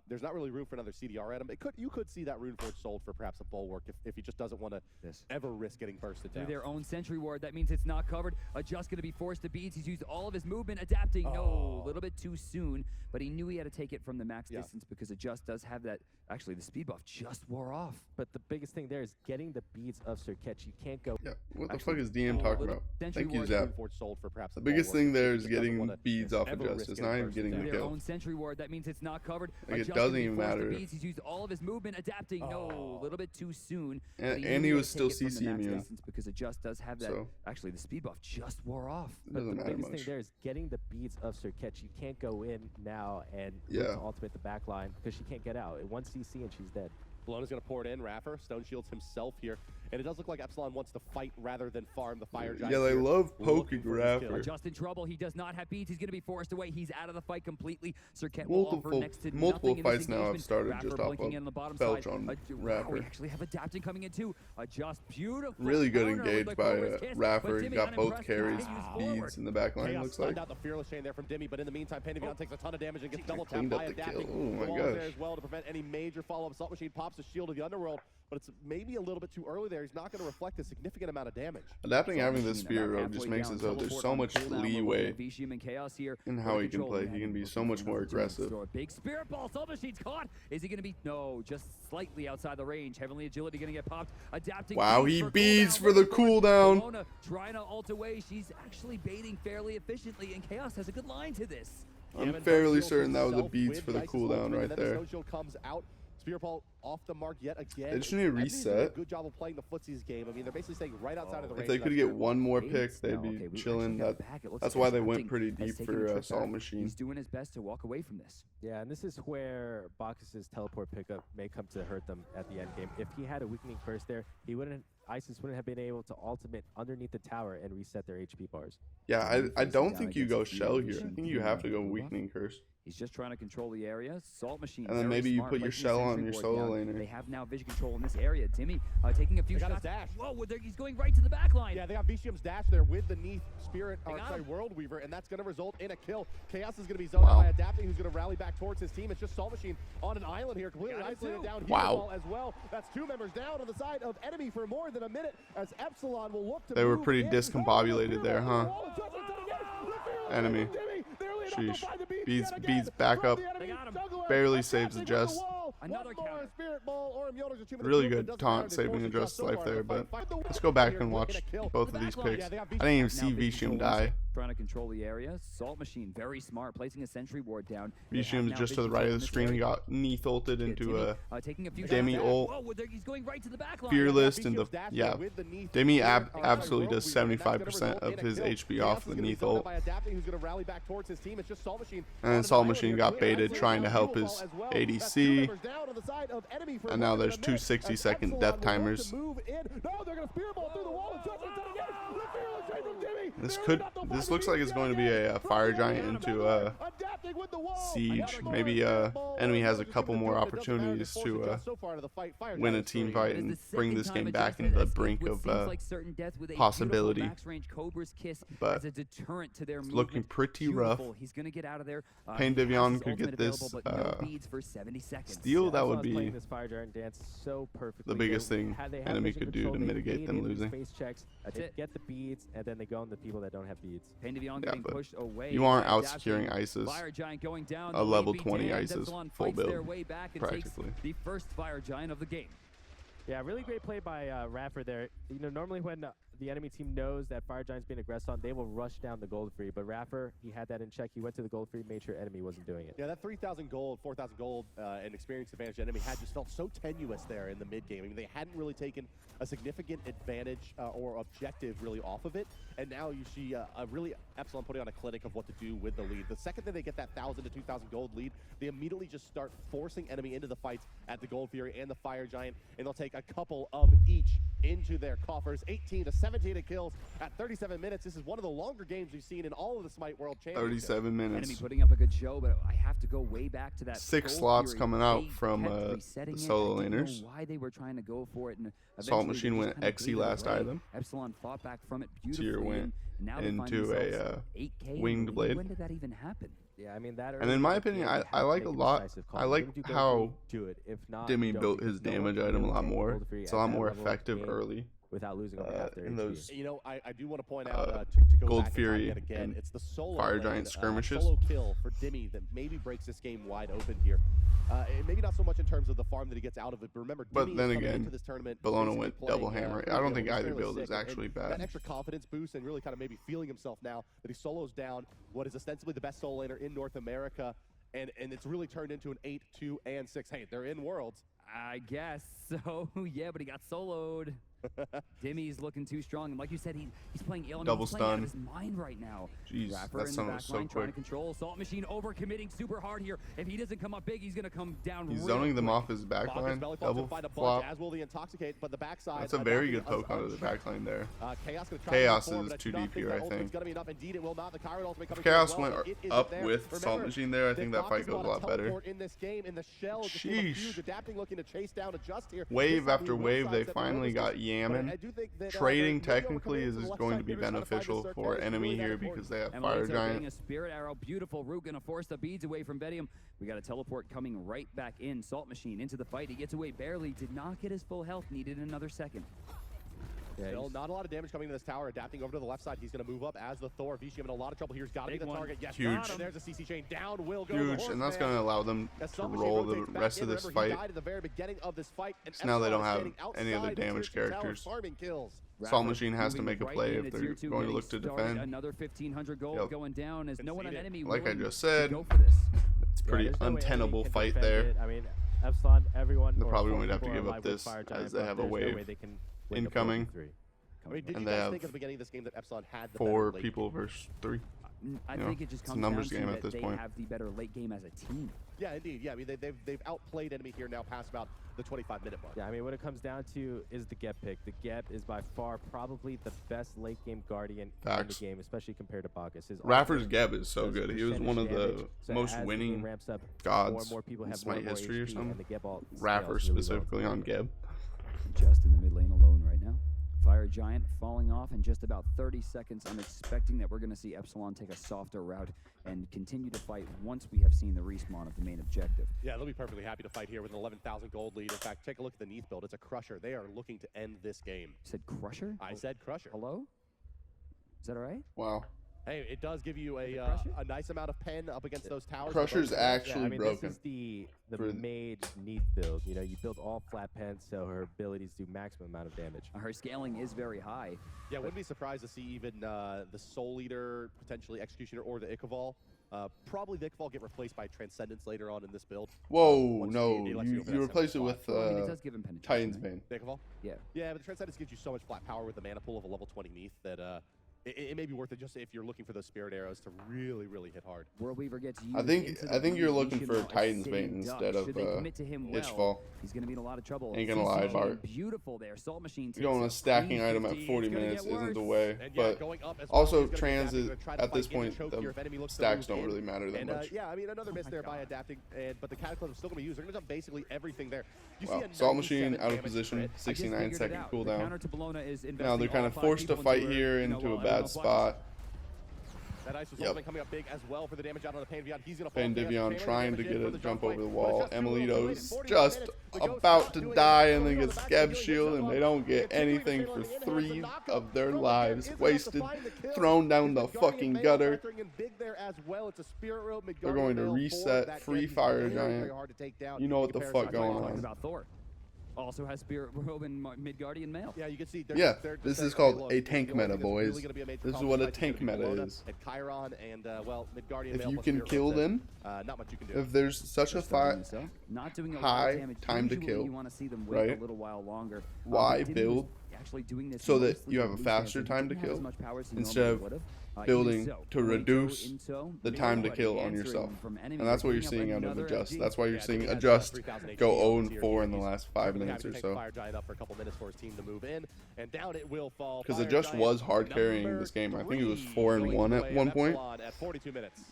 There's not really room for another CDR item. You could see that Rune Forge sold for perhaps a Bulwark if he just doesn't want to ever risk getting bursted down. Through their own Sentry Ward, that means it's not covered. Just going to be forced to beats. He's used all of his movement, adapting. No, a little bit too soon, but he knew he had to take it from the max distance because Adjust does have that. Actually, the speed buff just wore off. But the biggest thing there is getting the beads of Sir Ketch. You can't go. Yeah, what the fuck is DM talking about? Thank you, Zap. The biggest thing there is getting beads off of Adjust. It's not even getting the kill. Own Sentry Ward, that means it's not covered. Like, it doesn't even matter. He's used all of his movement, adapting. No, a little bit too soon. And he was still CC immune. Because Adjust does have that. Actually, the speed buff just wore off. But the biggest thing there is getting the beads of Sir Ketch. You can't go in now and ultimate the back line because she can't get out. It 1 CC and she's dead. Ballona's going to pour it in. Raffer, Stone Shields himself here. And it does look like EPSilON wants to fight rather than farm the Fire Giant. Yeah, they love poking Raffer. Just in trouble. He does not have beads. He's going to be forced away. He's out of the fight completely. Sir Ket will offer next to multiple fights now have started Raffer just off of Belch on Raffer. We actually have adapting coming in too. Just beautiful. Really good engaged by Raffer. He got both carries, beads in the back line, looks like. Out the fearless chain there from Dimmy, but in the meantime, pt1 takes a ton of damage and gets double tapped by adapting. Oh my gosh. There as well to prevent any major follow-up. Salt Machine pops the shield of the underworld, but it's maybe a little bit too early there. He's not going to reflect a significant amount of damage. Adapting having this Spear Rogue just makes it so there's so much leeway in how he can play. He can be so much more aggressive. Big Spirit Ball. Salt Machine's caught. Is he going to be? No, just slightly outside the range. Heavenly Agility going to get popped. Adapting. Wow, he beads for the cooldown. Trying to ult away. She's actually baiting fairly efficiently, and Chaos has a good line to this. I'm fairly certain that was a beads for the cooldown right there. Comes out. Spear Ball off the mark yet again. They just need to reset. Good job of playing the footsies game. I mean, they're basically staying right outside of the range. If they could get one more pick, they'd be chilling. That's why they went pretty deep for Salt Machine. He's doing his best to walk away from this. Yeah, and this is where Bacchus's teleport pickup may come to hurt them at the end game. If he had a weakening curse there, ISIS wouldn't have been able to ultimate underneath the tower and reset their HP bars. Yeah, I don't think you go Shell here. I think you have to go Weakening Curse. He's just trying to control the area. Salt Machine. And then maybe you put your Shell on your solo laner. They have now vision control in this area. Timmy taking a few shots. His dash. Whoa, he's going right to the back line. Yeah, they got Vicium's dash there with the Neath World Weaver, and that's going to result in a kill. Chaos is going to be zoned out by Adapting, who's going to rally back towards his team. It's just Salt Machine on an island here, completely isolated down here as well. That's 2 members down on the side of enemy for more than a minute as EPSilON will look to They were pretty discombobulated there, huh? Enemy. Sheesh. Beads back up. Barely saves the Jess. Another counter. Spirit Ball. Orem Yoda really good taunt saving Adjust life there, but let's go back and watch both of these picks. I didn't even see Vishum die. Trying to control the area. Salt Machine, very smart, placing a sentry ward down. Vishum's just to the right of the screen. He got knee ulted into a Demi ult. Fearless and the Demi absolutely does 75% of his HP off the knee ult. And then Salt Machine got baited trying to help his ADC. And now there's two 60-second death timers. This looks like it's going to be a fire giant into siege. Maybe enemy has a couple more opportunities to win a team fight and bring this game back into the brink of possibility. But it's looking pretty rough. Pain Divion could get this steal. That would be the biggest thing enemy could do to mitigate them losing. They get the beads, and then they go on the people that don't have beads. Yeah, but you aren't out securing ISIS. A level 20 ISIS full build, practically. The first fire giant of the game. Yeah, really great play by Raffer there. You know, normally when the enemy team knows that Fire Giant's being aggressed on, they will rush down the gold free. But Raffer, he had that in check. He went to the gold free, made sure enemy wasn't doing it. Yeah, that 3,000 gold, 4,000 gold, and experience advantage enemy had just felt so tenuous there in the mid game. I mean, they hadn't really taken a significant advantage or objective really off of it. And now you see a really EPSilON putting on a clinic of what to do with the lead. The second that they get that 1,000 to 2,000 gold lead, they immediately just start forcing enemy into the fights at the Gold Fury and the Fire Giant, and they'll take a couple of each into their coffers. 18 to 17 kills at 37 minutes. This is one of the longer games we've seen in all of the SMITE World Championship. 37 minutes. Enemy putting up a good show, but I have to go way back to that. 6 slots coming out from the solo laners. Why they were trying to go for it, and Salt Machine went XE last item. EPSilON fought back from it beautifully. Tier went into a 8K. winged blade. When did that even happen? Yeah, I mean that. And in my opinion, I like a lot. I like how Demi built his damage item a lot more. It's a lot more effective early. Without losing in those, you know, I do want to point out to go Gold back Fury and again, and it's the solo Fire lane, Giant skirmishes. Solo kill for Demi that maybe breaks this game wide open here. Maybe not so much in terms of the farm that he gets out of it, but remember, but then again, into this tournament, Bologna went double hammer. I don't think either build is actually bad. That extra confidence boost and really kind of maybe feeling himself now that he solos down what is ostensibly the best solo laner in North America, and it's really turned into an 8, 2, and 6. Hey, they're in Worlds. I guess so. Yeah, but he got soloed. Demi's looking too strong, and like you said, he's playing ill. Double he's playing out stun. of his mind right now. Jeez, that sounded so quick. Trying to control Salt Machine, overcommitting super hard here. If he doesn't come up big, he's gonna come down. He's zoning them off his backline. Double flop. As will the Intoxicate, but the backside. That's a very good poke onto the backline there. Chaos is too deep here, I think. If Chaos went up with Salt Machine there, I think that fight goes a lot better. Sheesh. Wave after wave, they finally got Yaman. Trading technically is going to be beneficial for enemy here because they have Fire Giant. A Spirit Arrow, beautiful root, gonna force the beads away from Vedium. We got a teleport coming right back in. Salt Machine into the fight. He gets away barely, did not get his full health, needed another second. Yeah, still not a lot of damage coming to this tower. Adapting over to the left side, he's going to move up as the Thor. Vishum in a lot of trouble here. He's got to be the target. Yes, huge. There's a CC chain. Down will go. Huge, and that's going to allow them to roll the rest of this fight. At the very beginning of this fight, and so now they don't have any other damage characters. Salt Machine has to make a play if they're going to look to defend. Another 1,500 gold going down as no one on enemy. Like I just said, it's pretty untenable fight there. I mean, EPSilON, everyone. They're probably going to have to give up this as they have a wave incoming. I mean, did you and guys they think at the beginning of this game that EPSilON had the 4 people versus 3? I think it just comes down to that they have the better late game as a team. Yeah, indeed. Yeah, I mean, they've outplayed enemy here now past about the 25-minute mark. Yeah, I mean, what it comes down to is the Gep pick. The Gep is by far probably the best late game Guardian in the game, especially compared to Bacchus. Raffer's Gep is so good. He was one of the most winning gods in SMITE history or something. Raffer specifically on Gep. Just in the mid lane alone right now. Fire Giant falling off in just about 30 seconds. I'm expecting that we're going to see EPSilON take a softer route and continue to fight once we have seen the respawn of the main objective. Yeah, they'll be perfectly happy to fight here with an 11,000 gold lead. In fact, take a look at the Neath build. It's a crusher. They are looking to end this game. You said crusher? I said crusher. Hello? Is that all right? Wow. Hey, it does give you a nice amount of pen up against those towers. Crusher's actually I mean, broken. This is the made Neath build. You know, you build all flat pens, so her abilities do maximum amount of damage. Her scaling is very high. Yeah, wouldn't be surprised to see even the Soul Eater, potentially Executioner, or the Ichabal. Probably the Ichabal get replaced by Transcendence later on in this build. Whoa, no, you replace it with Well, I mean, it does give him penetration, Titan's Bane. The Ichabal? Yeah. Yeah, but the Transcendence gives you so much flat power with the mana pool of a level 20 Neath that it may be worth it just if you're looking for those Spirit Arrows to really, really hit hard. World Weaver gets used I think you're looking for Titan's Bane instead of Hitchfall. He's going to be in a lot of trouble. Ain't gonna lie, Bart. Beautiful there. Salt Machine. Going a stacking item at 40 minutes isn't the way. But also, transit at this point, the stacks don't really matter that much. Yeah, I mean, another miss there by adapting, but the Cataclysm is still going to be used. They're going to dump basically everything there. Wow, Salt Machine out of position, 69-second cooldown. Now they're kind of forced to fight here into a bad spot. That ice was coming up big as well for the damage out on the Pandion. He's going to fall. Pandion trying to get a jump over the wall. Emilito's just about to die and then gets Geb Shield, and they don't get anything for 3 of their lives wasted, thrown down the fucking gutter. They're going to reset Free Fire Giant. You know what the fuck going on. Also has Spirit Robe and Midgardian Mail. Yeah, you can see. This is called a tank meta, boys. This is what a tank meta is. And Chiron and Midgardian if you can kill them, not much you can do. If there's such a high time to kill, right? Why build so that you have a faster time to kill instead of building to reduce the time to kill on yourself? And that's what you're seeing out of Adjust. That's why you're seeing Adjust go 0-4 in the last 5 minutes or so. Because Adjust was hard carrying this game. I think it was 4-1 at one point.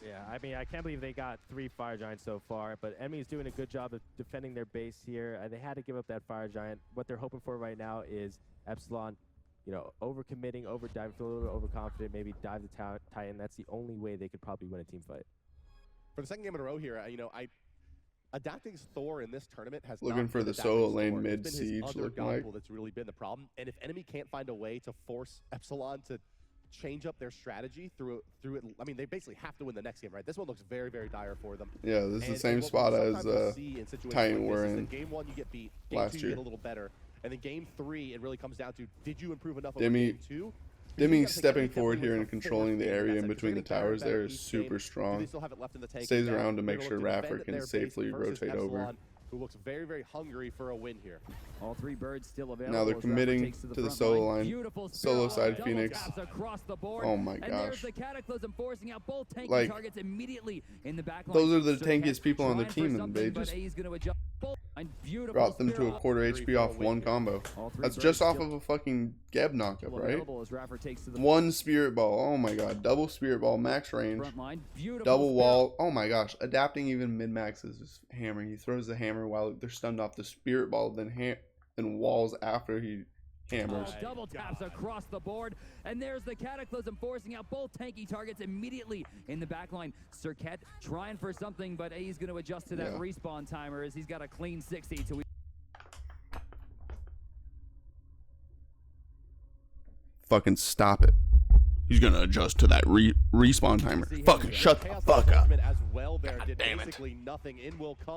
Yeah, I mean, I can't believe they got 3 Fire Giants so far, but Enemy's doing a good job of defending their base here. They had to give up that Fire Giant. What they're hoping for right now is EPSilON, you know, overcommitting, overdiving, feel a little bit overconfident, maybe dive the Titan. That's the only way they could probably win a team fight. For the second game in a row here, you know, adapting Thor in this tournament has looking for the solo lane mid siege. Looking like that's really been the problem. And if enemy can't find a way to force EPSilON to change up their strategy through it, I mean, they basically have to win the next game, right? This one looks very, very dire for them. Yeah, this is the same spot as Titan were in game 1 you get beat, game last 2 year. You get a little better. And then game 3, it really comes down to, did you improve enough over game 2? Demi stepping forward here and controlling the area in between the towers there is super strong. Stays around to make sure Raffer can safely rotate over. Who looks very, very hungry for a win here. All 3 birds still available. Now they're committing to the solo line. Solo side Phoenix. Oh my gosh. Like, those are the tankiest people on the team, and they just brought them to a quarter HP off 1 combo. That's just off of a fucking Geb knockup, right? 1 Spirit Ball. Oh my god. Double Spirit Ball, max range. Double wall. Oh my gosh. Adapting even mid-max is just hammering. He throws the hammer while they're stunned off the Spirit Ball, then walls after he hammers. Double taps across the board, and there's the Cataclysm forcing out both tanky targets immediately in the backline. Serket trying for something, but he's going to adjust to that respawn timer as he's got a clean 60 to. Fucking stop it. He's gonna adjust to that respawn timer. Fucking shut the fuck up. God damn it.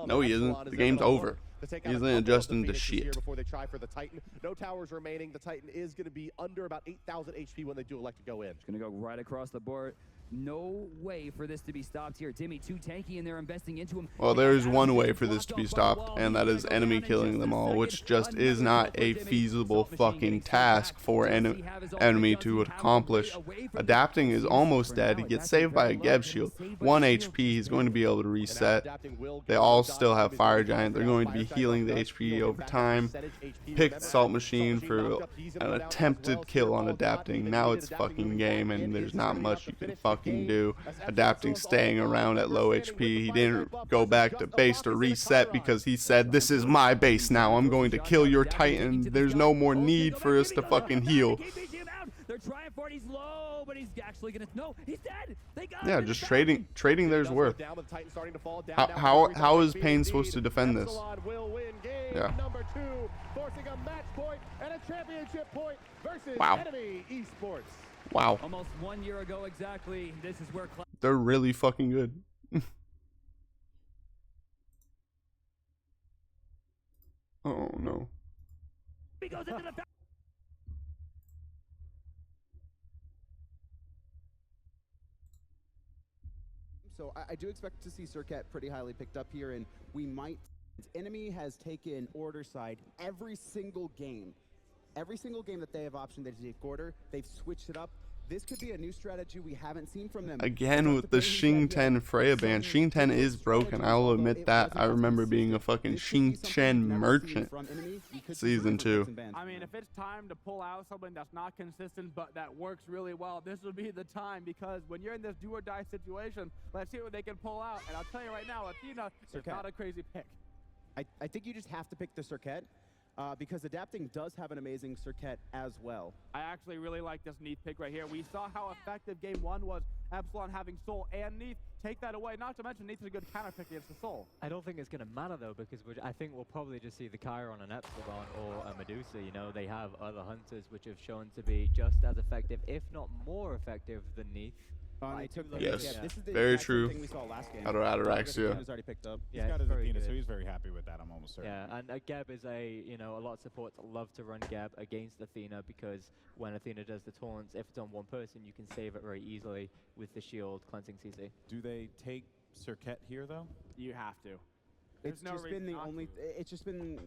No, he isn't. The game's over. He's adjusting to shit. Before they try for the Titan. No towers remaining. The Titan is going to be under about 8,000 HP when they do elect to go in. It's going to go right across the board. No way for this to be stopped here. Dimmy too tanky, and they're investing into him. Well, there is one way for this to be stopped, and that is enemy killing them all, which just is not a feasible fucking task for enemy to accomplish. Adapting is almost dead. He gets saved by a Geb Shield. 1 HP, he's going to be able to reset. They all still have Fire Giant. They're going to be healing the HP over time. Picked Salt Machine for an attempted kill on Adapting. Now it's fucking game, and there's not much you can fucking do. Adapting, staying around at low HP. He didn't go back to base to reset because he said, this is my base now. I'm going to kill your Titan. There's no more need for us to fucking heal. They're trying for it. He's low, but he's actually gonna. No, he's dead. They got him. Yeah, just trading there's worth. How is Payne supposed to defend this? Yeah. Number 2, forcing a match point and a championship point versus Wow. enemy esports. Wow. Almost 1 year ago exactly. This is where They're really fucking good. Oh no. he goes into the back. So I do expect to see Serket pretty highly picked up here, and we might. Enemy has taken order side every single game. Every single game that they have option they take order, they've switched it up. This could be a new strategy we haven't seen from them. Again with the Xing 10 Freya ban. Xing 10 is broken, I'll admit that. I remember being a fucking Xing 10 merchant season 2. I mean, if it's time to pull out something that's not consistent but that works really well, this would be the time, because when you're in this do or die situation, let's see what they can pull out. And I'll tell you right now, Athena is not a crazy pick. I think you just have to pick the Serket. Because Adapting does have an amazing Serket as well. I actually really like this Neath pick right here. We saw how effective game 1 was. EPSilON having Soul and Neath. Take that away. Not to mention Neath is a good counter pick against the Soul. I don't think it's going to matter though, because I think we'll probably just see the Chiron and EPSilON or a Medusa. You know, they have other hunters which have shown to be just as effective, if not more effective than Neath. Yes, this is the very exact same true. thing we saw last game. Out of Ataraxia. Already picked up. He's got his Athena, so he's very happy with that, I'm almost certain. Yeah, and Geb is a lot of supports love to run Geb against Athena, because when Athena does the taunts, if it's on one person, you can save it very easily with the shield cleansing CC. Do they take Serket here, though? You have to. It's just been the only. It's just been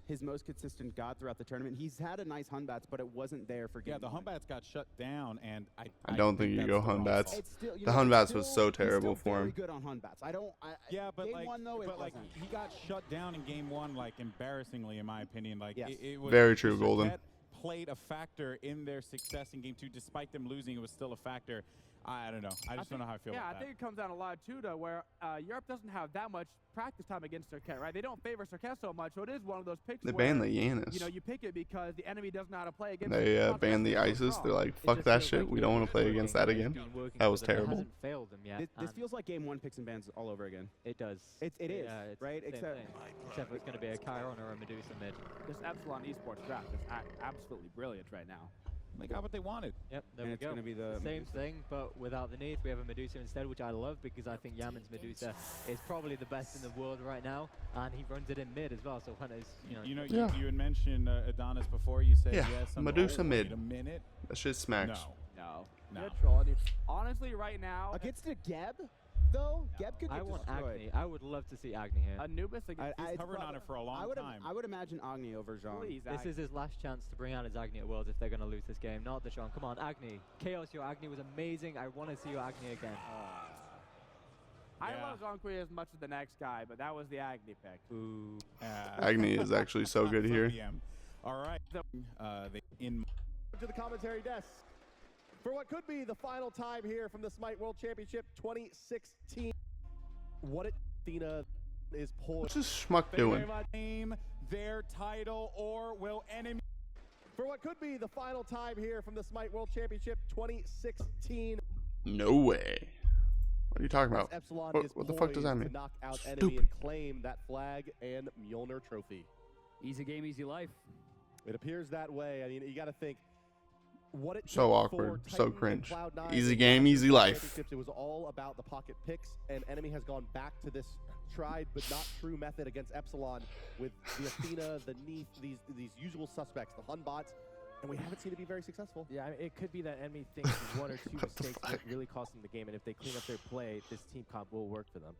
his most consistent god throughout the tournament. He's had a nice Hunbats, but it wasn't there for game. Yeah, the Hunbats got shut down, and I don't think you go Hunbats. Still, the Hunbats was so terrible for him. Good on Hunbats. Yeah, but game 1 though, but like he got shut down in game 1, like embarrassingly, in my opinion. Like it was very true, Golden. Played a factor in their success in game 2, despite them losing. It was still a factor. I don't know. I just don't know how I feel about that. Yeah, I think it comes down a lot too, to where Europe doesn't have that much practice time against Serket, right? They don't favor Serket so much, so it is one of those picks. They banned the Yanis. You know, you pick it because the enemy doesn't know how to play against. They banned the ISIS. They're like, fuck that shit. We don't want to play against that again. That was terrible. It hasn't failed them yet. This feels like game 1 picks and bans all over again. It does. It is, yeah, right? Except it's going to be a Chiron or a Medusa mid. This EPSilON esports draft is absolutely brilliant right now. They got what they wanted. Yep, there we it's go. Gonna be the same thing, but without the Neath. We have a Medusa instead, which I love, because I think Yaman's Medusa is probably the best in the world right now, and he runs it in mid as well. So Hunter's, you had mentioned Adonis before. You said yes. Medusa mid. A minute. That shit smacks. No. No. Honestly, right now against a Geb, though, Geb could get I want destroyed. Agni. I would love to see Agni here. Anubis against. He's hovering on it for a long time. I would imagine Agni over Jean. Please, this is his last chance to bring out his Agni at Worlds if they're going to lose this game. Not the Jean. Come on, Agni. Chaos, your Agni was amazing. I want to see your Agni again. I love Jean as much as the next guy, but that was the Agni pick. Ooh. Agni is actually so good here. All right. To the commentary desk for what could be the final time here from the SMITE World Championship 2016. What Athena is pulling. What's this schmuck doing? Their title, or will enemy? For what could be the final time here from the SMITE World Championship 2016. No way. What are you talking about? What the fuck does that mean? To knock out enemy and claim that flag and Mjolnir trophy. Easy game, easy life. It appears that way. I mean, you got to think. What it so awkward, so cringe. Easy game, easy life. It was all about the pocket picks, and enemy has gone back to this tried but not true method against EPSilON with the Athena, the Neath, these usual suspects, the Hunbots, and we haven't seen it be very successful. Yeah, I mean, it could be that enemy thinks one or two mistakes that really cost them the game, and if they clean up their play, this team comp will work for them.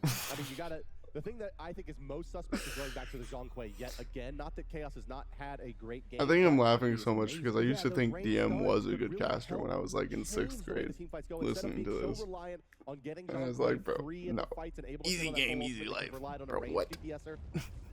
I mean, you gotta. The thing that I think is most suspect is going back to the Zhonghui yet again. Not that Chaos has not had a great game. I think I'm laughing so much because I used to think DM was a good caster when I was like in 6th grade listening to this. And I was like, bro, no. Easy game, easy life. Bro, what?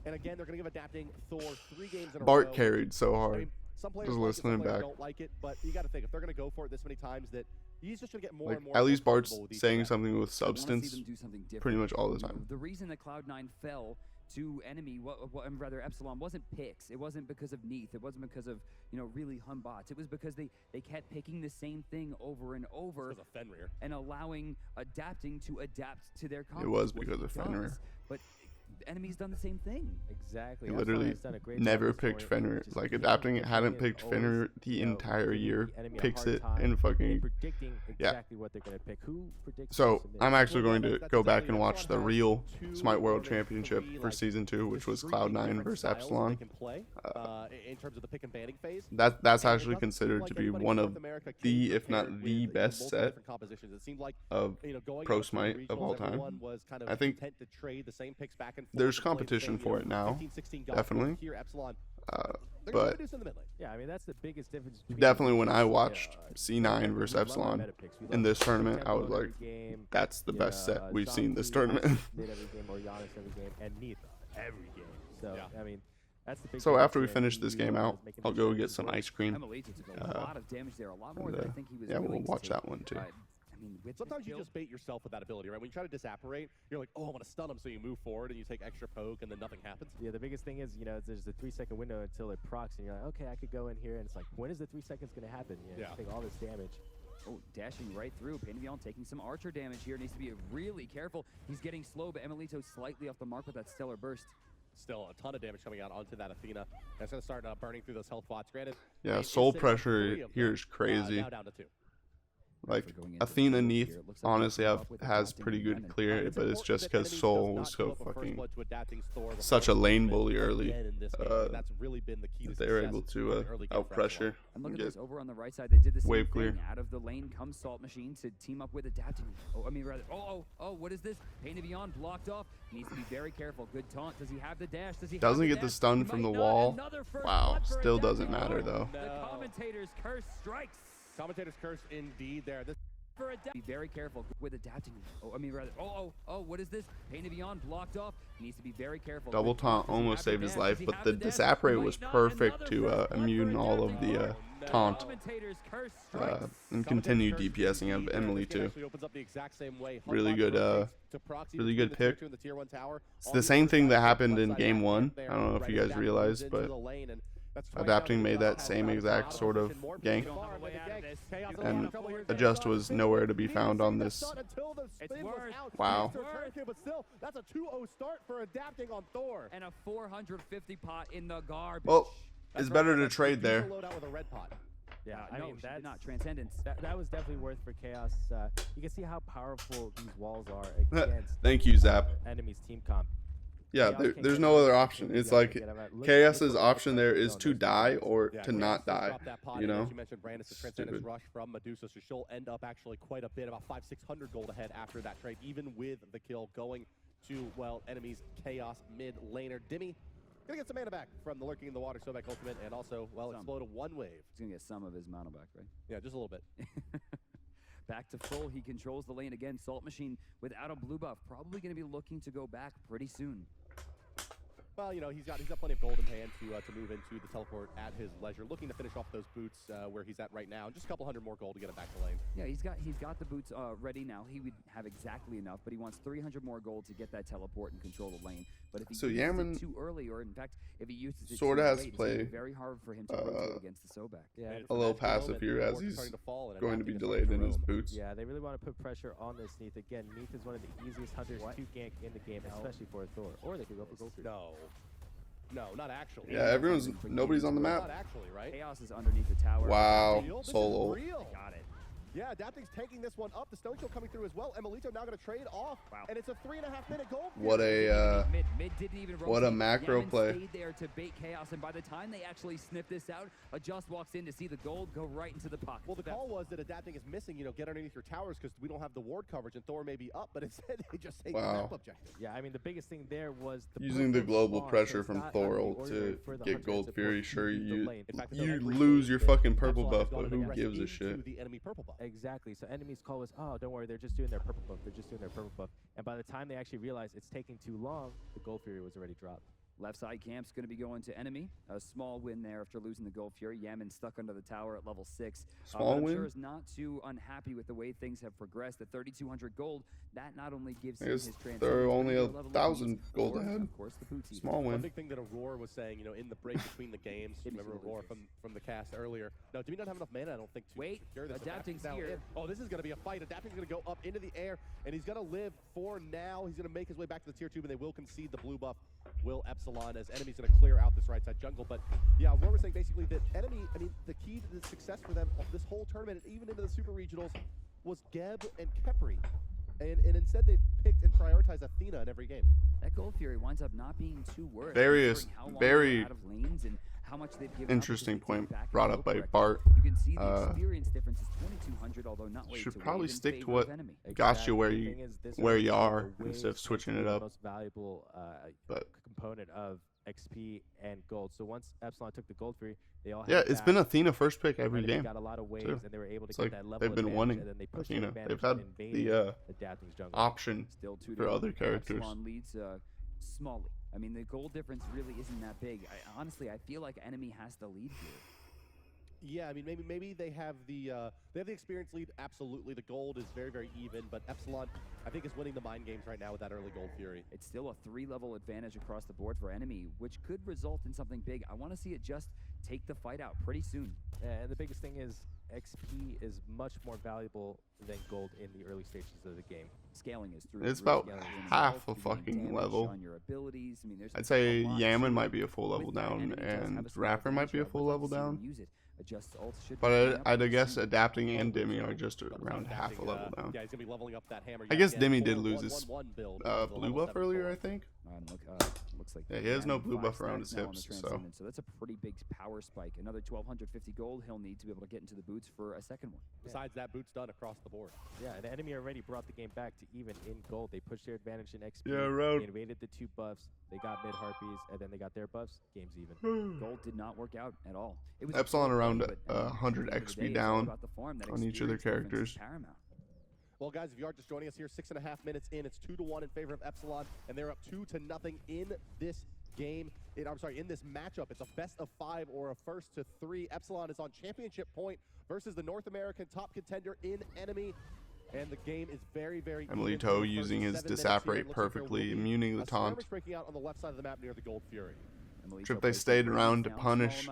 And again, they're going to give Adapting Thor 3 games in a row. Bart carried so hard. I mean, some players just like listening it, some players back. don't like it, but you got to think if they're going to go for it this many times that he's just going to get more Like, and more. at least Bart's comfortable with each saying of something with substance Do something different. pretty much all the time. The reason that Cloud9 fell to enemy, rather EPSilON, wasn't picks. It wasn't because of Neath. It wasn't because of, you know, really Hun bots. It was because they kept picking the same thing over and over and allowing adapting to adapt to their combos. It was because of Fenrir. But enemy's done the same thing. Exactly. He literally never picked Fenrir. Like, adapting it hadn't picked Fenrir the entire year. Picks it and fucking predicting exactly what they're gonna pick. Who predicts? So I'm actually going to go back and watch the real SMITE World Championship for Season 2, which was Cloud9 versus EPSilON. In terms of the pick and banning phase, That's actually considered to be one of the, if not the best set of Pro SMITE of all time. I think there's competition for it now, definitely. But yeah, I mean that's the biggest difference. Definitely, when I watched C9 versus EPSilON in this tournament, I was like, "That's the best set we've seen this tournament." Every game, or Giannis every game, and Neath every game. So I mean, that's the big. So after we finish this game out, I'll go get some ice cream. Yeah, we'll watch that one too. I mean, sometimes you just bait yourself with that ability, right? When you try to disapparate, you're like, oh, I want to stun him, so you move forward and you take extra poke, and then nothing happens. Yeah, the biggest thing is, you know, there's a 3-second window until it procs, and you're like, okay, I could go in here, and it's like, when is the 3 seconds going to happen? You know, take all this damage. Oh, dashing right through. pt1 taking some archer damage here. Needs to be really careful. He's getting slow, but EPSilON slightly off the mark with that stellar burst. Still a ton of damage coming out onto that Athena. That's going to start burning through those health bots. Granted, yeah, soul pressure here is crazy. Now down to 2. Like, Athena Neath honestly has pretty good clear, but it's just because Soul was so fucking such a lane bully early. They were able to out pressure and get over on the right side. They did the same wave clear. thing. Out of the lane comes Salt Machine to team up with Adapting. What is this? pt1 blocked off. Needs to be very careful. Good taunt. Does he have the dash? Does he doesn't get the stun from the wall? Wow, still doesn't matter though. The commentator's curse strikes. Commentator's curse indeed there. Be very careful with Adapting. What is this? pt1 blocked off. Needs to be very careful. Double taunt almost saved his life, but the disapparate was perfect to immune all of the taunt and continue DPSing of Emily too. Really good pick. It's the same thing that happened in game 1. I don't know if you guys realized, but Adapting made that same exact sort of gank, and Adjust was nowhere to be found on this. Wow. But still, that's a 2-0 start for Adapting on Thor. And a 450 pot in the garbage. Well, it's better to trade there. Yeah, I mean, that's not Transcendence. That was definitely worth for Chaos. You can see how powerful these walls are against Thank you, Zap. enemy's team comp. Yeah, there's no other option. It's like KS's option there is to die or to not die. You know? As you mentioned, Brandis, the Transcendence rush from Medusa, so she'll end up actually quite a bit, about 500-600 gold ahead after that trade, even with the kill going to, well, enemy's Chaos mid laner. Dimmy gonna get some mana back from the Lurking in the Water Sobek ultimate, and also, well, explode a 1-wave. He's gonna get some of his mana back, right? Yeah, just a little bit. Back to full, he controls the lane again. Salt Machine without a blue buff, probably gonna be looking to go back pretty soon. Well, you know, he's got plenty of gold in hand to move into the teleport at his leisure, looking to finish off those boots where he's at right now. Just a couple hundred more gold to get him back to lane. Yeah, he's got the boots ready now. He would have exactly enough, but he wants 300 more gold to get that teleport and control the lane. But if he uses it too early, or in fact, if he uses it sorta too has late, to play, it's very hard for him to rotate against the Sobek. Yeah, a little passive here as he's going to be delayed in his boots. Yeah, they really want to put pressure on this Neath. Again, Neath is one of the easiest hunters to gank in the game, especially for a Thor. Or they could go for gold. No, not actually. Yeah, nobody's on the map. Not actually, right? Chaos is underneath the tower. Wow, solo. Got it. Yeah, Adapting's taking this one up. The Stone Chill coming through as well. Emilito now going to trade off. Wow. And it's a 3.5-minute goal. What a what a macro play. Stayed there to bait Chaos, and by the time they actually sniff this out, Adjust walks in to see the gold go right into the pocket. Well, the call was that Adapting is missing, you know, get underneath your towers because we don't have the ward coverage and Thor may be up, but instead they just take the map objective. Yeah, I mean, the biggest thing there was using the global pressure from Thor ult to get Gold Fury. Sure, you lose your fucking purple buff, but who gives a shit? Exactly. So enemy's call was, oh, don't worry, they're just doing their purple buff. They're just doing their purple buff. And by the time they actually realized it's taking too long, the Gold Fury was already dropped. Left side camp's going to be going to enemy. A small win there after losing the Gold Fury. Yaman stuck under the tower at level 6. Small win? Sure is not too unhappy with the way things have progressed. At 3,200 gold, that not only gives him his transition. They're only 1,000 gold ahead. Of course, the booty. Small win. One big thing that Aurora was saying, you know, in the break between the games, remember Aurora from the cast earlier. No, Demi doesn't have enough mana, I don't think, to secure this. Adapting's now here. Oh, this is going to be a fight. Adapting's going to go up into the air, and he's going to live for now. He's going to make his way back to the tier 2, but they will concede the blue buff. Will EPSilON, as enemy's going to clear out this right side jungle. But yeah, what we're saying basically that enemy, I mean, the key to the success for them this whole tournament and even into the super regionals was Geb and Khepri. And instead they've picked and prioritized Athena in every game. That Gold Fury winds up not being too worth. Very out of lanes and how much they've given interesting point brought up by Bart. You can see the experience difference is 2,200, although not way should to probably win in stick to favor what of enemy. got you where you are instead of switching it up. Most valuable component of XP and gold. So once EPSilON took the Gold Fury, they all had it's been Athena first pick every game. Got a lot of waves, too. and they were able to It's get like that level they've been advantage, winning and then they pushed Athena. the They've had the Adapting's jungle. option Still 2 for other characters. EPSilON leads smallly. I mean, the gold difference really isn't that big. Honestly, I feel like enemy has the lead here. Yeah, I mean, maybe they have the experience lead. Absolutely, the gold is very, very even. But EPSilON, I think, is winning the mind games right now with that early Gold Fury. It's still a 3-level advantage across the board for enemy, which could result in something big. I want to see it just take the fight out pretty soon. And the biggest thing is XP is much more valuable than gold in the early stages of the game. Scaling is through. It's about half a fucking level. On your abilities. I mean, I'd say Yaman might be a full level down, and Raffer might be a full level down. But I'd guess Adapting and Demi are just around half a level down. Yeah, he's gonna be leveling up that hammer. I guess Demi did lose his blue buff earlier, I think. Looks like he has no blue buff around his hips, so that's a pretty big power spike. Another 1,250 gold he'll need to be able to get into the boots for a second one. Besides that, boots done across the board. Yeah, and the enemy already brought the game back to even in gold. They pushed their advantage in XP. Yeah, right. They invaded the 2 buffs. They got mid harpies, and then they got their buffs. Game's even. Gold did not work out at all. It was EPSilON around 100 XP down on each of their characters. Well, guys, if you are just joining us here, 6.5 minutes in, it's 2-1 in favor of EPSilON, and they're up 2-0 in this game. In this matchup. It's a best of 5 or a first to 3. EPSilON is on championship point versus the North American top contender in enemy. And the game is very, very Emily Toe using his disapparate perfectly, immuning the taunt. Breaking out on the left side of the map near the Gold Fury. If they stayed around to punish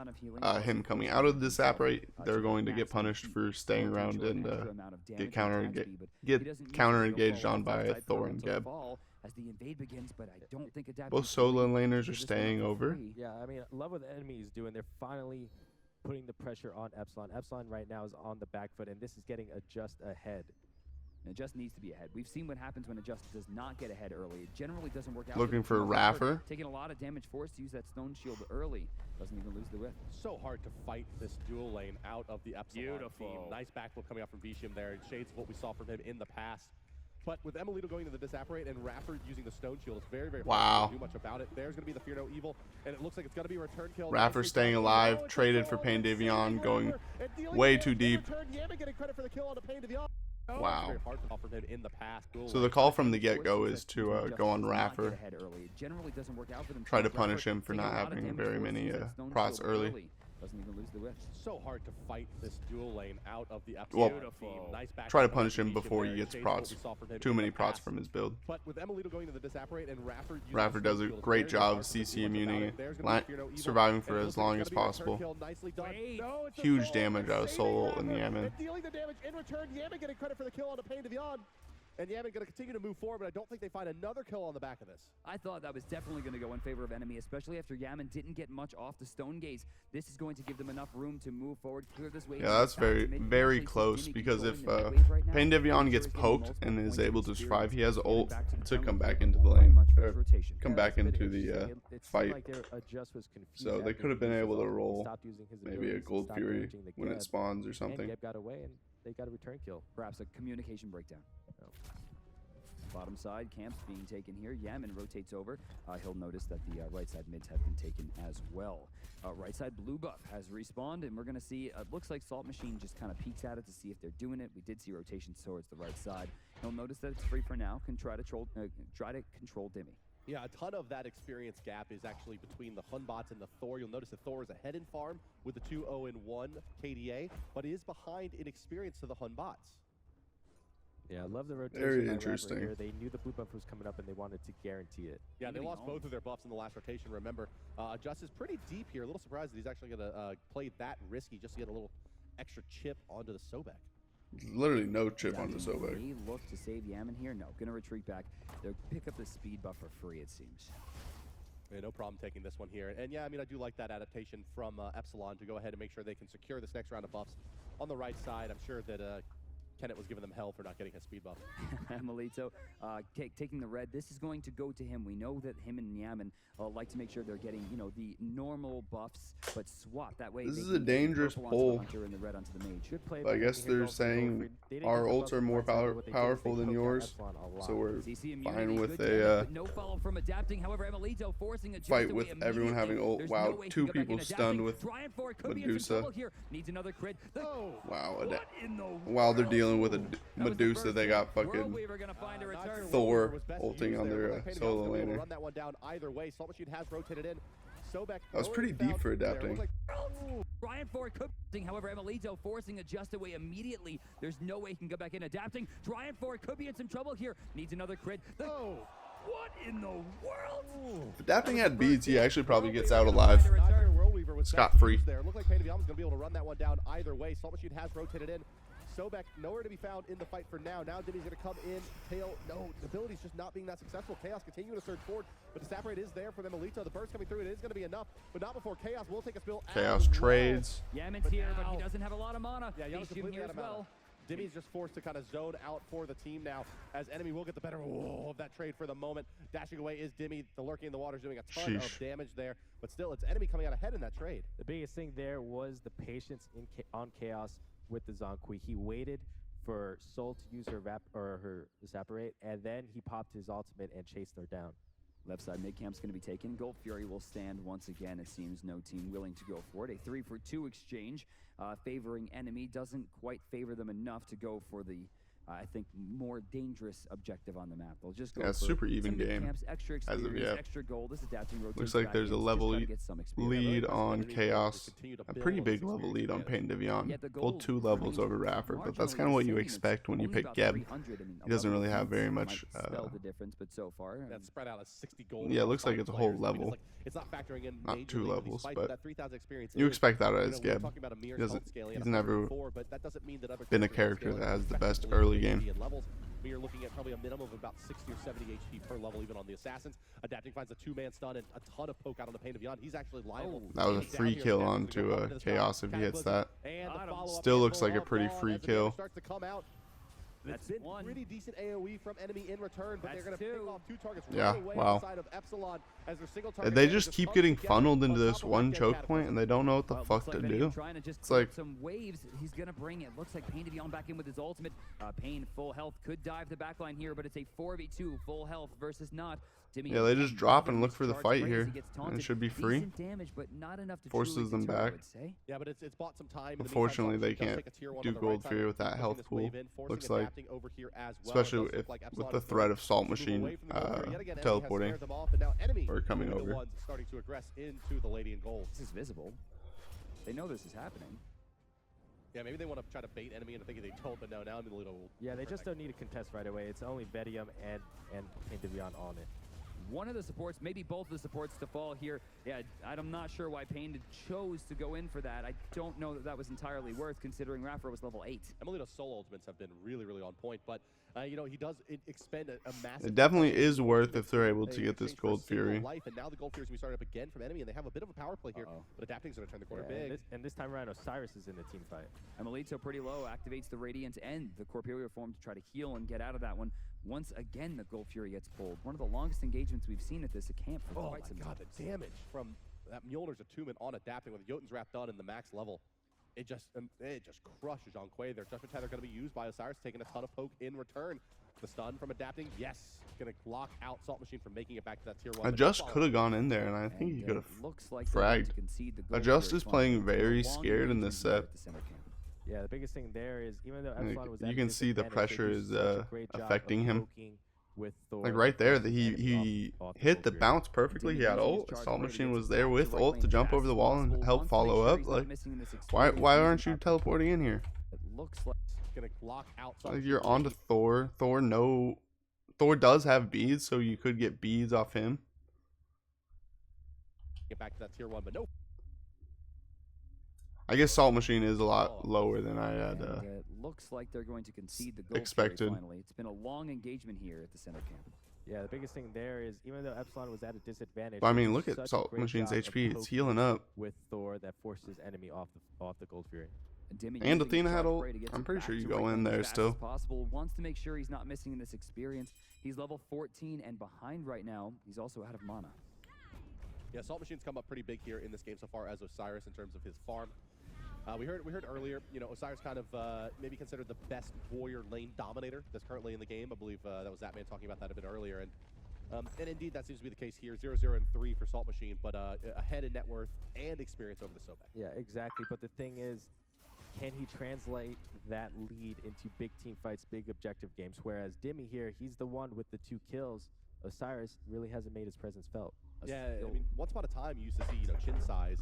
him coming out of the disapparate, they're going to get punished for staying around and get counter engaged on by Thor and Geb. Both solo laners are staying over. Yeah, I mean, I love what the enemy is doing. They're finally putting the pressure on EPSilON. EPSilON right now is on the back foot, and this is getting Adjust ahead. Adjust needs to be ahead. We've seen what happens when Adjust does not get ahead early. It generally doesn't work out. Looking for Raffer. Taking a lot of damage, forced to use that stone shield early. Doesn't even lose the whip. So hard to fight this dual lane out of the EPSilON team. Nice backflip coming out from Vishim there. It shades of what we saw from him in the past. But with Emilito going to the disapparate and Raffer using the stone shield, it's very, very hard to do much about it. There's going to be the Fear No Evil, and it looks like it's going to be a return kill. Raffer staying alive, traded for Pain Davion, going way too deep. Wow. So the call from the get-go is to go on Raffer. Try to punish him for not having very many procs early. Doesn't even lose the whip. So hard to fight this dual lane out of the well, try to punish him before he gets procs. Too many procs from his build. But with Emilito going to the disapparate and Raffer does a great job of CC immuning, surviving for as long as possible. Huge damage out of Soul and Yaman. Dealing the damage in return, Yaman getting credit for the kill on the Pain Davion. And Yaman going to continue to move forward, but I don't think they find another kill on the back of this. I thought that was definitely going to go in favor of enemy, especially after Yaman didn't get much off the Stone Gaze. This is going to give them enough room to move forward, clear this wave. Yeah, that's very close, because if Pain Davion gets poked and is able to survive, he has ult to come back into the lane, come back into the fight. So they could have been able to roll maybe a Gold Fury when it spawns or something. Got away and they got a return kill. Perhaps a communication breakdown. Bottom side, camps being taken here. Yaman rotates over. He'll notice that the right side mids have been taken as well. Right side blue buff has respawned, and we're going to see, looks like Salt Machine just kind of peeks at it to see if they're doing it. We did see rotations towards the right side. He'll notice that it's free for now. Can try to control Demi. Yeah, a ton of that experience gap is actually between the Hun bots and the Thor. You'll notice that Thor is ahead in farm with the 2-0-1 KDA, but is behind in experience to the Hun bots. Yeah, I love the rotation. Very interesting. Here. They knew the blue buff was coming up and they wanted to guarantee it. Yeah, they lost both of their buffs in the last rotation. Remember, Just is pretty deep here. A little surprised that he's actually going to play that risky just to get a little extra chip onto the Sobek. Literally no chip on the Sobek. They look to save Yaman here. No, gonna retreat back. They'll pick up the speed buff for free, it seems. Yeah, no problem taking this one here. And yeah, I mean, I do like that adaptation from EPSilON to go ahead and make sure they can secure this next round of buffs on the right side. I'm sure that Kenneth was giving them hell for not getting his speed buff. Melito taking the red. This is going to go to him. We know that him and Yaman like to make sure they're getting, you know, the normal buffs, but swap that way. This is a dangerous pull. I guess they're saying our ults are more powerful than yours, so we're fine with a fight with everyone having ult. Wow, 2 people stunned with Medusa. Wow, while they're dealing with a Medusa, they got fucking Thor ulting on their solo laner. That was pretty deep for adapting. Ryan Ford could, however, Emilito forcing a Just away immediately. There's no way he can go back in adapting. Ryan Ford could be in some trouble here. Needs another crit. What in the world? If adapting had beads, he actually probably gets out alive. Scot-free. Looks like Pain of Yama's going to be able to run that one down either way. Salt Machine has rotated in. Sobek nowhere to be found in the fight for now. Now Dimmy's going to come in. Tail, no, the ability's just not being that successful. Chaos continuing to surge forward, but the Saturate is there for them. Melito, the burst coming through, it is going to be enough, but not before Chaos will take a spill. Chaos trades. Yaman's here, but he doesn't have a lot of mana. Yeah, Yaman's completely out of mana. Dimmy's just forced to kind of zone out for the team now, as Enemy will get the better of that trade for the moment. Dashing away is Dimmy. The Lurking in the Water is doing a ton of damage there, but still, it's Enemy coming out ahead in that trade. The biggest thing there was the patience on Chaos with the Zonkui. He waited for Soul to use her Evaporate, and then he popped his ultimate and chased her down. Left side mid camp's going to be taken. Gold Fury will stand once again. It seems no team willing to go for it. A 3-for-2 exchange, favoring Enemy. Doesn't quite favor them enough to go for the, I think, more dangerous objective on the map. They'll just go for super even game camps, extra as of yet. Extra gold. This adapting looks like there's a level lead on Chaos, a pretty big level lead on Pain Devion. Full 2 levels over Rafford, but that's kind of what you expect when you pick Geb. He doesn't really have very much. That's spread out as 60 gold. Yeah, it looks like it's a whole level. It's not factoring in not 2 levels, but you expect that as Geb. He's never been a character that has the best early game. We are looking at probably a minimum of about 60 or 70 HP per level, even on the Assassins. Adapting finds a 2-man stun and a ton of poke out on the Pain of Beyond. He's actually liable. That was a free kill onto Chaos if he hits that. Still looks like a pretty free kill. It's been pretty decent AoE from Enemy in return, but they're going to pick off 2 targets right away wow. inside of EPSilON as their single target. They just keep getting funneled into this one choke point, and they don't know what the fuck to do. It's like some waves he's going to bring it. Looks like Pain to be on back in with his ultimate. Pain full health could dive the backline here, but it's a 4v2 full health versus not. Yeah, they just drop and look for the fight here, and it should be free. Damage, but not enough to forces them back. Yeah, but it's bought some time. Unfortunately, they can't do Gold Fury with that health pool. Looks like, especially with the threat of Salt Machine teleporting or coming over. Starting to aggress into the Lady in Gold. This is visible. They know this is happening. Yeah, maybe they want to try to bait Enemy into thinking they don't, but no, now Melito will. Yeah, they just don't need to contest right away. It's only Vedium and Pain Devion on it. One of the supports, maybe both the supports to fall here. Yeah, I'm not sure why Pain chose to go in for that. I don't know that that was entirely worth, considering Raffra was level 8. Melito's soul ultimates have been really, really on point, but you know, he does expend a massive. It definitely is worth if they're able to get this Gold Fury. Life, and now the Gold Fury's going to be started up again from Enemy, and they have a bit of a power play here, but Adapting's going to turn the corner big. And this time around, Osiris is in the team fight. Melito pretty low, activates the Radiant and the Corporeal form to try to heal and get out of that one. Once again, the Gold Fury gets pulled. One of the longest engagements we've seen at this camp for quite some time. The damage from that Mjolnir's attunement on Adapting with Jotun's wrapped on in the max level. It just crushes Jonquay there. Judgment Tether going to be used by Osiris, taking a ton of poke in return. The stun from Adapting, yes, going to lock out Salt Machine from making it back to that tier 1. Adjust could have gone in there, and I think he could have fragged. Adjust is playing very scared in this set. Yeah, the biggest thing there is, even though EPSilON was you can see the pressure is affecting him. with Thor. Like right there, that he hit the bounce perfectly. He had ult. Assault Machine was there with ult to jump over the wall and help follow up. Like, why aren't you teleporting in here? It looks like Gonna lock out. Like you're onto Thor. Thor does have beads, so you could get beads off him. Get back to that tier 1, but nope. I guess Assault Machine is a lot lower than I had it looks like they're going to concede the goal expected. Finally. It's been a long engagement here at the center camp. Yeah, the biggest thing there is even though EPSilON was at a disadvantage. But I mean, look at Assault Machine's HP. It's healing up. With Thor that forces enemy off the Gold Fury. And Athena had ult. I'm pretty sure you go in there still. Possible. Wants to make sure he's not missing in this experience. He's level 14 and behind right now. He's also out of mana. Yeah, Assault Machine's come up pretty big here in this game so far as Osiris in terms of his farm. We heard earlier, you know, Osiris kind of maybe considered the best warrior lane dominator that's currently in the game. I believe that was Zatman talking about that a bit earlier, and indeed that seems to be the case here. 0-0 and 3 for Assault Machine, but ahead in net worth and experience over the Sobek. Yeah, exactly. But the thing is, can he translate that lead into big team fights, big objective games? Whereas Dimmy here, he's the one with the 2 kills. Osiris really hasn't made his presence felt. Yeah, I mean, once upon a time, you used to see, you know, chin size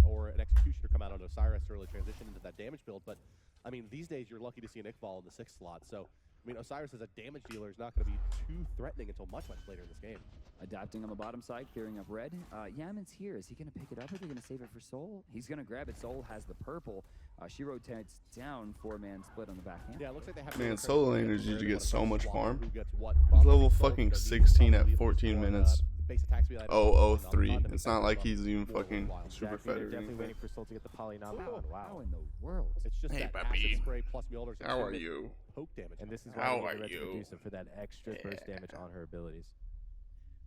or an executioner come out on Osiris to really transition into that damage build. But I mean, these days you're lucky to see an Iqbal in the 6th slot. So I mean, Osiris as a damage dealer is not going to be too threatening until much later in this game. Adapting on the bottom side, clearing up red. Yaman's here. Is he going to pick it up or is he going to save it for Soul? He's going to grab it. Soul has the purple. She rotates down, 4-man split on the backhand. Yeah, it looks like they have. Man, solo laners usually get so much farm. He's level fucking 16 at 14 minutes. 003. It's not like he's even fucking super fed or definitely anything. waiting for Soul to get the poly now. Wow, in the world. It's just Hey, that puppy. acid spray plus Mjolnir's How are you? poke damage. And this is How why are we get you? Medusa for that extra burst damage on her abilities.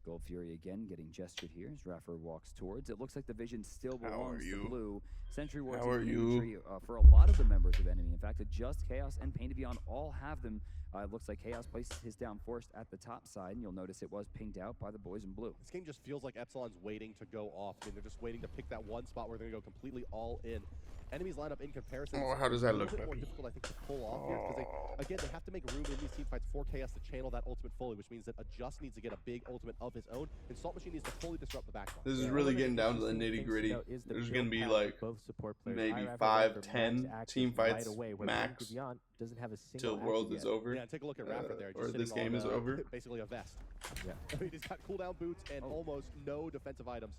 Gold Fury again getting gestured here as Raffer walks towards. It looks like the vision still How belongs are to you? Blue. Sentry Wards How are in the you? inventory, for a lot of the members of Enemy. In fact, Just, Chaos, and Pain to Beyond all have them. It looks like Chaos places his down forced at the top side, and you'll notice it was pinged out by the boys in blue. This game just feels like EPSilON's waiting to go off. I mean, they're just waiting to pick that one spot where they're going to go completely all in. Enemies line up in comparison. Oh, how does that look, It's a little bit more puppy? difficult, I think, to pull off here because again, they have to make room in these teamfights for Chaos to channel that ultimate fully, which means that Just needs to get a big ultimate of his own, and Salt Machine needs to fully disrupt the backline. This is really getting down to the nitty gritty. There's gonna be like maybe 5-10 team fights max doesn't have a till World is over. Yeah, take a look at Raffer there. Or Just this sitting game on, is over. Basically a vest. Yeah. I mean, he's got cooldown boots and almost no defensive items.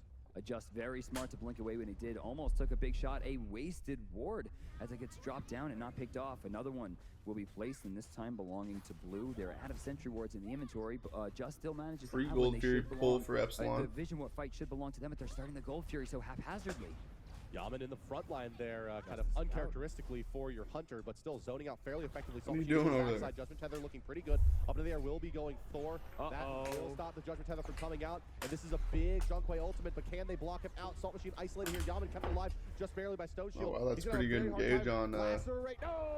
Just very smart to blink away when he did. Almost took a big shot. A wasted ward as it gets dropped down and not picked off. Another one will be placed, and this time belonging to Blue. They're out of sentry wards in the inventory, but Just still manages Free to have Gold one. They Fury should pull belong. for EPSilON. The Vision War fight should belong to them, but they're starting the Gold Fury so haphazardly. Yaman in the front line there, kind of uncharacteristically for your Hunter, but still zoning out fairly effectively. What are you doing over there? Judgment Tether looking pretty good. Up into the air will be going Thor. That will stop the Judgment Tether from coming out. And this is a big Junkway ultimate, but can they block him out? Salt Machine isolated here. Yaman kept alive just barely by Stone Shield. Oh, wow, that's pretty good engage on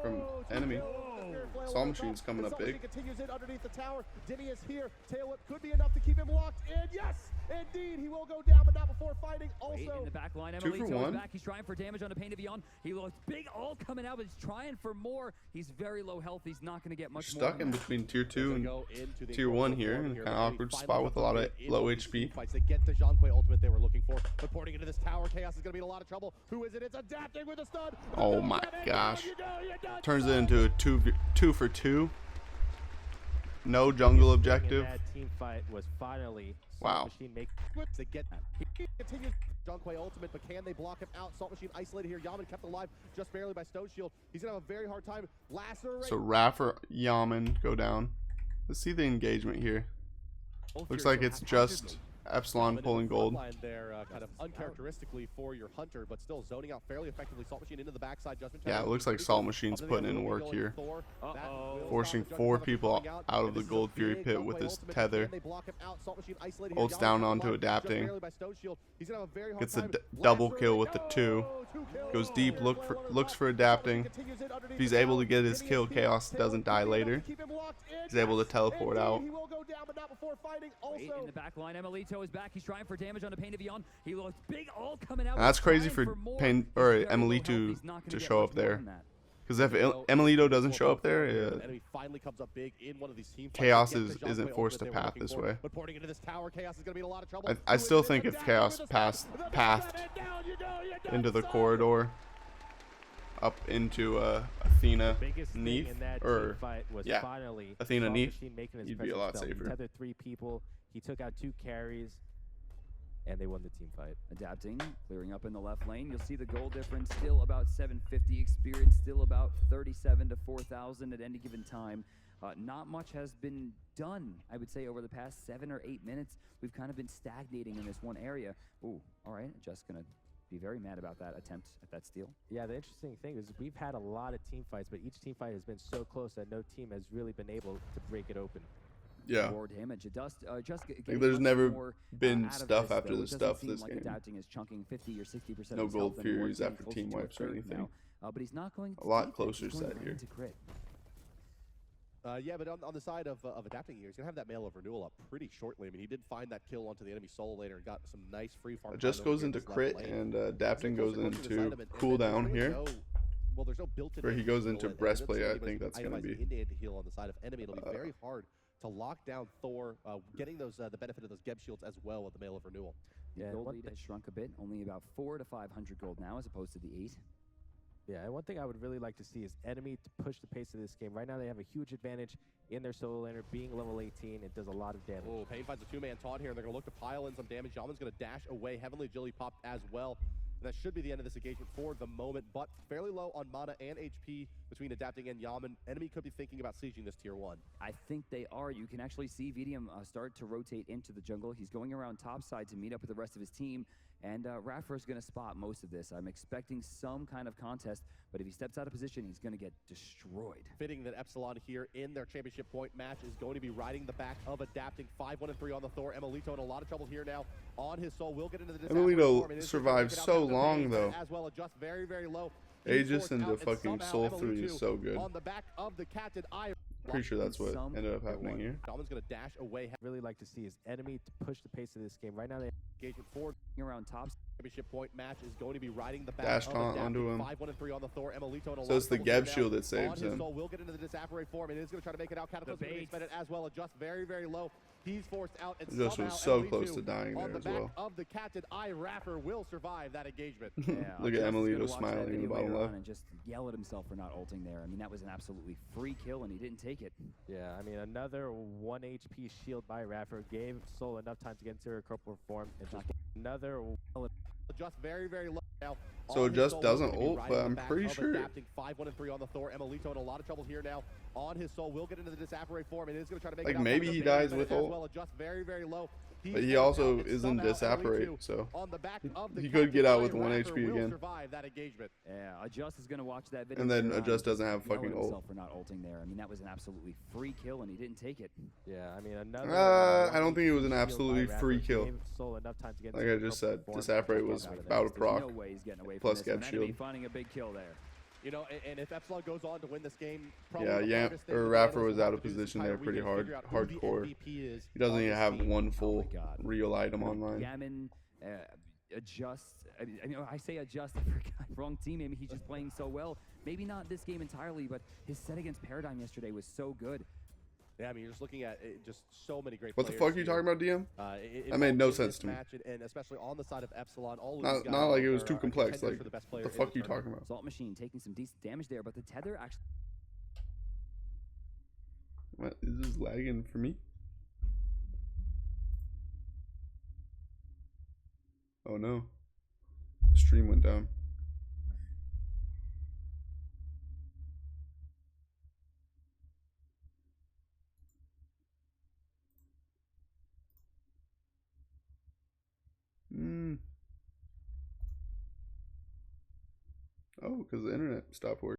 from enemy. Salt Machine's coming up big. Continues in underneath the tower. Denny is here. Tail whip could be enough to keep him locked in. Yes, indeed, he will go down, but not before fighting. Also, in the back line, 2 for 1. back. He's trying for damage on the Pain to Beyond. He looks big, all coming out, but he's trying for more. He's very low health. He's not going to get much Stuck more. in between tier 2 and tier 1 here, in kind of awkward spot with a lot of low HP. They get the Junkway ultimate they were looking for, but porting into this tower, Chaos is going to be in a lot of trouble. Who is it? It's adapting with a stun. Oh my gosh. Turns it into a 2 for 2. No jungle objective. That team fight was finally Wow. Salt Machine make They get he continues Junkway ultimate, but can they block him out? Salt Machine isolated here. Yaman kept alive just barely by Stone Shield. He's gonna have a very hard time. Lacerate. So Raffer, Yaman go down. Let's see the engagement here. Looks like it's just EPSilON pulling gold. There, kind of uncharacteristically for your Hunter, but still zoning out fairly effectively. Salt Machine into the backside. Judgment Yeah, it looks like Salt Machine's putting in work here. Forcing 4 people out of the Gold Fury pit with his tether. Ults down onto adapting. Gets a double kill with the 2. Goes deep, looks for adapting. If he's able to get his kill, Chaos doesn't die later. He's able to teleport out. In the back line, Emilito is back. He's trying for damage on the Pain to Beyond. He looks big, all coming out. And that's crazy for Emily to show up there. Because if Emilito doesn't show up there, enemy finally comes up big in one of these team Chaos isn't forced to path this way. But porting into this tower, Chaos is going to be in a lot of trouble. I still think if Chaos pathed into the corridor up into Athena Neath, or yeah, Athena Neath, you'd be a lot safer. Tethered 3 people, he took out 2 carries, and they won the team fight. Adapting, clearing up in the left lane. You'll see the goal difference still about 750, experience still about 37 to 4,000 at any given time. Not much has been done, I would say, over the past 7 or 8 minutes. We've kind of been stagnating in this one area. Ooh, all right, just gonna be very mad about that attempt at that steal. Yeah, the interesting thing is we've had a lot of team fights, but each team fight has been so close that no team has really been able to break it open. Yeah. Damage. There's never been stuff after the stuff this game. Adapting is chunking 50 or 60% no of gold furies after team wipes or anything. But he's not going a lot closer set here. Yeah, but on the side of Adapting here, he's going to have that Mail of Renewal up pretty shortly. I mean, he did find that kill onto the enemy solo later and got some nice free farm. Just goes into crit, and Adapting goes into cooldown here. Well, there's no built-in where he goes into breastplate. I think that's going to be. Heal on the side of enemy. It'll be very hard to lock down Thor, getting those the benefit of those Geb shields as well with the Mail of Renewal. Yeah, gold lead has shrunk a bit, only about 400 to 500 gold now, as opposed to the 8. Yeah, and one thing I would really like to see is enemy to push the pace of this game. Right now they have a huge advantage in their solo laner, being level 18. It does a lot of damage. Oh, Pain finds a 2-man taunt here, and they're going to look to pile in some damage. Yaman's going to dash away. Heavenly Agility popped as well. And that should be the end of this engagement for the moment, but fairly low on mana and HP between Adapting and Yaman. Enemy could be thinking about sieging this tier 1. I think they are. You can actually see VDM start to rotate into the jungle. He's going around top side to meet up with the rest of his team, and Raffer is going to spot most of this. I'm expecting some kind of contest, but if he steps out of position, he's going to get destroyed. Fitting that EPSilON here in their championship point match is going to be riding the back of Adapting. 5-1-3 on the Thor. Emilito in a lot of trouble here now on his soul. Will get into the Emilito survived so long though. As well, adjust very, very low. Aegis into fucking Soul 3 is so good. On the back of the Captain Eye. Pretty sure that's what ended up happening here. Yaman's going to dash away. Really like to see is enemy to push the pace of this game. Right now they engagement forward around top. Championship point match is going to be riding the back dash taunt onto him. 5-1-3 on the Thor. Emilito in a so it's the Geb shield that saves him. Will get into the disapparate form and is going to try to make it out. Cataclysm as well. Adjust very, very low. He's forced out, and just was so close to dying there as well. Of the Captain Eye, Raffer will survive that engagement. Yeah, look at Emilito smiling in the bottom left. And just yell at himself for not ulting there. I mean, that was an absolutely free kill, and he didn't take it. Yeah, I mean, another 1 HP shield by Raffer gave Soul enough time to get into her corporal form, and just another. Adjust very, very low now. So it just doesn't ult, but I'm pretty sure. 5-1-3 on the Thor. Emilito in a lot of trouble here now. On his soul, will get into the disapparate form and is going to try to make like it out. Maybe he dies with ult. Well, adjust very, very low. But he also isn't disapparate, so he could get out with 1 HP again. Yeah, Adjust is going to watch that video. And then Adjust doesn't have fucking ult. For not ulting there. I mean, that was an absolutely free kill, and he didn't take it. Yeah, I mean, another. I don't think it was an absolutely free kill. Like I just said, disapparate was about a proc. No way he's getting away from plus this. Geb shield. Finding a big kill there. You know, and if EPSilON goes on to win this game, Raffer was out of position there pretty hardcore. He doesn't even have one full real item online. Yaman, Adjust. I say Adjust. I forgot. Wrong team. Maybe he's just playing so well. Maybe not this game entirely, but his set against Paradigm yesterday was so good. Yeah, I mean, you're just looking at just so many great players. What the fuck are you talking about, DM? That made no sense to me. And especially on the side of EPSilON, all of not like it was too complex. Like, what the fuck are you talking about? Assault Machine taking some decent damage there, but the tether actually. What is this lagging for me? Oh no, stream went down. Oh, because the internet stopped working.